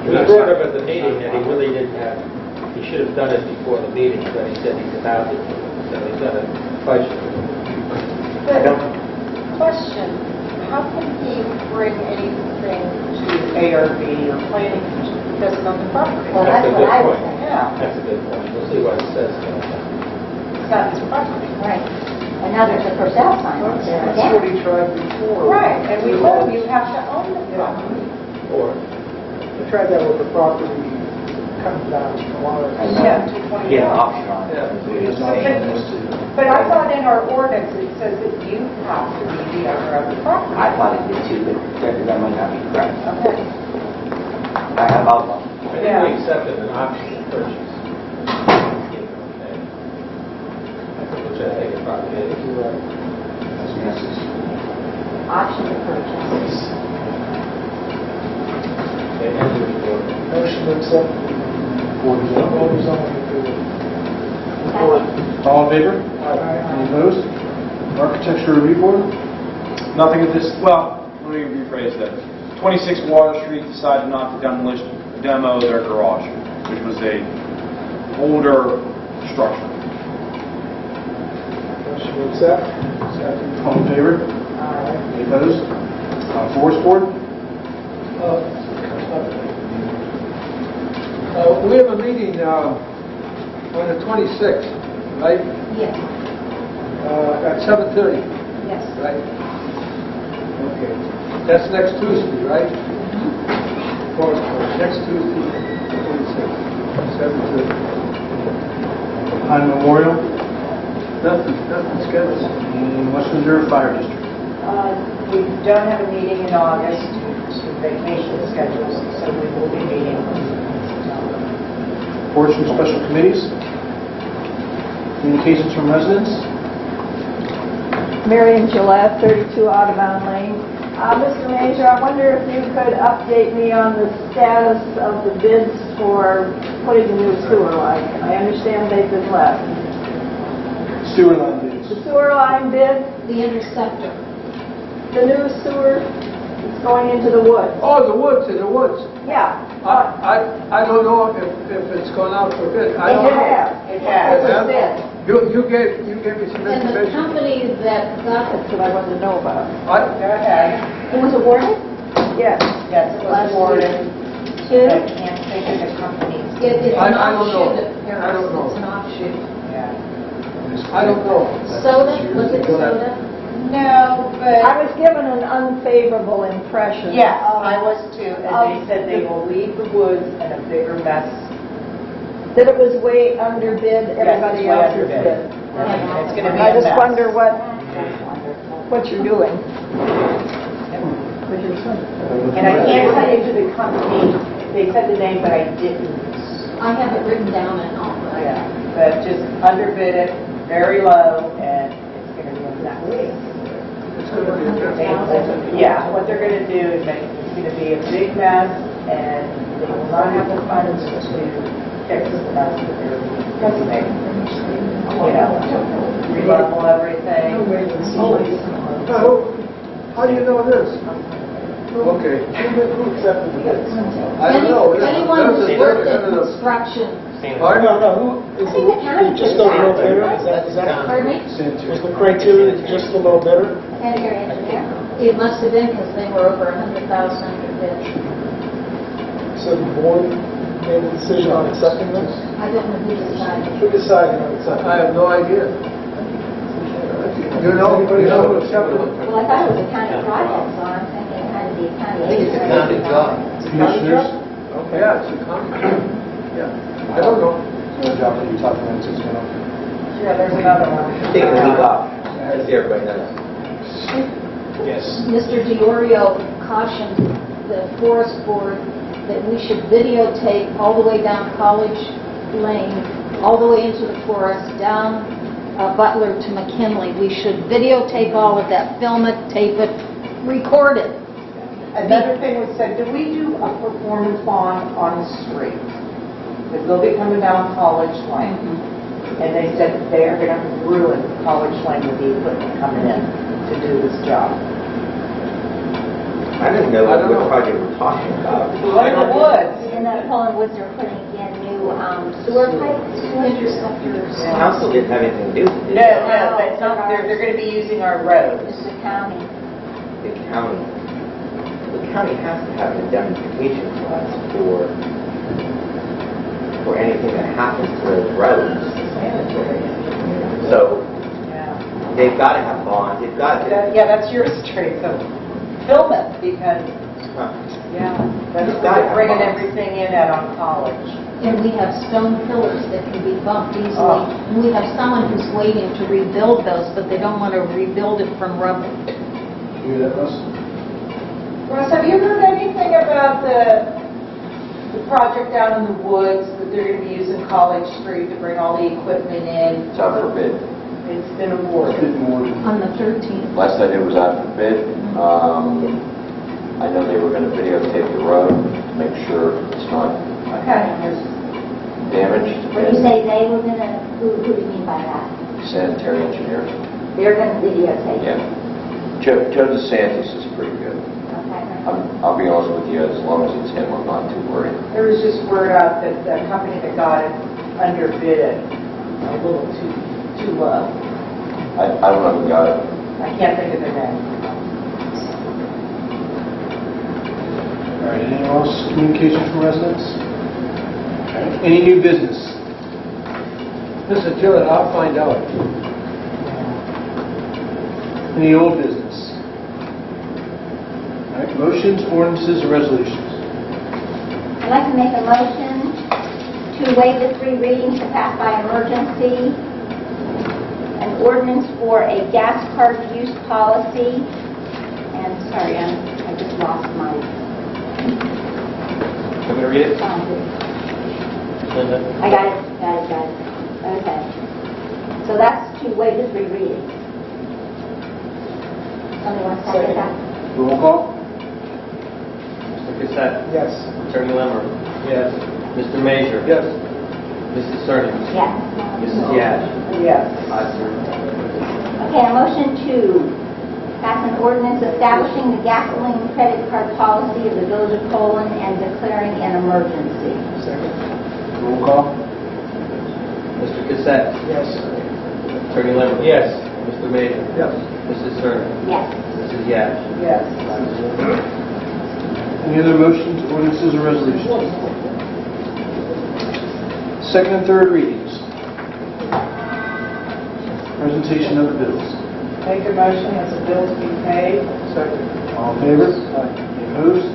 He brought up at the meeting that he really didn't have, he should have done it before the meeting, but he said he's about it, so he's got a budget. Question, how can he bring anything to ARB or planning commission? He doesn't own the property. Well, that's a what good I would point. say. Yeah, That's a good point. We'll see what it says. it's not his property. Right. And now there's a for sale sign up there That's what again. he tried before. Right, and we told him you have to own the property. Or, He tried that with the property coming down from Water. Yeah, He had an option on it. But I thought in our ordinance it says that you have to be the owner of the property. I thought it did too, but that might not be correct. Okay. I have outlaw. I think we accepted an option to purchase. Which I think it probably is. Option to purchase. They entered the board. Motion to accept Board of the Zoning. Board of Zoning approval. All in favor? Any opposed? Architecture Review Board? Nothing at this, well, let me rephrase that. 26 Water Street decided not to demo their garage, which was a older structure. Motion to accept. Second. All in favor? Any opposed? Forest Board? We have a meeting on the 26th, right? Yes, At 7:30, yes. right? Okay. That's next Tuesday, right? Next Tuesday, 26th, 7:30. Pine Memorial, Nothing scheduled. West Missouri Fire District. We don't have a meeting in August due to vacation schedules, so we will be meeting in September. Reports from special committees. Communications from residents. Marion Gillette, 32 Audubon Lane. Mr. Major, I wonder if you could update me on the status of the bids for putting the new sewer line. I understand they've been let. Sewer line bids. The sewer line bid, The interceptor. the new sewer is going into the woods. Oh, the woods. Yeah. I don't know if it's gone out for bid. I don't know. It has. It has? bid. You gave me some And the information. company that got That's what I wanted to know about. Go ahead. it was awarded? Yes. Yes, it was Last awarded. to, I can't think of the company. it's I an don't know. offshoot of Paris. I don't know. It's an offshoot. Yeah. I don't know. Soda, was it soda? No, but... I was given an unfavorable impression. Yes, of- I was too, and they said they will leave the woods in a bigger mess. That it was way underbid everybody way else's underbid. bid. It's going to be I a just mess. wonder what you're doing. And I can't tell you to the company, they said the name, but I didn't. I have it written down and all. Yeah, but just underbid it very low, and it's going to be a mess. It's going to be a bid. Yeah, what they're going to do is make, it's going to be a big mess, and they will not have the funds to fix the mess that they're making. You know, re-level everything. How do you know this? Okay. Who accepted the bids? I don't know. Anyone who's There's worked in a- construction. No, who, is I think the county it just did a little that. bidder? Is that, Pardon me? was the criteria just a little bidder? Sanitary engineer. It must have been because they were over 100,000 under bid. So the board made a decision on accepting this? I don't know who decided. Who decided on accepting? I have no idea. You know who accepted it? Well, I thought it was a county project, so I'm thinking it had to be a county agency. Commissioners. Yeah, it's a county. Yeah. I don't know. Good job that you talked about 6 minutes. Yeah, there's another one. Taking a week off. See everybody knows. Yes. Mr. DiOrio cautioned the forest board that we should videotape all the way down College Lane, all the way into the forest, down Butler to McKinley. We should videotape all of that, film it, tape it, record it. Another thing was said, do we do a performance bond on the street? Because they'll be coming down College Lane. And they said that they are going to ruin College Lane with the equipment coming in to do this job. I didn't know what project we're talking about. Like the woods. In that Poland Woods, they're putting in new sewer pipes. Interceptors. The council didn't have anything to do with it. No, but they're going to be using our roads. It's the county. The county has to have an indemnification for us for anything that happens to those roads. So they've got to have bonds. They've got to. Yeah, that's your street, so film it, because, they're bringing everything in out on College. And we have stone pillars that can be bumped easily. And we have someone who's waiting to rebuild those, but they don't want to rebuild it from rubble. You hear that, Russ? Russ, have you heard anything about the project down in the woods that they're going to be using College Street to bring all the equipment in? It's out for bid. It's been awarded. On the 13th. Last I knew it was out for bid. I know they were going to videotape the road to make sure it's not damaged. When you say they were gonna, who do you mean by that? Sanitary engineers. They're gonna videotape. Yeah. Joe DeSantis is pretty good. I'll be honest with you, as long as it's him, I'm not too worried. There was just word out that the company that got it underbid it a little too low. I don't know who got it. I can't think of their name. All right, anything else? Communications from residents? Any new business? Mr. Gillett, I'll find out. Any old business? All right, motions, ordinances, or resolutions? I'd like to make a motion to waive the 3 readings to pass by emergency, an ordinance for a gas card use policy, and sorry, I just lost my... I'm going to read it. Linda? I got it. Okay. So that's to waive the 3 readings. Somebody want to second that? Roll call? Mr. Cassett? Yes. Attorney Lemmer? Yes. Mr. Major? Yes. Mrs. Serna? Yes. Mrs. Yash? Yes. Okay, a motion to pass an ordinance establishing the gasoline credit card policy of the Village of Poland and declaring an emergency. Second. Roll call? Mr. Cassett? Yes. Attorney Lemmer? Yes. Mr. Major? Yes. Mrs. Serna? Yes. Mrs. Yash? Yes. Any other motions, ordinances, or resolutions? Second and third readings. Presentation of the bills. Make a motion that the bills be paid. Second. All in favor? Any opposed?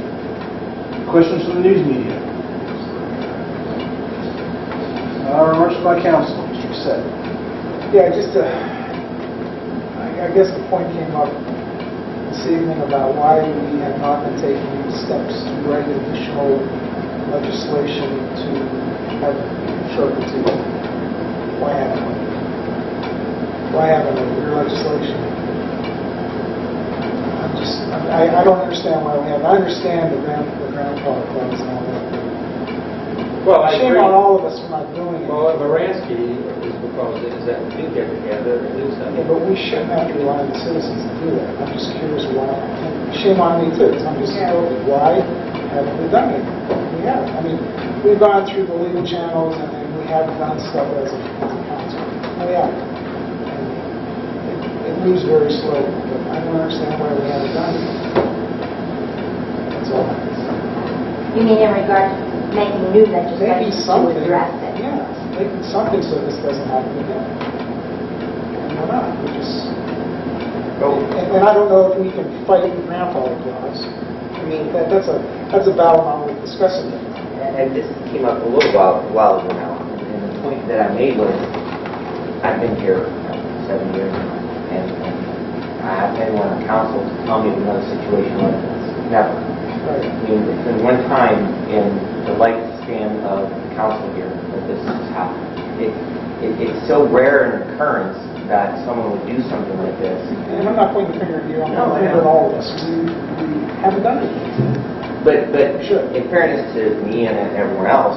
Questions from the news media? Remarks by council. Mr. Cassett. Yeah, just I guess the point came up this evening about why we have not been taking steps to write additional legislation to have surety. Why haven't we? Why haven't we? Your legislation. I don't understand why we haven't. I understand the grandfather clause and all that. Well, I Shame agree. on all of us for not doing it. Well, Moransky is proposing is that we do get together and do something. Yeah, but we shouldn't have to rely on the citizens to do that. I'm just curious why. And shame on me too, because I'm just stupid. Why haven't we done it? We have. I mean, we've gone through the legal channels and we have done stuff as a council. We have. And it moves very slowly, but I don't understand why we haven't done it. That's all. You mean in regard to making new legislation Maybe to something. address it? Yeah, making something so this doesn't happen again. And we're not. We just. And I don't know if we can fight the grandfather clause. I mean, that's a battle not worth discussing. And this came up a little while ago now, and the point that I made was, I've been here 7 years now, and I haven't had anyone on council to tell me of another situation like this. Never. Right. I mean, it's been one time in the lifespan of the council here that this has happened. It's so rare an occurrence that someone would do something like this. And I'm not pointing the finger at you, I'm No, pointing the finger at all of us. We haven't done it. But in fairness to me and everyone else,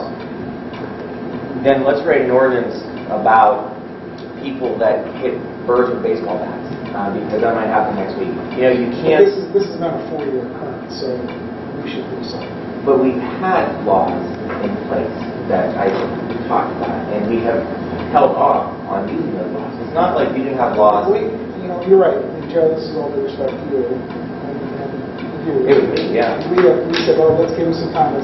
then let's write an ordinance about people that hit birds with baseball bats, because that might happen next week. You know, you can't. This has been a 4-year occurrence, so we should do something. But we've had laws in place that I talked about, and we have held off on using those laws. It's not like we didn't have laws. You're right. And Joe, this is all due respect to you. And you. It was me, yeah. We said, oh, let's give him some time. And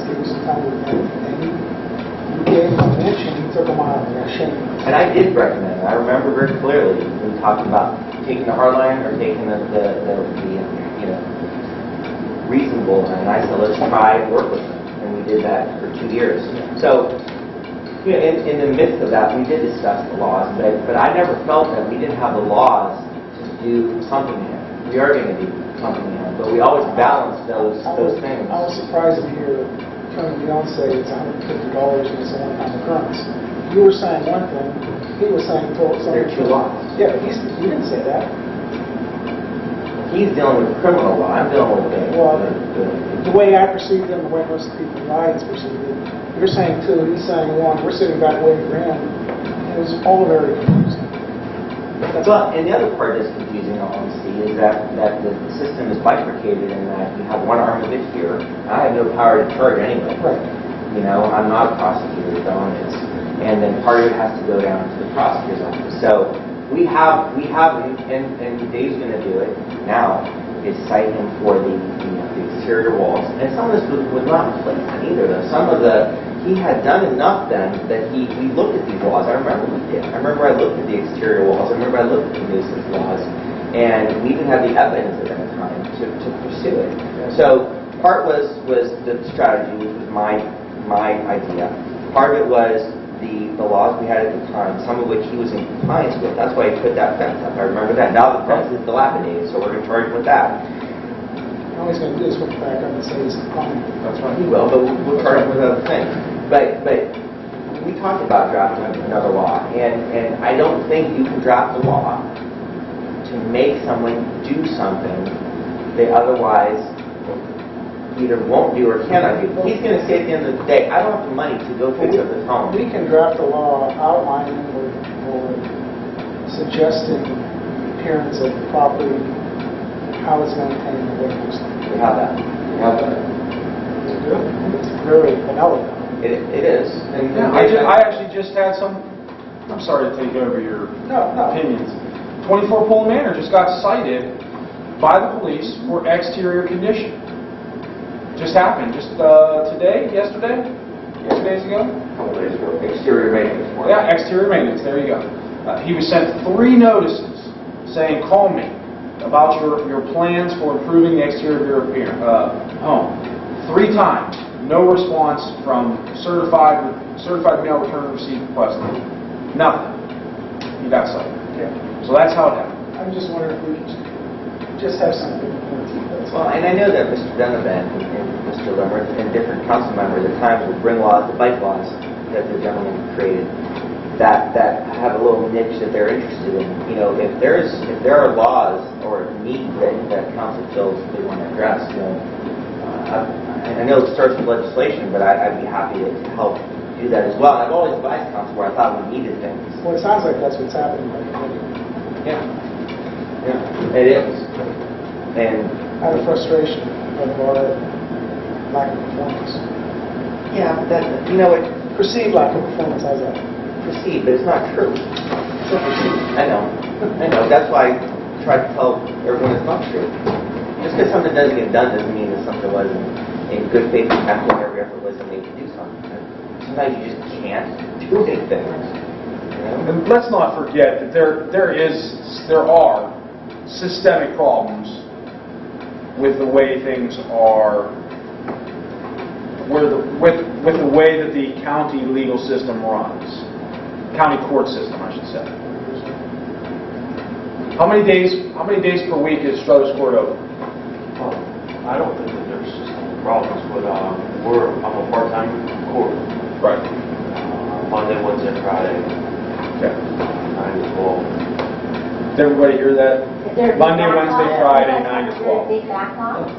you gave him an inch, and he took a mile. And that's shame. And I did recommend it. I remember very clearly we talked about taking the hard line or taking the reasonable, and I said, let's try and work with them. And we did that for 2 years. So, in the midst of that, we did discuss the laws, but I never felt that we didn't have the laws to do something here. We are going to do something here, but we always balance those things. I was surprised to hear Attorney Dion say it's $150 and it's a one-time occurrence. You were saying one thing, he was saying something. There are 2 laws. Yeah, he didn't say that. He's dealing with criminal law. I'm dealing with the way I perceived it and the way most people in the audience perceived it. You're saying 2, he's saying 1. We're sitting back waiting for him. It was all very confusing. Well, and the other part that's confusing, honestly, is that the system is bifurcated in that you have one arm of it here. I have no power to charge anyway. Right. You know, I'm not a prosecutor, and then part of it has to go down to the prosecutor's office. So we have, and Dave's going to do it now, is cite him for the exterior walls. And some of this was not in place either, though. Some of the he had done enough then that we looked at these laws. I remember we did. I remember I looked at the exterior walls. I remember I looked at the nuisance laws. And we even had the evidence at that time to pursue it. So part was the strategy, which was my idea. Part of it was the laws we had at the time, some of which he was in compliance with. That's why he put that fence up. I remember that. Now the fence is dilapidated, so we're going to charge him with that. All he's going to do is put it back up and say he's compliant. That's right. He will, but we'll charge him with other things. But we talked about drafting another law, and I don't think you can draft a law to make someone do something they otherwise either won't do or cannot do. He's going to say at the end of the day, I don't have the money to go fix up this home. We can draft a law outlining or suggesting the appearance of the property, how it's maintained, and what it looks like. We have that. We have that. It's very vanilla. It is. And I actually just had some, I'm sorry to take over your opinions. 24 Pole Manor just got cited by the police for exterior condition. Just happened. Just today, yesterday, 2 days ago? Couple days ago. Exterior maintenance. Yeah, exterior maintenance. There you go. He was sent 3 notices saying, call me about your plans for improving the exterior of your home. 3 times. No response from certified mail return receipt requested. Nothing. He got cited. Okay. So that's how it happened. I'm just wondering if we could just have something. Well, and I know that Mr. Donovan and Mr. Limerick and different council members at times will bring laws, the bike laws that the gentleman created, that have a little niche that they're interested in. You know, if there are laws or needs that council feels they want to address, you know, I know it starts with legislation, but I'd be happy to help do that as well. And I've always advised council where I thought we needed things. Well, it sounds like that's what's happening. Yeah. Yeah, it is. And out of frustration of our lack of performance. Yeah, you know what? Perceived lack of performance, how's that? Perceived, but it's not true. I know. That's why I try to tell everyone it's not true. Just because something doesn't get done doesn't mean that something wasn't in good faith and have to every effort was to make you do something. Sometimes you just can't do anything. And let's not forget that there are systemic problems with the way things are, with the way that the county legal system runs, county court system, I should say. How many days per week is Struthers Court open? I don't think that there's systemic problems, but I'm a part-time court. Right. Monday, Wednesday, Friday. Okay. 9 to 12. Did everybody hear that? Monday, Wednesday, Friday, 9 to 12. Big backlog?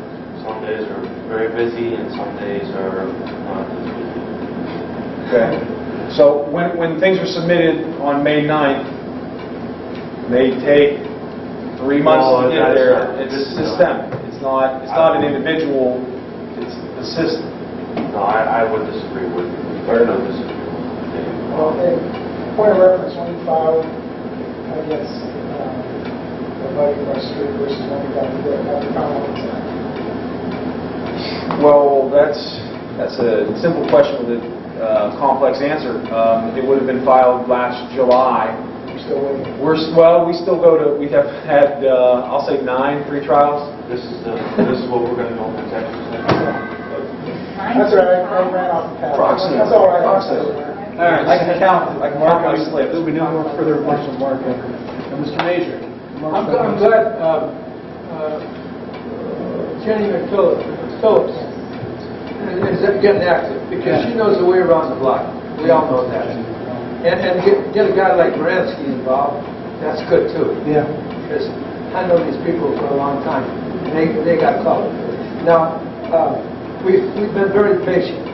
Some days are very busy and some days are not as busy. Okay. So when things are submitted on May 9th, they take 3 months to get there. It's systemic. It's not an individual. It's the system. No, I would disagree with you. Fair enough. Well, point of reference, when you filed, I guess, abutting West Street versus when we got to do it, how do you comment on that? Well, that's a simple question with a complex answer. It would have been filed last July. We're still waiting. We still go to. We have had I'll say 9 pre-trials. This is what we're going to go for Texas. That's all right. I ran off the path. Approximately. That's all right. All right. I can count. I can mark my slips. There'll be no more further remarks on Mark. Mr. Major. I'm glad Jenny McPhillips is getting active because she knows the way around the block. We all know that. And get a guy like Moransky involved, that's good too. Yeah. Because I know these people for a long time. And they got covered. Now, we've been very patient.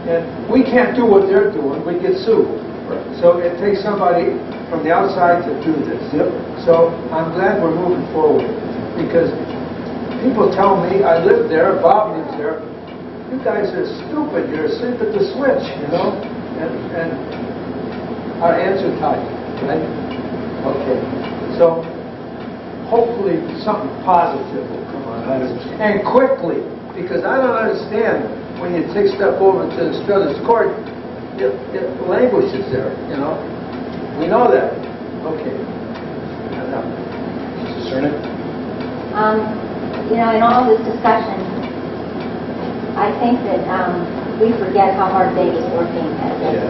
And we can't do what they're doing. We get sued. Right. So it takes somebody from the outside to do this. Yep. So I'm glad we're moving forward because people tell me, I live there, Bob lives there, you guys are stupid, you're asleep at the switch, you know? And our answer tight, right? Okay. So hopefully something positive will come out of this. And quickly, because I don't understand when you take stuff over to the Struthers Court, it languishes there, you know? We know that. Okay. Mrs. Cerny? You know, in all this discussion, I think that we forget how hard Dave is working at this.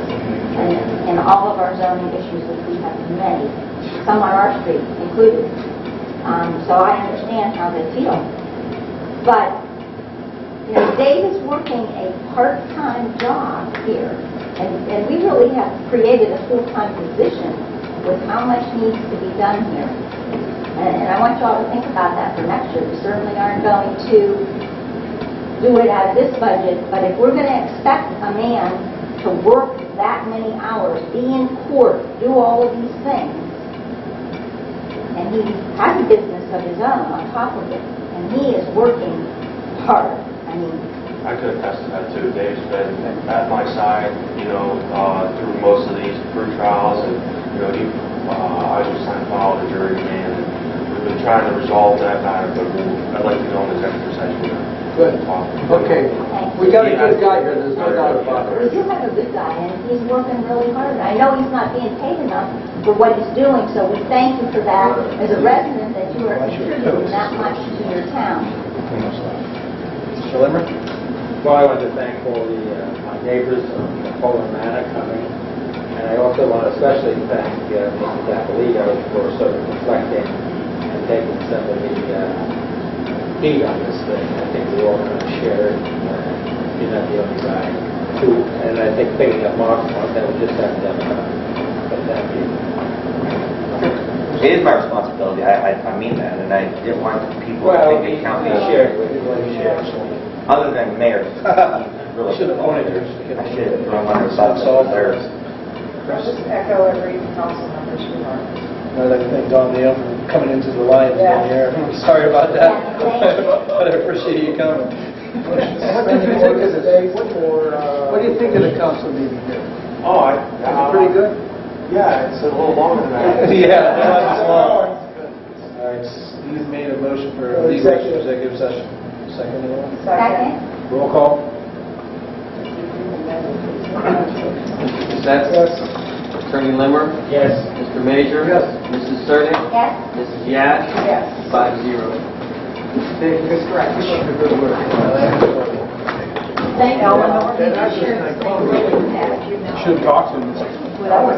And all of our zoning issues, which we have many, some on our street included. So I understand how they feel. But, you know, Dave is working a part-time job here. And we really have created a full-time position with how much needs to be done here. And I want you all to think about that for next year. We certainly aren't going to do it out of this budget, but if we're going to expect a man to work that many hours, be in court, do all of these things, and he has a business of his own on top of it, and he is working hard. I mean, I could attest to that too. Dave's been at my side, you know, through most of these trials, and you know, I was trying to follow the jury man, and we've been trying to resolve that matter, but I'd like to go in the executive session. Good. Okay. We got a good guy here, there's no doubt about we it. do have a good guy, and he's working really hard. I know he's not being paid enough for what he's doing, so we thank you for that as a resident, that you are contributing that much to your town. Mr. Limmer? Well, I want to thank all my neighbors on Poland Manor coming, and I also want to especially thank Mrs. Appolito for sort of reflecting and taking some of the heat on this thing. I think we all kind of share it. You're not the only guy. And I think picking up Mark's point, that we just haven't done enough. But thank you. It is my responsibility. I mean that, and I didn't want people to think they count me. Other than mayor, really Should have pointed her. I should have thrown one of the Just echo every council member's remarks. I'd like to thank Don Neal for coming into the Lions Den here. Sorry about that, but I appreciate you coming. What do you think of what do you think of the council meeting here? Oh, Is it pretty good? Yeah, it's a little longer than that. Yeah, that's long. All right, Steve made a motion for leave executive session. Second, anyone? Second. Roll call. Mrs. Betts? Attorney Limmer? Yes. Mr. Major? Yes. Mrs. Cerny? Yes. Mrs. Yash? Yes. 5-0. That's correct. Good work. Thank you. Eleanor. Sure. Should have talked to him. Well, that was